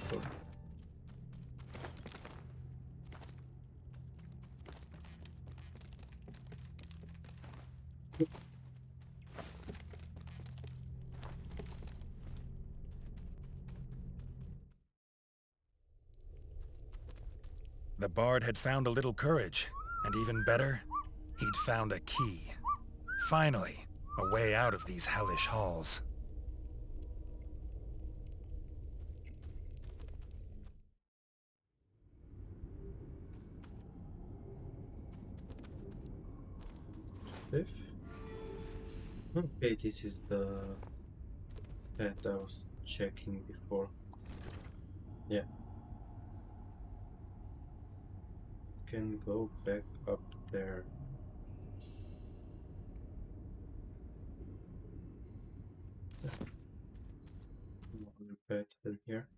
So. The bard had found a little courage, and even better, he'd found a key. Finally, a way out of these hellish halls. Okay, this is the path I was checking before. Yeah. Can go back up there. Yeah. No other path than here.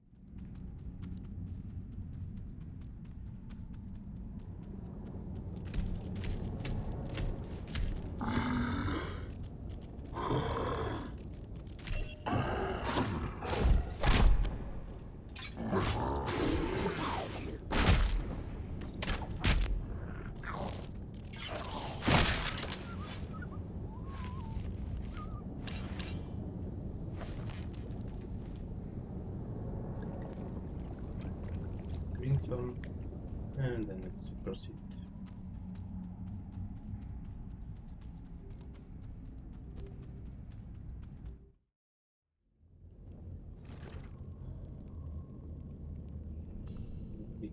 Greenstone, and then let's proceed.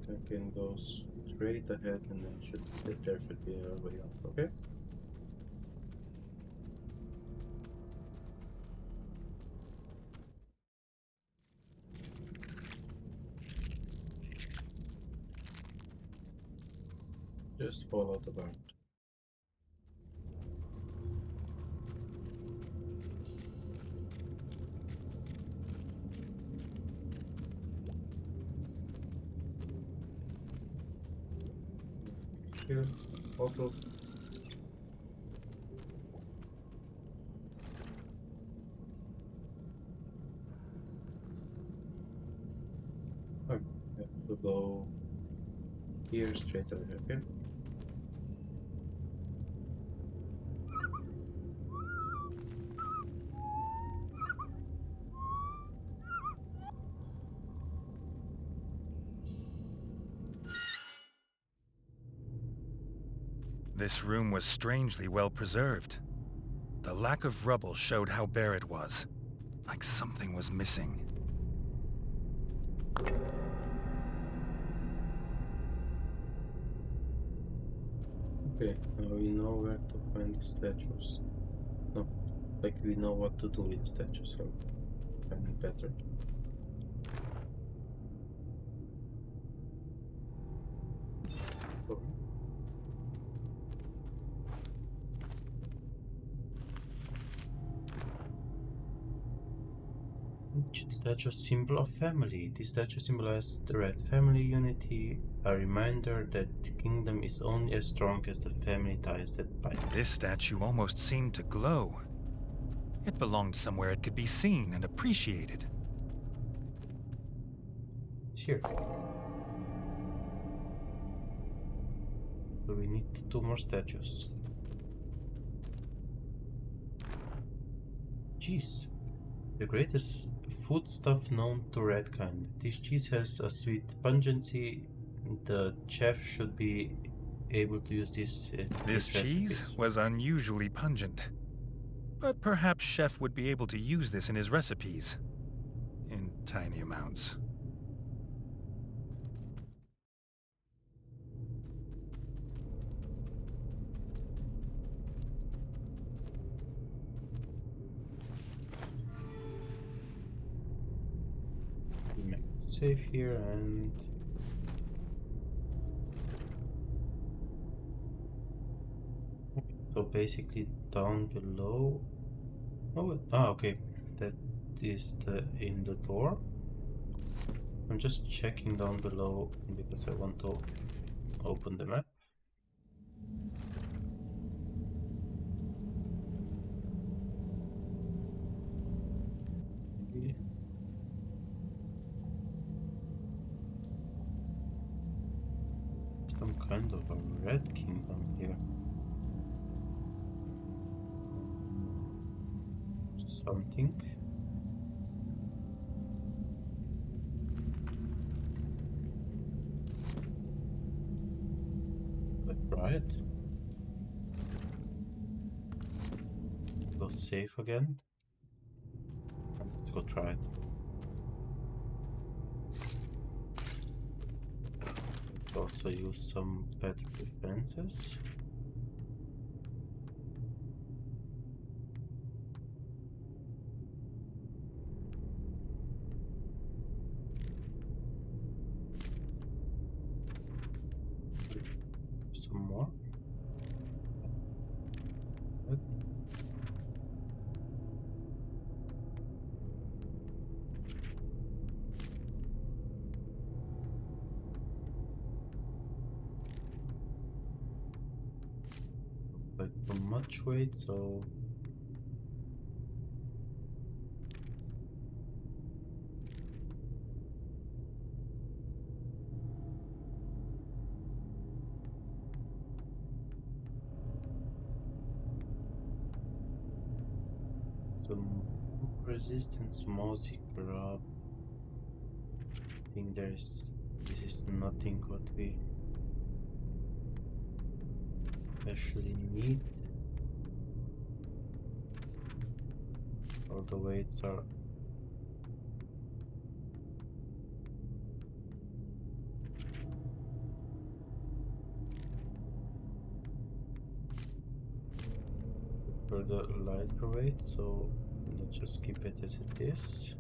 I can go straight ahead and then there should be a way out, okay? Just follow the guard. Here, bottle. I have to go here straight away, okay? This room was strangely well preserved. The lack of rubble showed how bare it was, like something was missing. Okay, now we know where to find the statues. No, like we know what to do with the statues, so find it better. Alright. Ancient statue, symbol of family. This statue symbolizes the Red family unity, a reminder that the kingdom is only as strong as the family ties that bind it. This statue almost seemed to glow. It belonged somewhere it could be seen and appreciated. It's here. So we need 2 more statues. Cheese. The greatest foodstuff known to red kind. This cheese has a sweet pungency. The chef should be able to use this This cheese recipes. was unusually pungent. But perhaps Chef would be able to use this in his recipes. In tiny amounts. We make it safe here and so basically down below. Okay, that is in the door. I'm just checking down below because I want to open the map. Maybe. Some kind of a red kingdom here. Something. Let's try it. Go safe again. And let's go try it. Let's also use some better defenses. Some more. Good. Like too much weight, so some resistance music grab. I think this is nothing what we actually need. All the weights are for the lighter weight, so let's just keep it as it is.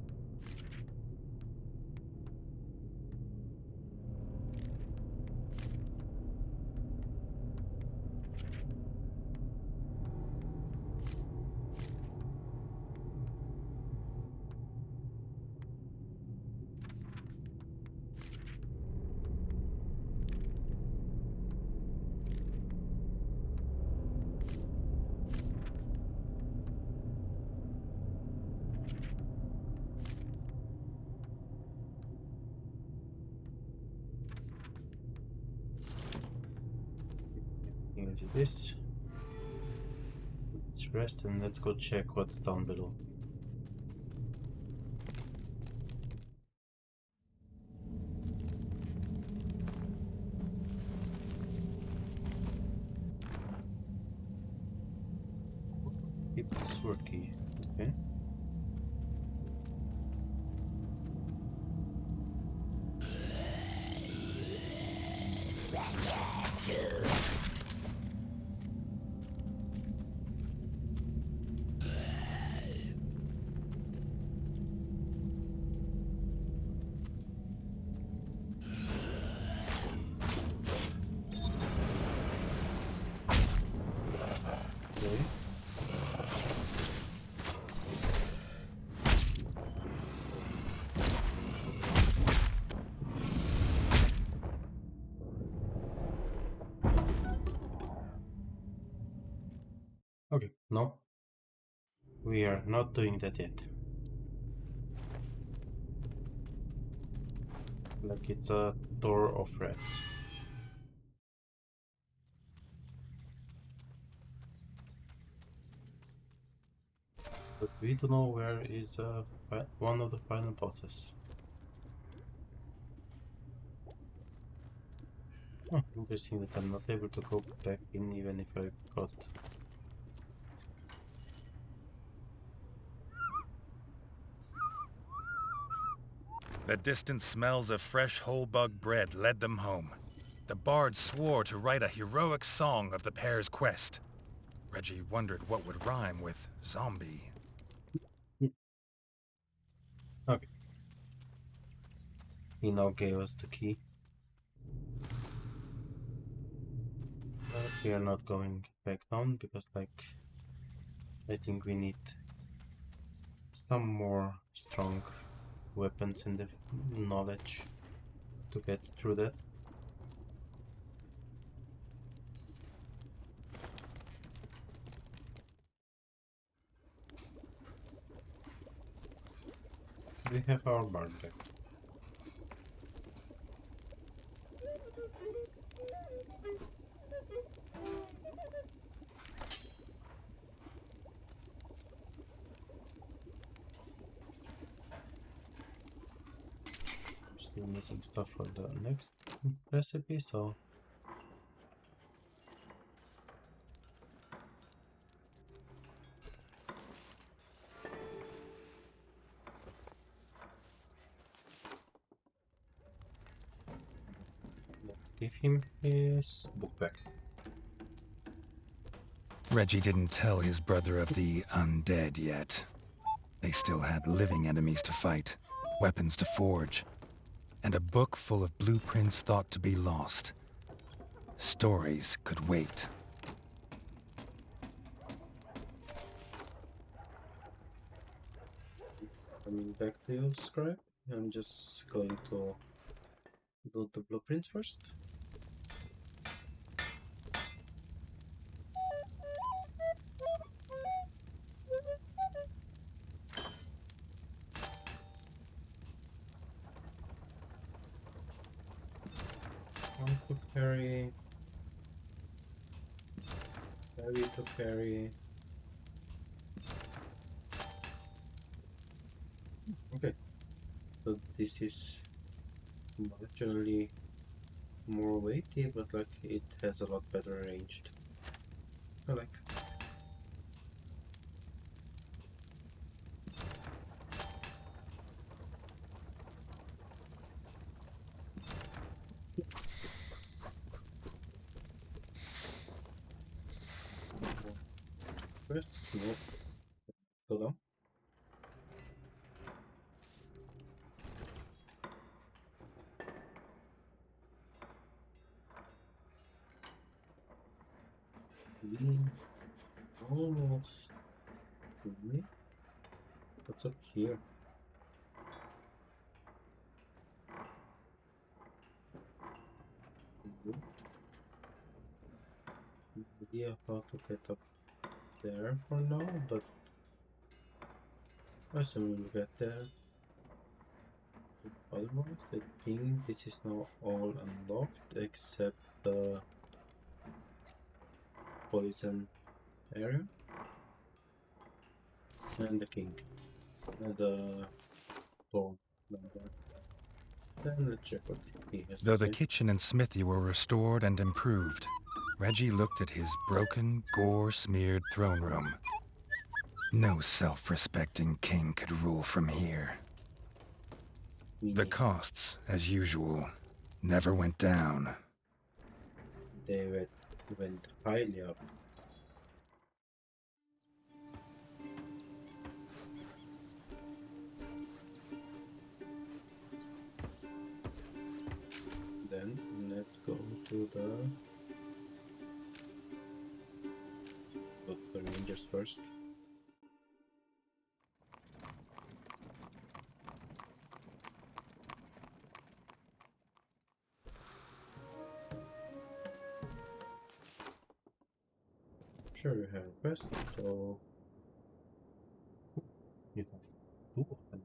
As it is. Let's rest and let's go check what's down below. Keep the sword key. Okay. Okay. Okay, no. We are not doing that yet. Like it's a door of rats. But we don't know where is one of the final bosses. Oh, interesting that I'm not able to go back in even if I got... The distant smells of fresh whole bug bread led them home. The bard swore to write a heroic song of the pair's quest. Reggie wondered what would rhyme with zombie. Okay. He now gave us the key. But we are not going back down because, like, I think we need some more strong weapons and the knowledge to get through that. We have our bard back. Still missing stuff for the next recipe, so let's give him his book back. Reggie didn't tell his brother of the undead yet. They still had living enemies to fight, weapons to forge, and a book full of blueprints thought to be lost. Stories could wait. Coming back to you, Scribe. I'm just going to do the blueprints first. One to carry, heavy to carry. Okay, so this is marginally more weighty, but like it has a lot better ranged. I like. quests? No. Let's go down. We almost. Really? What's up here? No idea how to get up there for now, but I assume we'll get there. Otherwise, I think this is now all unlocked except the poison area and the king and the door number. Then let's check what he has to Though the say. kitchen and smithy were restored and improved, Reggie looked at his broken, gore-smeared throne room. No self-respecting king could rule from here. We The need costs, as usual, never went down. they went highly up. Then let's go to the rangers first. Sure, you have a quest, so you have two of them.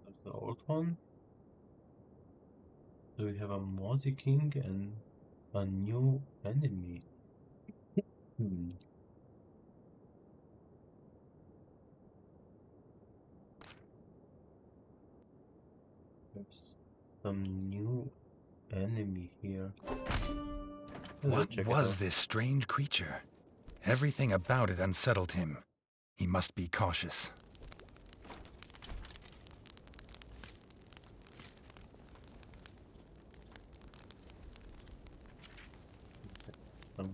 That's the old one. So we have a Mozzie King and a new enemy. Hmm. There's some new enemy here. Let's What check it was out. this strange creature? Everything about it unsettled him. He must be cautious. Some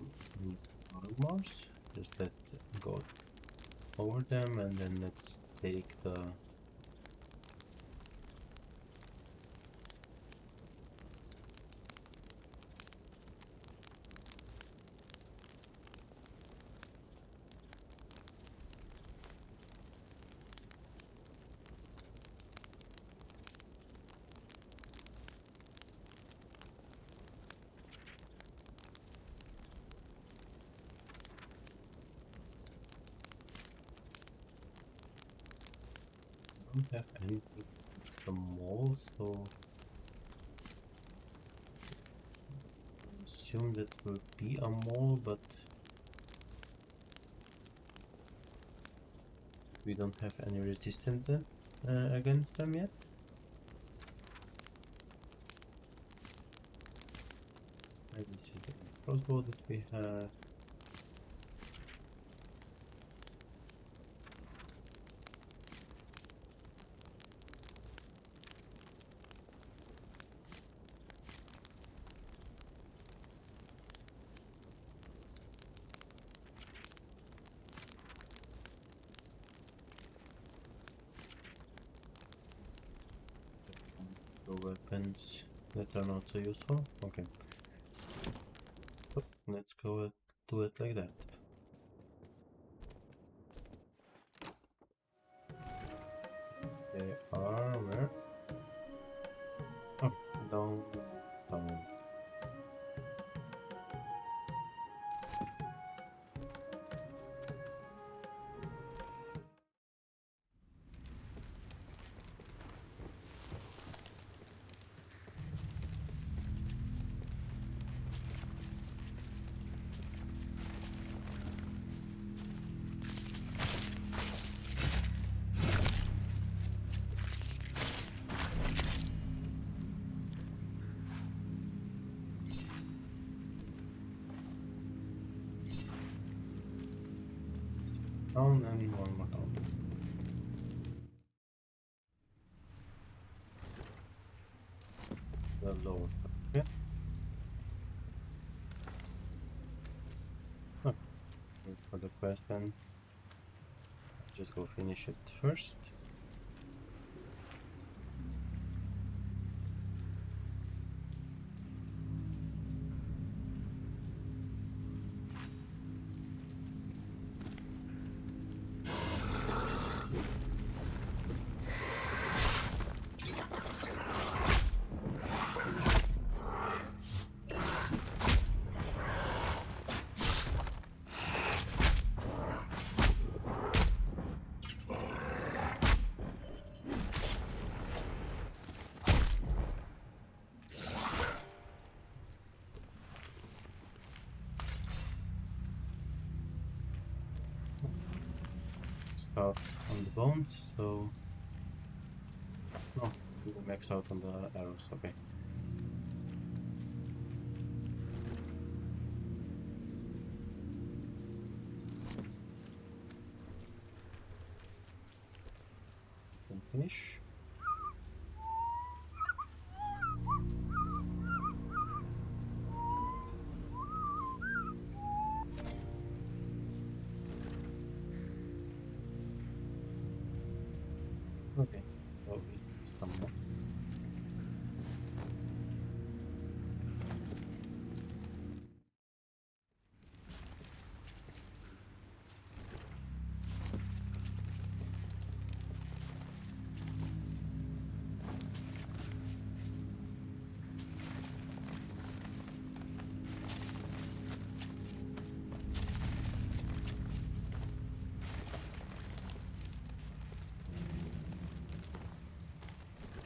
armors. Just let's go over them and then let's take the don't have anything against the mall, so I assume that will be a mall, but we don't have any resistance against them yet. Let me see the crossbow that we have. The weapons that are not so useful. Okay, let's go do it like that. They are where? Okay, down. Down and one more down. The lower. Okay. for the quest, then I'll just go finish it first. Start on the bones, so no, we max out on the arrows. Okay. Then finish. Okay, so we some more.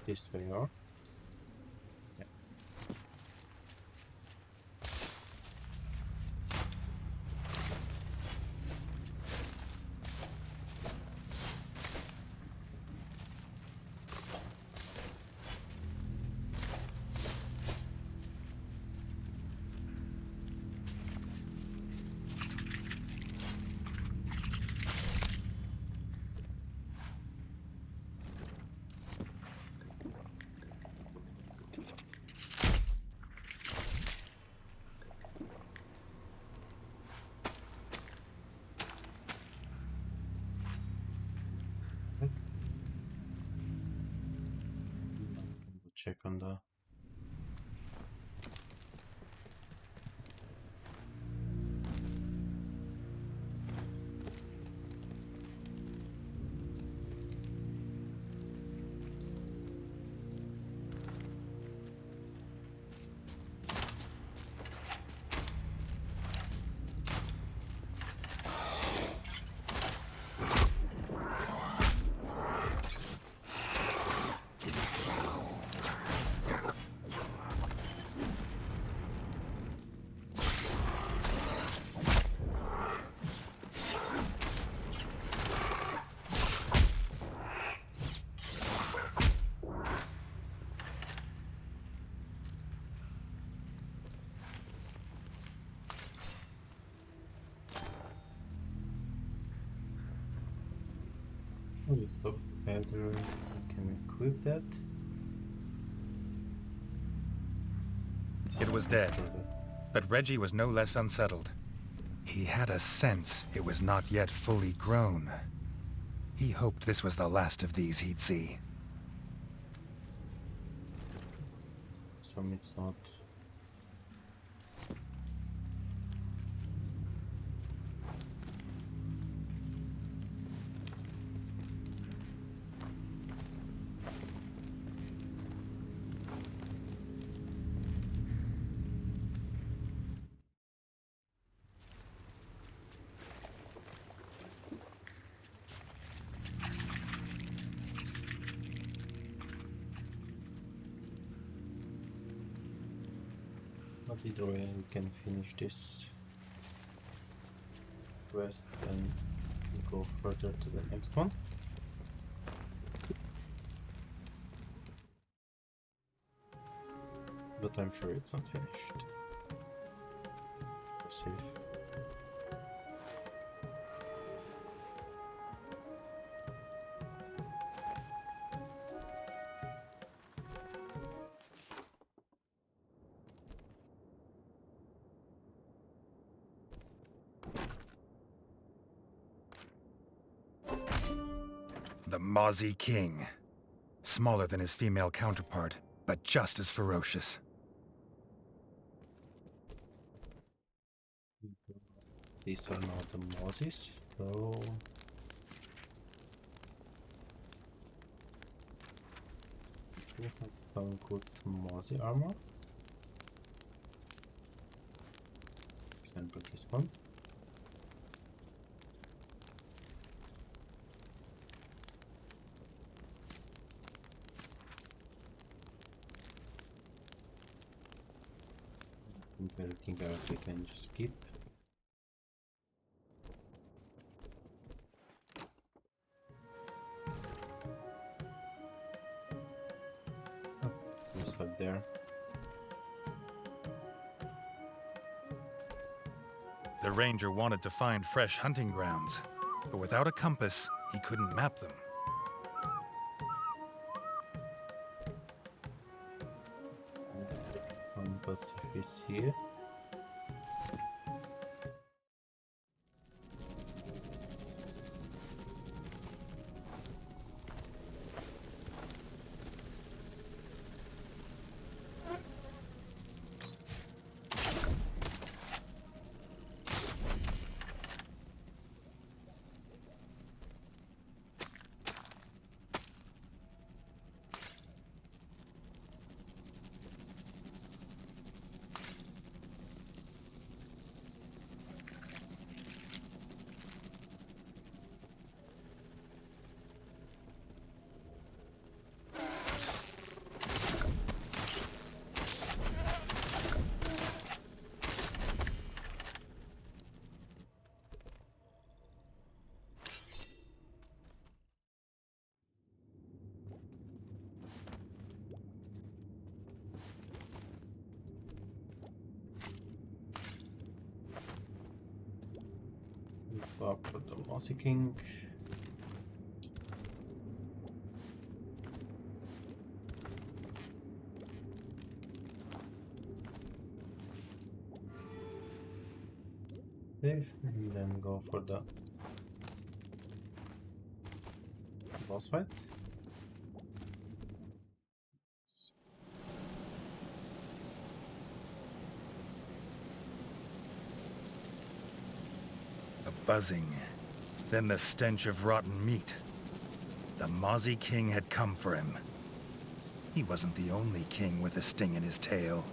This way, or yeah. Check on the stop better. I can equip that. It was dead, but Reggie was no less unsettled. He had a sense it was not yet fully grown. He hoped this was the last of these he'd see. Some it's not. But either way, we can finish this quest and go further to the next one. But I'm sure it's not finished. Save. The Mozzie King. Smaller than his female counterpart, but just as ferocious. These are not the Mozzies, so... We have some good Mozzie armor. For example, this one. I think everything else we can just skip. Oh, just like there. The ranger wanted to find fresh hunting grounds, but without a compass, he couldn't map them. Compass if we see it. Go up for the Mozzie King. Save, and then go for the boss fight. A buzzing, then the stench of rotten meat. The Mozzie King had come for him. He wasn't the only king with a sting in his tail.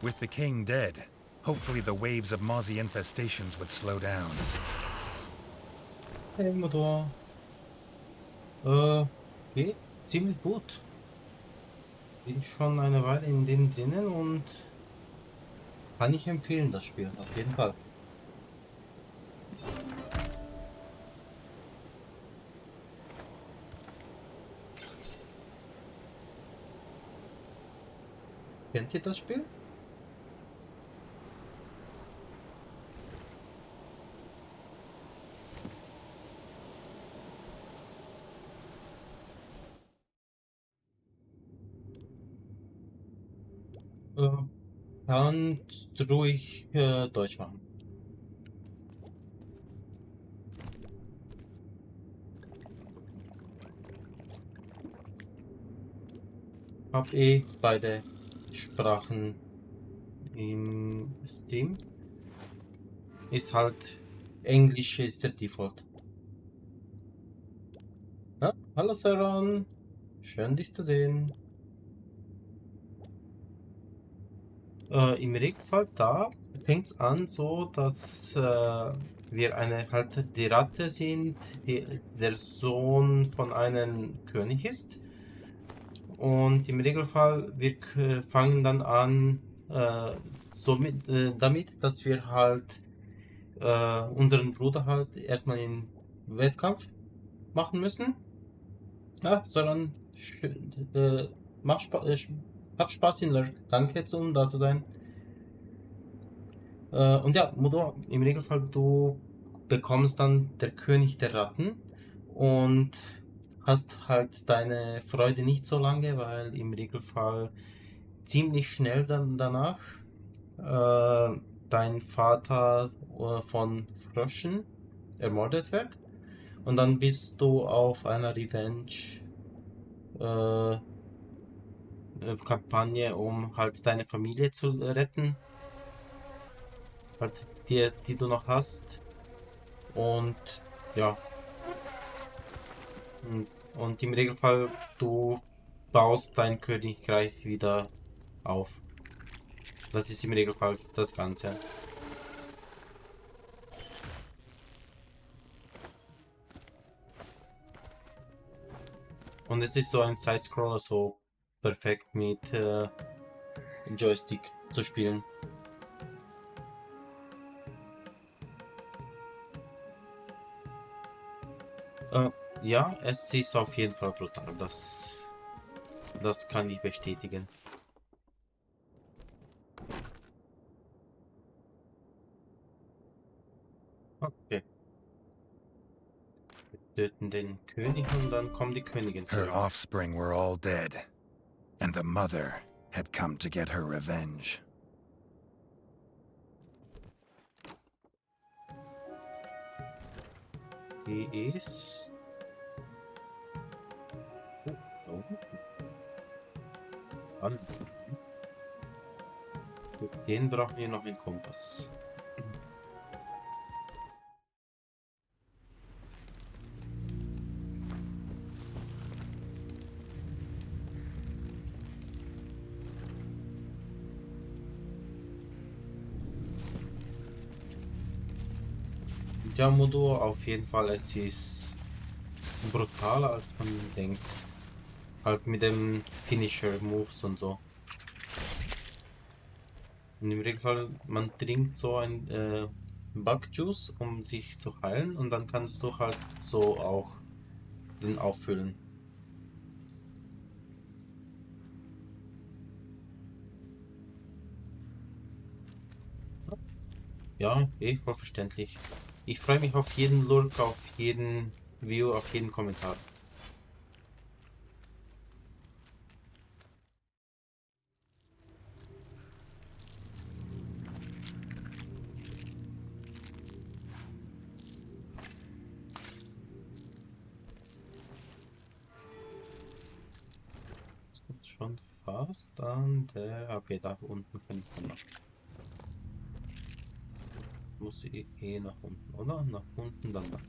With the king dead, hopefully the waves of Mozzie infestations would slow down. Hey Motor. Geht ziemlich gut. Bin schon eine Weile in dem drinnen und kann ich empfehlen, das Spiel, auf jeden Fall. Kennt ihr das Spiel? Äh, Kannst ruhig Deutsch machen. Hab eh beide Sprachen im Stream. Ist halt Englisch ist der Default. Ja, hallo Saran, schön dich zu sehen. Im Regelfall da fängt es an so, dass wir halt die Ratte sind, der Sohn von einem König ist. Und im Regelfall, wir fangen dann an, damit, dass wir halt unseren Bruder halt erstmal in Wettkampf machen müssen. Ja, sondern mach hab Spaß in Lurk. Danke, um da zu sein. Und ja, Modo, im Regelfall, du bekommst dann der König der Ratten und hast halt deine Freude nicht so lange, weil im Regelfall ziemlich schnell dann danach dein Vater von Fröschen ermordet wird. Und dann bist du auf einer äh, Kampagne, um halt deine Familie zu retten, halt die du noch hast. Und ja, und im Regelfall, du baust dein Königreich wieder auf. Das ist im Regelfall das Ganze. Und es ist so ein Sidescroller, so perfekt mit Joystick zu spielen. Äh, ja, es ist auf jeden Fall brutal. Das kann ich bestätigen. Okay. Wir töten den König und dann kommt die Königin Her zurück. offspring were all dead, and the mother had come to get her revenge. Die ist... Oh, an. Für den brauchen wir noch einen Kompass. Ja, Modo, auf jeden Fall, es ist brutaler als man denkt. Halt mit dem Finisher Moves und so. Und im Regelfall, man trinkt so ein Bugjuice, um sich zu heilen, und dann kannst du halt so auch den auffüllen. Ja, eh voll verständlich. Ich freue mich auf jeden Lurk, auf jeden View, auf jeden Kommentar. Ist schon fast an der... Okay, da unten kann ich dann noch. Das muss eh nach unten, oder? Nach unten, dann da.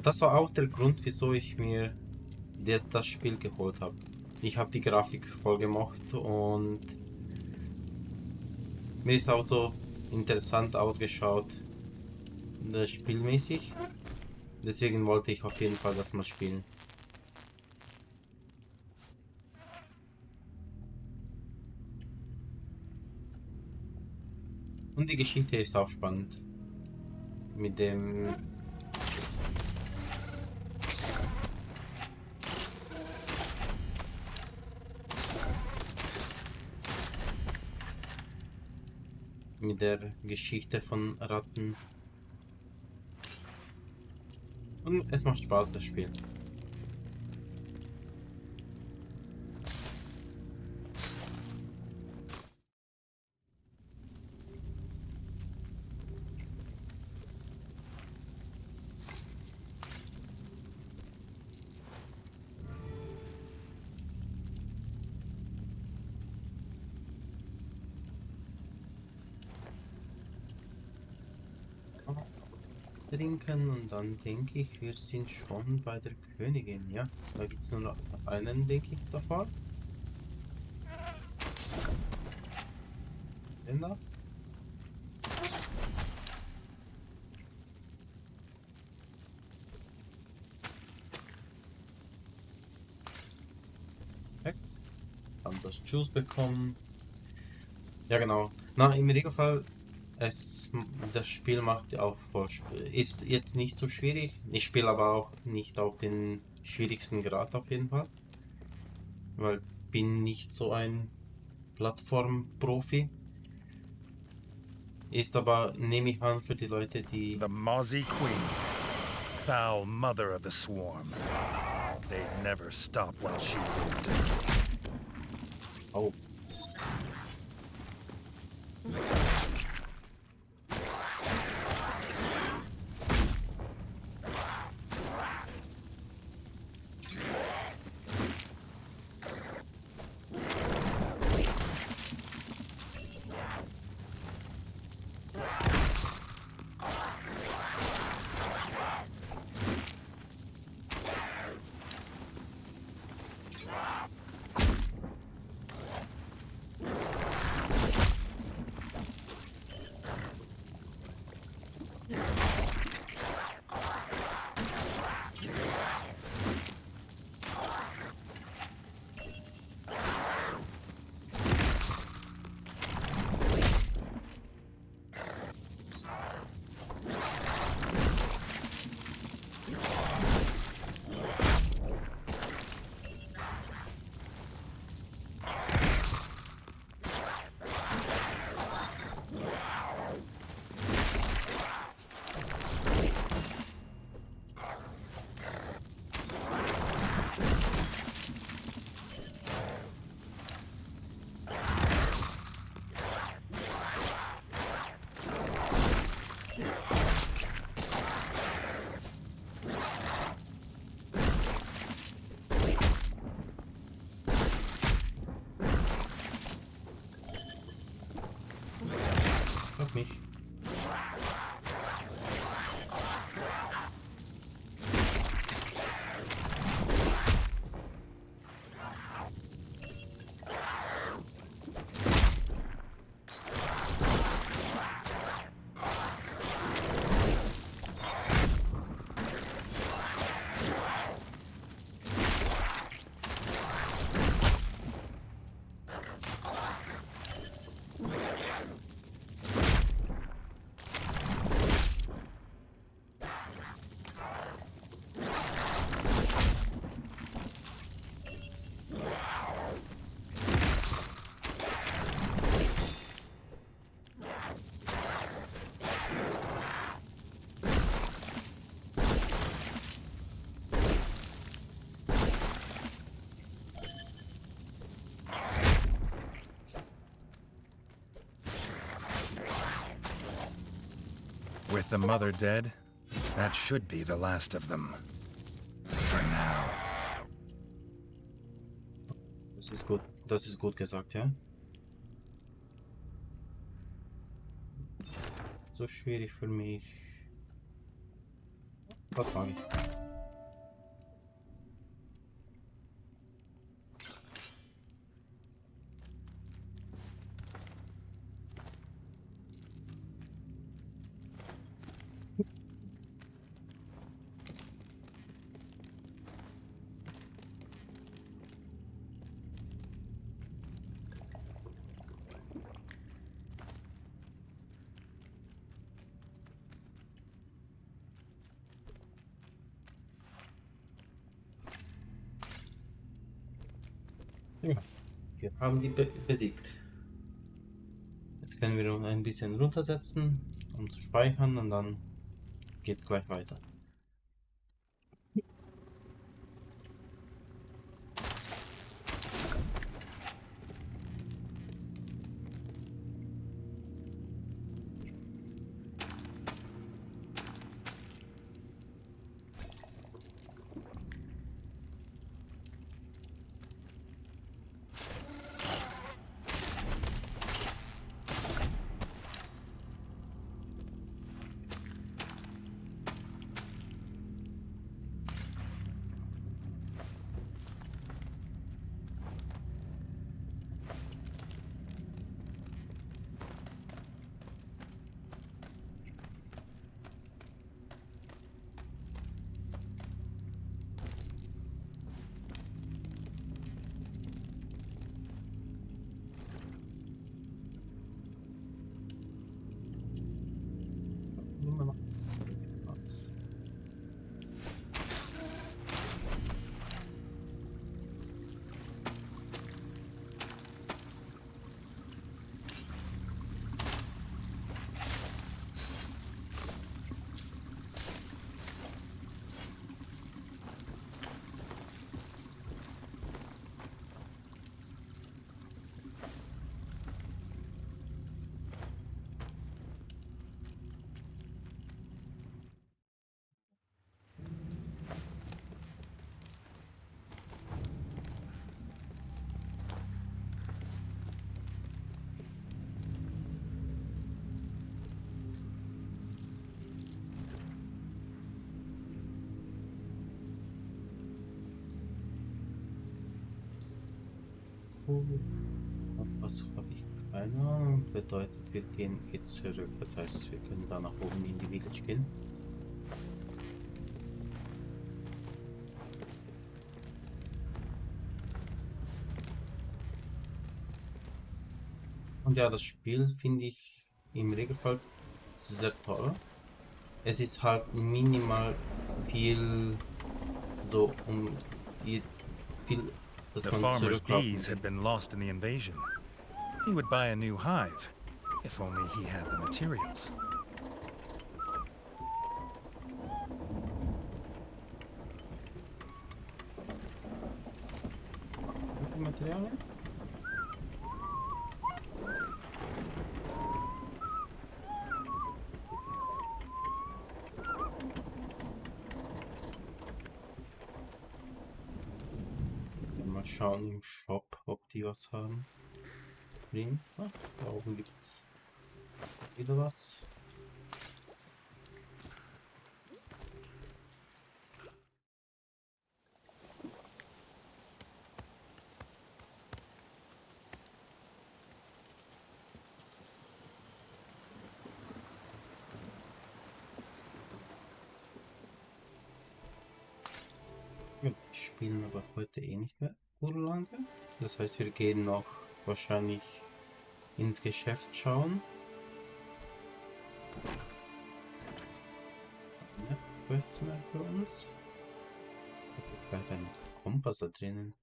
Das war auch der Grund, wieso ich mir das Spiel geholt habe. Ich habe die Grafik voll gemocht und mir ist auch so interessant ausgeschaut, spielmäßig. Deswegen wollte ich auf jeden Fall das mal spielen. Und die Geschichte ist auch spannend. Mit dem mit der Geschichte von Ratten. Und es macht Spaß, das Spiel. Trinken und dann denke ich, wir sind schon bei der Königin, ja. Da gibt es nur noch einen, denke ich, davor. Den da. Perfekt. Haben das Juice bekommen. Ja, genau. Na, im Regelfall, das Spiel macht ja auch voll ist jetzt nicht so schwierig. Ich spiele aber auch nicht auf den schwierigsten Grad auf jeden Fall, weil bin nicht so ein Plattform-Profi. Ist aber, nehme ich an, für die Leute, die... The Mozzie Queen, foul mother of the swarm. They'd never stop while she lived. Oh, auf mich. With the mother dead, that should be the last of them. For now. Das ist gut gesagt, ja. So schwierig für mich. Das mag ich. Ja, wir haben die besiegt. Jetzt können wir noch ein bisschen runtersetzen, um zu speichern und dann geht's gleich weiter. Immer noch Platz. Was habe ich? Keine Ahnung. Bedeutet, wir gehen jetzt zurück. Das heißt, wir können da nach oben in die Village gehen. Und ja, das Spiel finde ich im Regelfall sehr toll. Es ist halt minimal viel so viel, dass The man farmer's zurücklaufen bees had will. been lost in the invasion. He would buy a new hive, if only he had the materials. Die Materialien? Mal schauen im Shop, ob die was haben. Ah, da oben gibt's wieder was. Ja, wir spielen aber heute eh nicht mehr so lange. Das heißt, wir gehen noch wahrscheinlich ins Geschäft schauen. Keine Quests mehr für uns. Oder vielleicht ein Kompass da drinnen.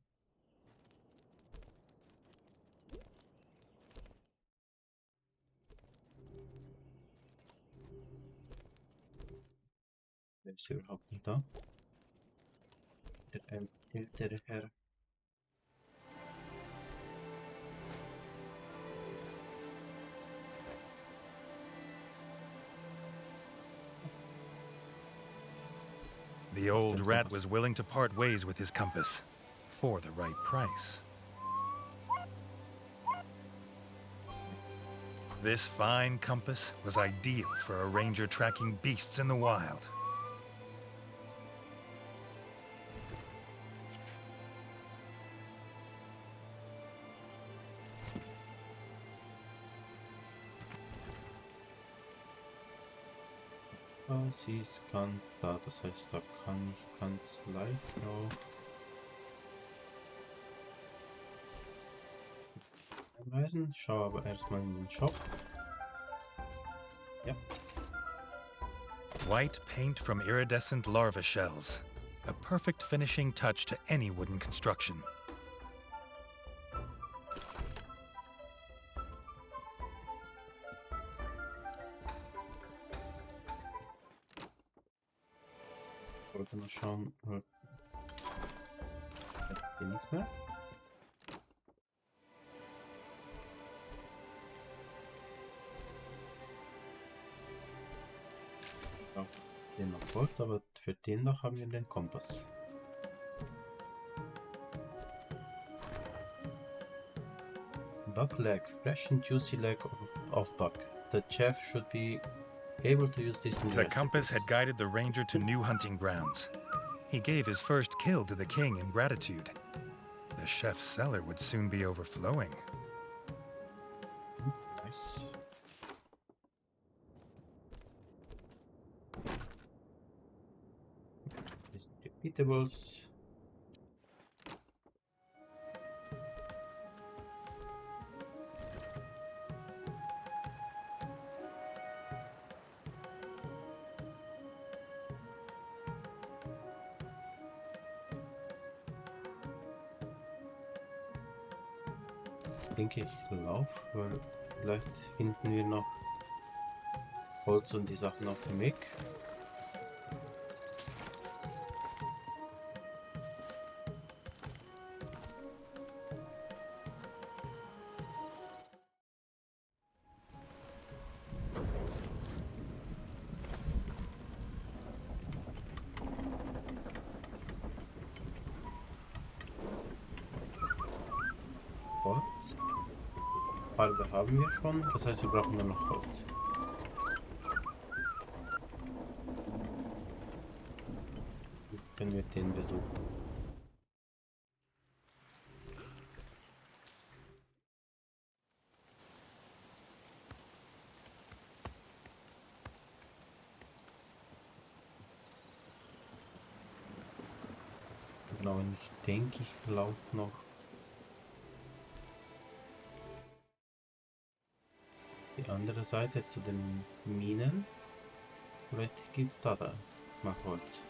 Der ist überhaupt nicht da. Der ältere Herr. The old rat was willing to part ways with his compass, for the right price. This fine compass was ideal for a ranger tracking beasts in the wild. Sie ist ganz da, das heißt, da kann ich ganz leicht auch einreisen. Schau aber erstmal in den Shop. Ja. White paint from iridescent larva shells. A perfect finishing touch to any wooden construction. Ich wollte mal schauen, hier nichts mehr. Ja, den noch kurz, aber für den noch haben wir den Kompass. Buck leg, fresh and juicy leg of buck. The chef should be able to use this in The compass had recipes. guided the ranger to new hunting grounds. He gave his first kill to the king in gratitude. The chef's cellar would soon be overflowing. Nice. These repeatables. Ich denke, ich laufe, weil vielleicht finden wir noch Holz und die Sachen auf dem Weg. Holz. Farbe haben wir schon, das heißt, wir brauchen nur noch Holz. Können wir den besuchen. Genau, und ich denke, ich laufe noch die andere Seite zu den Minen. Vielleicht gibt es da mal Holz.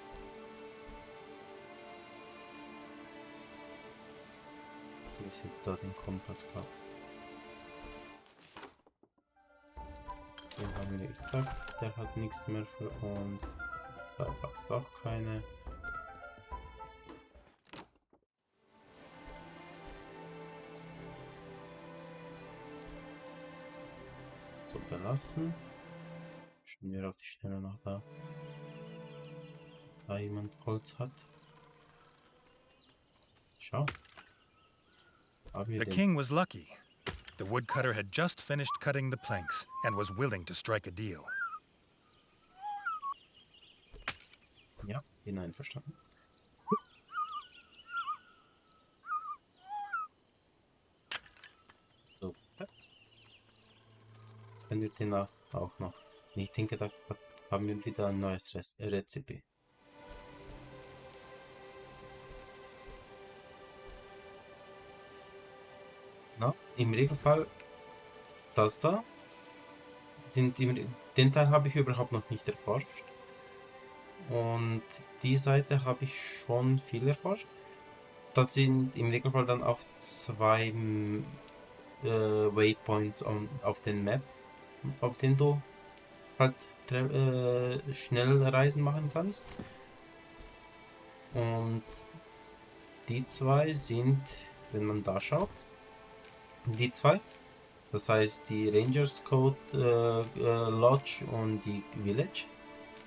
Wie ist jetzt da den Kompass gehabt? Den haben wir gesagt, der hat nichts mehr für uns. Da gab es auch keine. So belassen. Schauen wir auf die Schnelle noch da. Da jemand Holz hat. Schau. Haben wir The den. king was lucky. The woodcutter had just finished cutting the planks and was willing to strike a deal. Ja, bin einverstanden. So. Jetzt können wir den auch noch. Ich denke, da haben wir wieder ein neues Rezept. Na, im Regelfall das da sind den Teil habe ich überhaupt noch nicht erforscht. Und die Seite habe ich schon viel erforscht. Das sind im Regelfall dann auch zwei Waypoints auf den Map, auf denen du halt schnell Reisen machen kannst. Und die zwei sind, wenn man da schaut, die zwei. Das heißt die Rangers Code Lodge und die Village.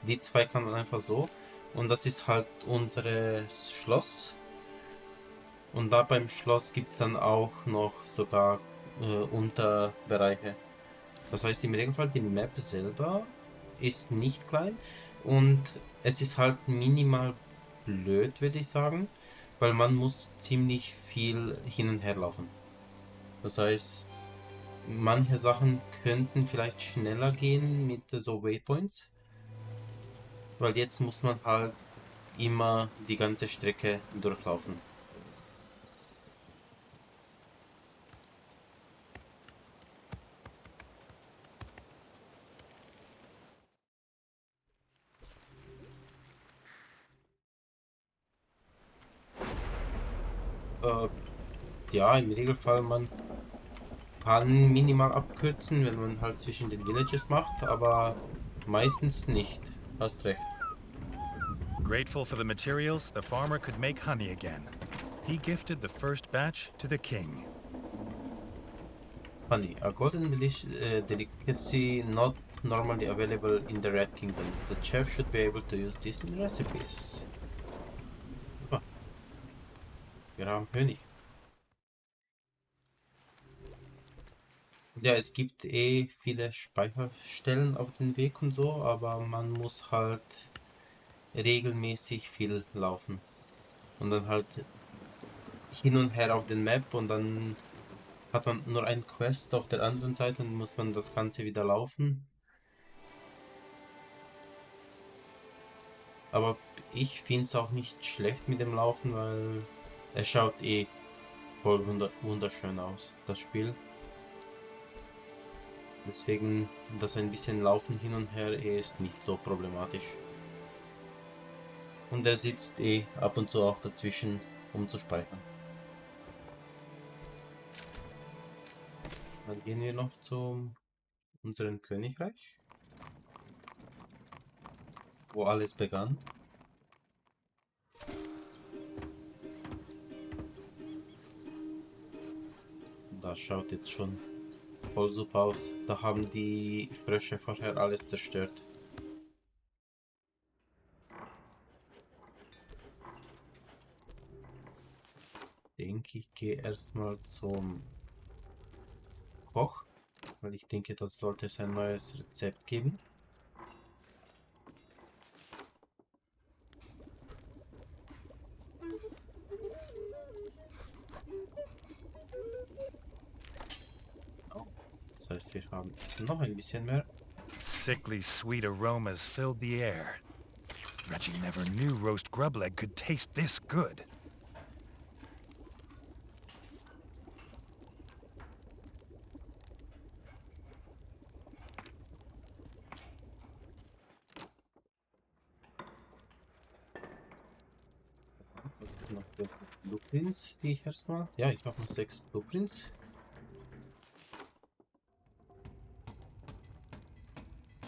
Die zwei kann man einfach so. Und das ist halt unser Schloss. Und da beim Schloss gibt es dann auch noch sogar Unterbereiche. Das heißt im Regelfall die Map selber ist nicht klein. Und es ist halt minimal blöd, würde ich sagen. Weil man muss ziemlich viel hin und her laufen. Das heißt, manche Sachen könnten vielleicht schneller gehen mit so Waypoints. Weil jetzt muss man halt immer die ganze Strecke durchlaufen. Äh, ja, im Regelfall, man kann minimal abkürzen, wenn man halt zwischen den Villages macht, aber meistens nicht. Hast recht. Grateful for the materials, the farmer could make honey again. He gifted the first batch to the king. Honey, a golden delicacy not normally available in the Red Kingdom. The chef should be able to use this in recipes. Ah, wir haben Honig. Ja, es gibt eh viele Speicherstellen auf dem Weg und so, aber man muss halt regelmäßig viel laufen. Und dann halt hin und her auf den Map und dann hat man nur ein Quest auf der anderen Seite und muss man das Ganze wieder laufen. Aber ich finde es auch nicht schlecht mit dem Laufen, weil es schaut eh voll wunderschön aus, das Spiel. Deswegen das ein bisschen Laufen hin und her ist nicht so problematisch. Und er sitzt eh ab und zu auch dazwischen, um zu speichern. Dann gehen wir noch zu unserem Königreich, wo alles begann. Das schaut jetzt schon voll super aus. Da haben die Frösche vorher alles zerstört. Denke ich, gehe erstmal zum Koch, weil ich denke, das sollte es ein neues Rezept geben. Oh, das heißt, wir haben noch ein bisschen mehr. Sickly sweet aromas filled the air. Reggie never knew roast grub leg could taste this good. Noch welche Blueprints, die ich erstmal. Ja, ich habe noch 6 Blueprints.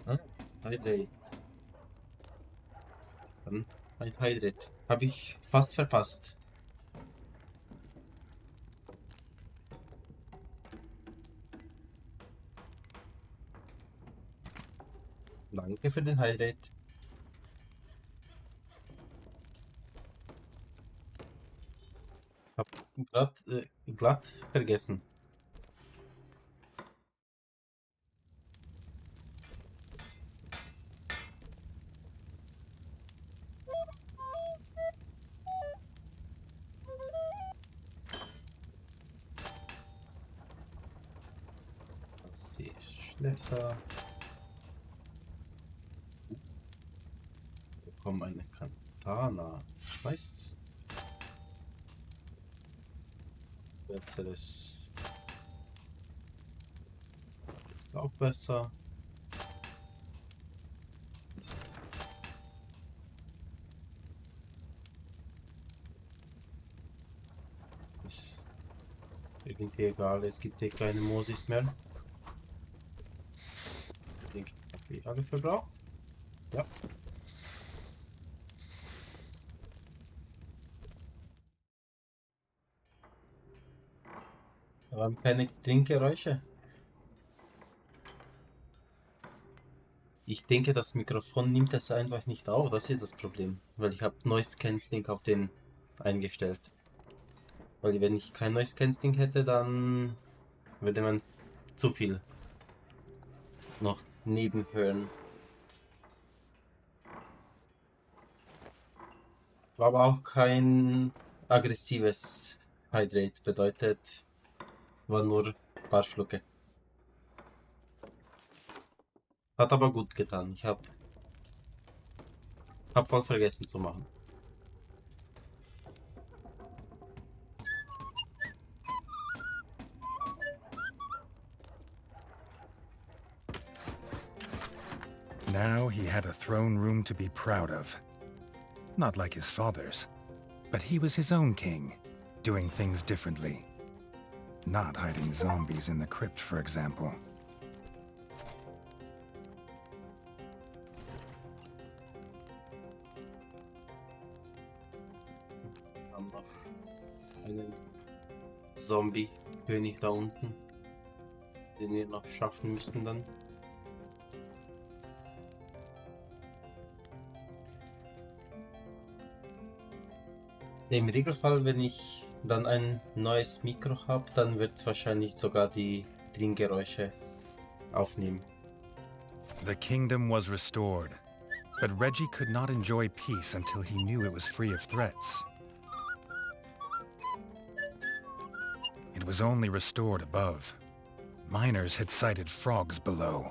Ah, Hydrate. Dann ein Hydrate. Habe ich fast verpasst. Danke für den Hydrate. Hab glatt vergessen. Das hier ist schlechter. Wir bekommen eine Katana. Nice. Besseres ist auch besser. Das ist irgendwie egal. Es gibt hier keine Mosis mehr. Ich denke, ich habe die alle verbraucht. Ja. Wir haben keine Trinkgeräusche. Ich denke, das Mikrofon nimmt es einfach nicht auf. Das ist das Problem. Weil ich habe Noise Cancelling auf den eingestellt. Weil wenn ich kein Noise Cancelling hätte, dann würde man zu viel noch nebenhören. War aber auch kein aggressives Hydrate. Bedeutet, war nur ein paar Schlucke. Hat aber gut getan. Ich habe Hab voll vergessen zu machen. Now he had a throne room to be proud of. Not like his father's, but he was his own king, doing things differently. Not hiding zombies in the crypt, for example. Wir haben noch einen Zombie-König da unten, den wir noch schaffen müssen dann. Im Regelfall, wenn ich dann ein neues Mikro habe, dann wird es wahrscheinlich sogar die Trinkgeräusche aufnehmen. The kingdom was restored, but Redgi could not enjoy peace until he knew it was free of threats. It was only restored above. Miners had sighted frogs below.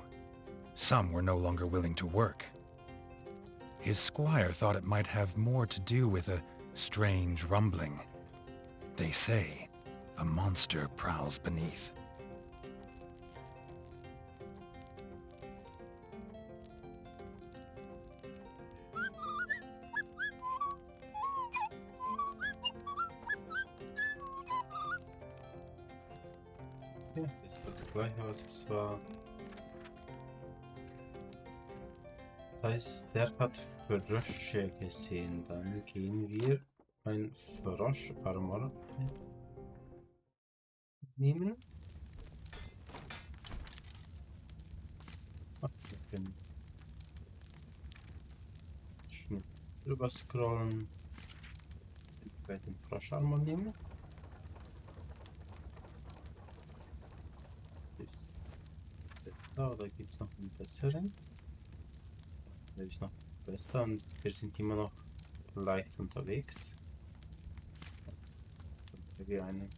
Some were no longer willing to work. His squire thought it might have more to do with a strange rumbling. They say a monster prowls beneath. Ja, das ist das gleiche, was es war. Das heißt, der hat Frösche gesehen. Dann gehen wir ein Frosch-Armor nehmen. Ach, wir können schnell drüber scrollen. Bei den Frosch-Armor nehmen. Das ist der da, oder gibt es noch einen besseren? Der ist noch besser und wir sind immer noch leicht unterwegs. Dann wir einen.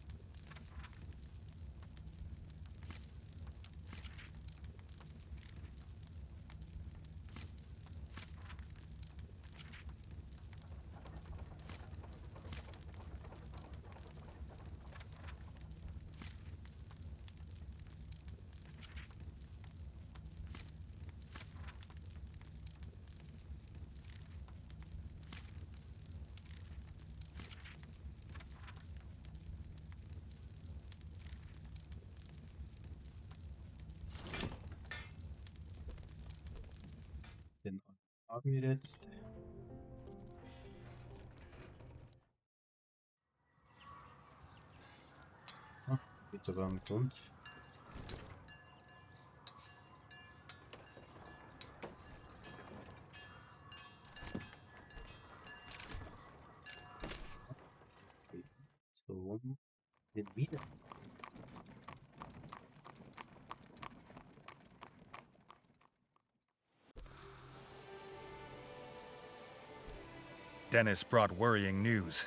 Den haben wir jetzt. Ah, geht sogar mit uns. Okay. So, den wieder. Dennis brought worrying news.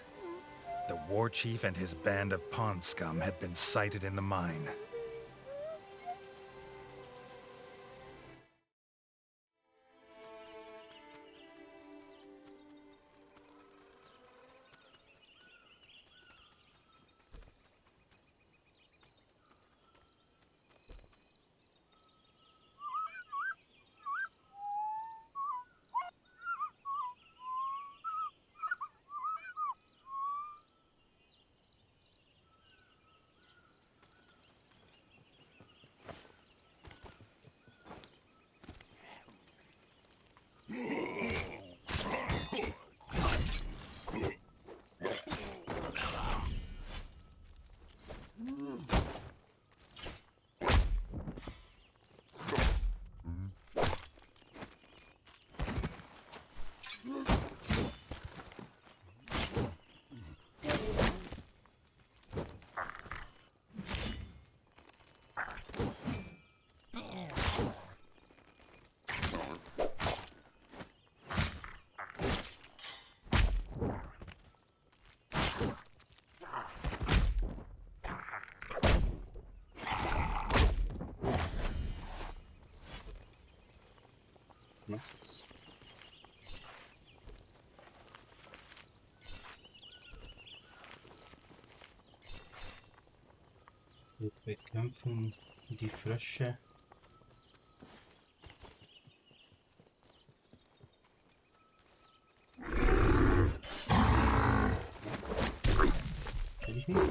The war chief and his band of pond scum had been sighted in the mine. Was? Bekämpfen die Frösche. Das will ich nicht.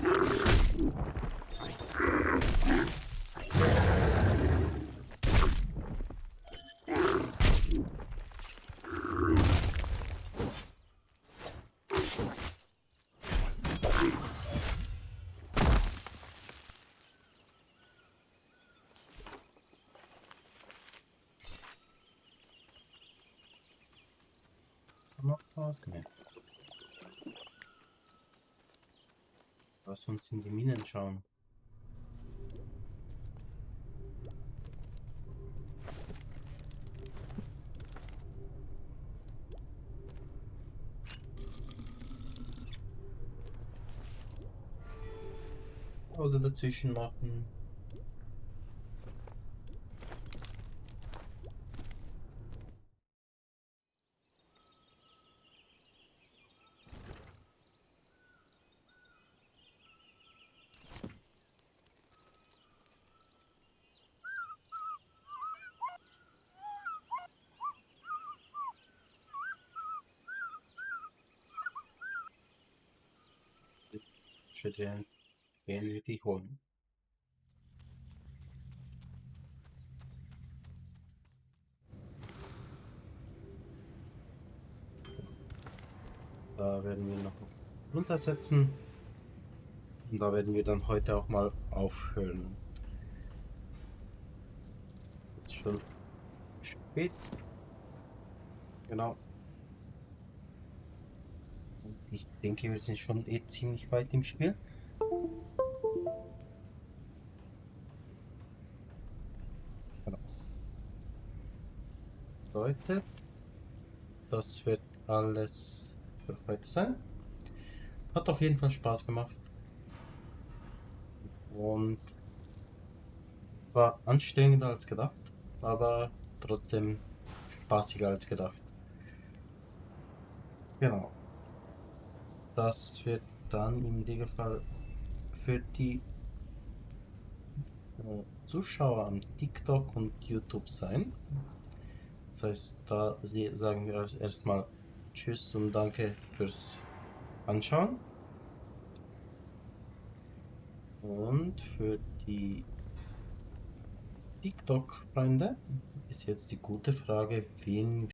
Noch was? Ne. Lass uns in die Minen schauen. Pause dazwischen machen. Schütteln. Gehen wir die holen. Da werden wir noch runtersetzen. Und da werden wir dann heute auch mal aufhören. Jetzt schon spät. Genau. Und ich denke, wir sind schon ziemlich weit im Spiel. Genau. Bedeutet, das wird alles für heute sein. Hat auf jeden Fall Spaß gemacht. Und war anstrengender als gedacht, aber trotzdem spaßiger als gedacht. Genau. Das wird dann im Regelfall für die Zuschauer an TikTok und YouTube sein. Das heißt, da sagen wir erstmal Tschüss und danke fürs Anschauen. Und für die TikTok-Freunde ist jetzt die gute Frage, wen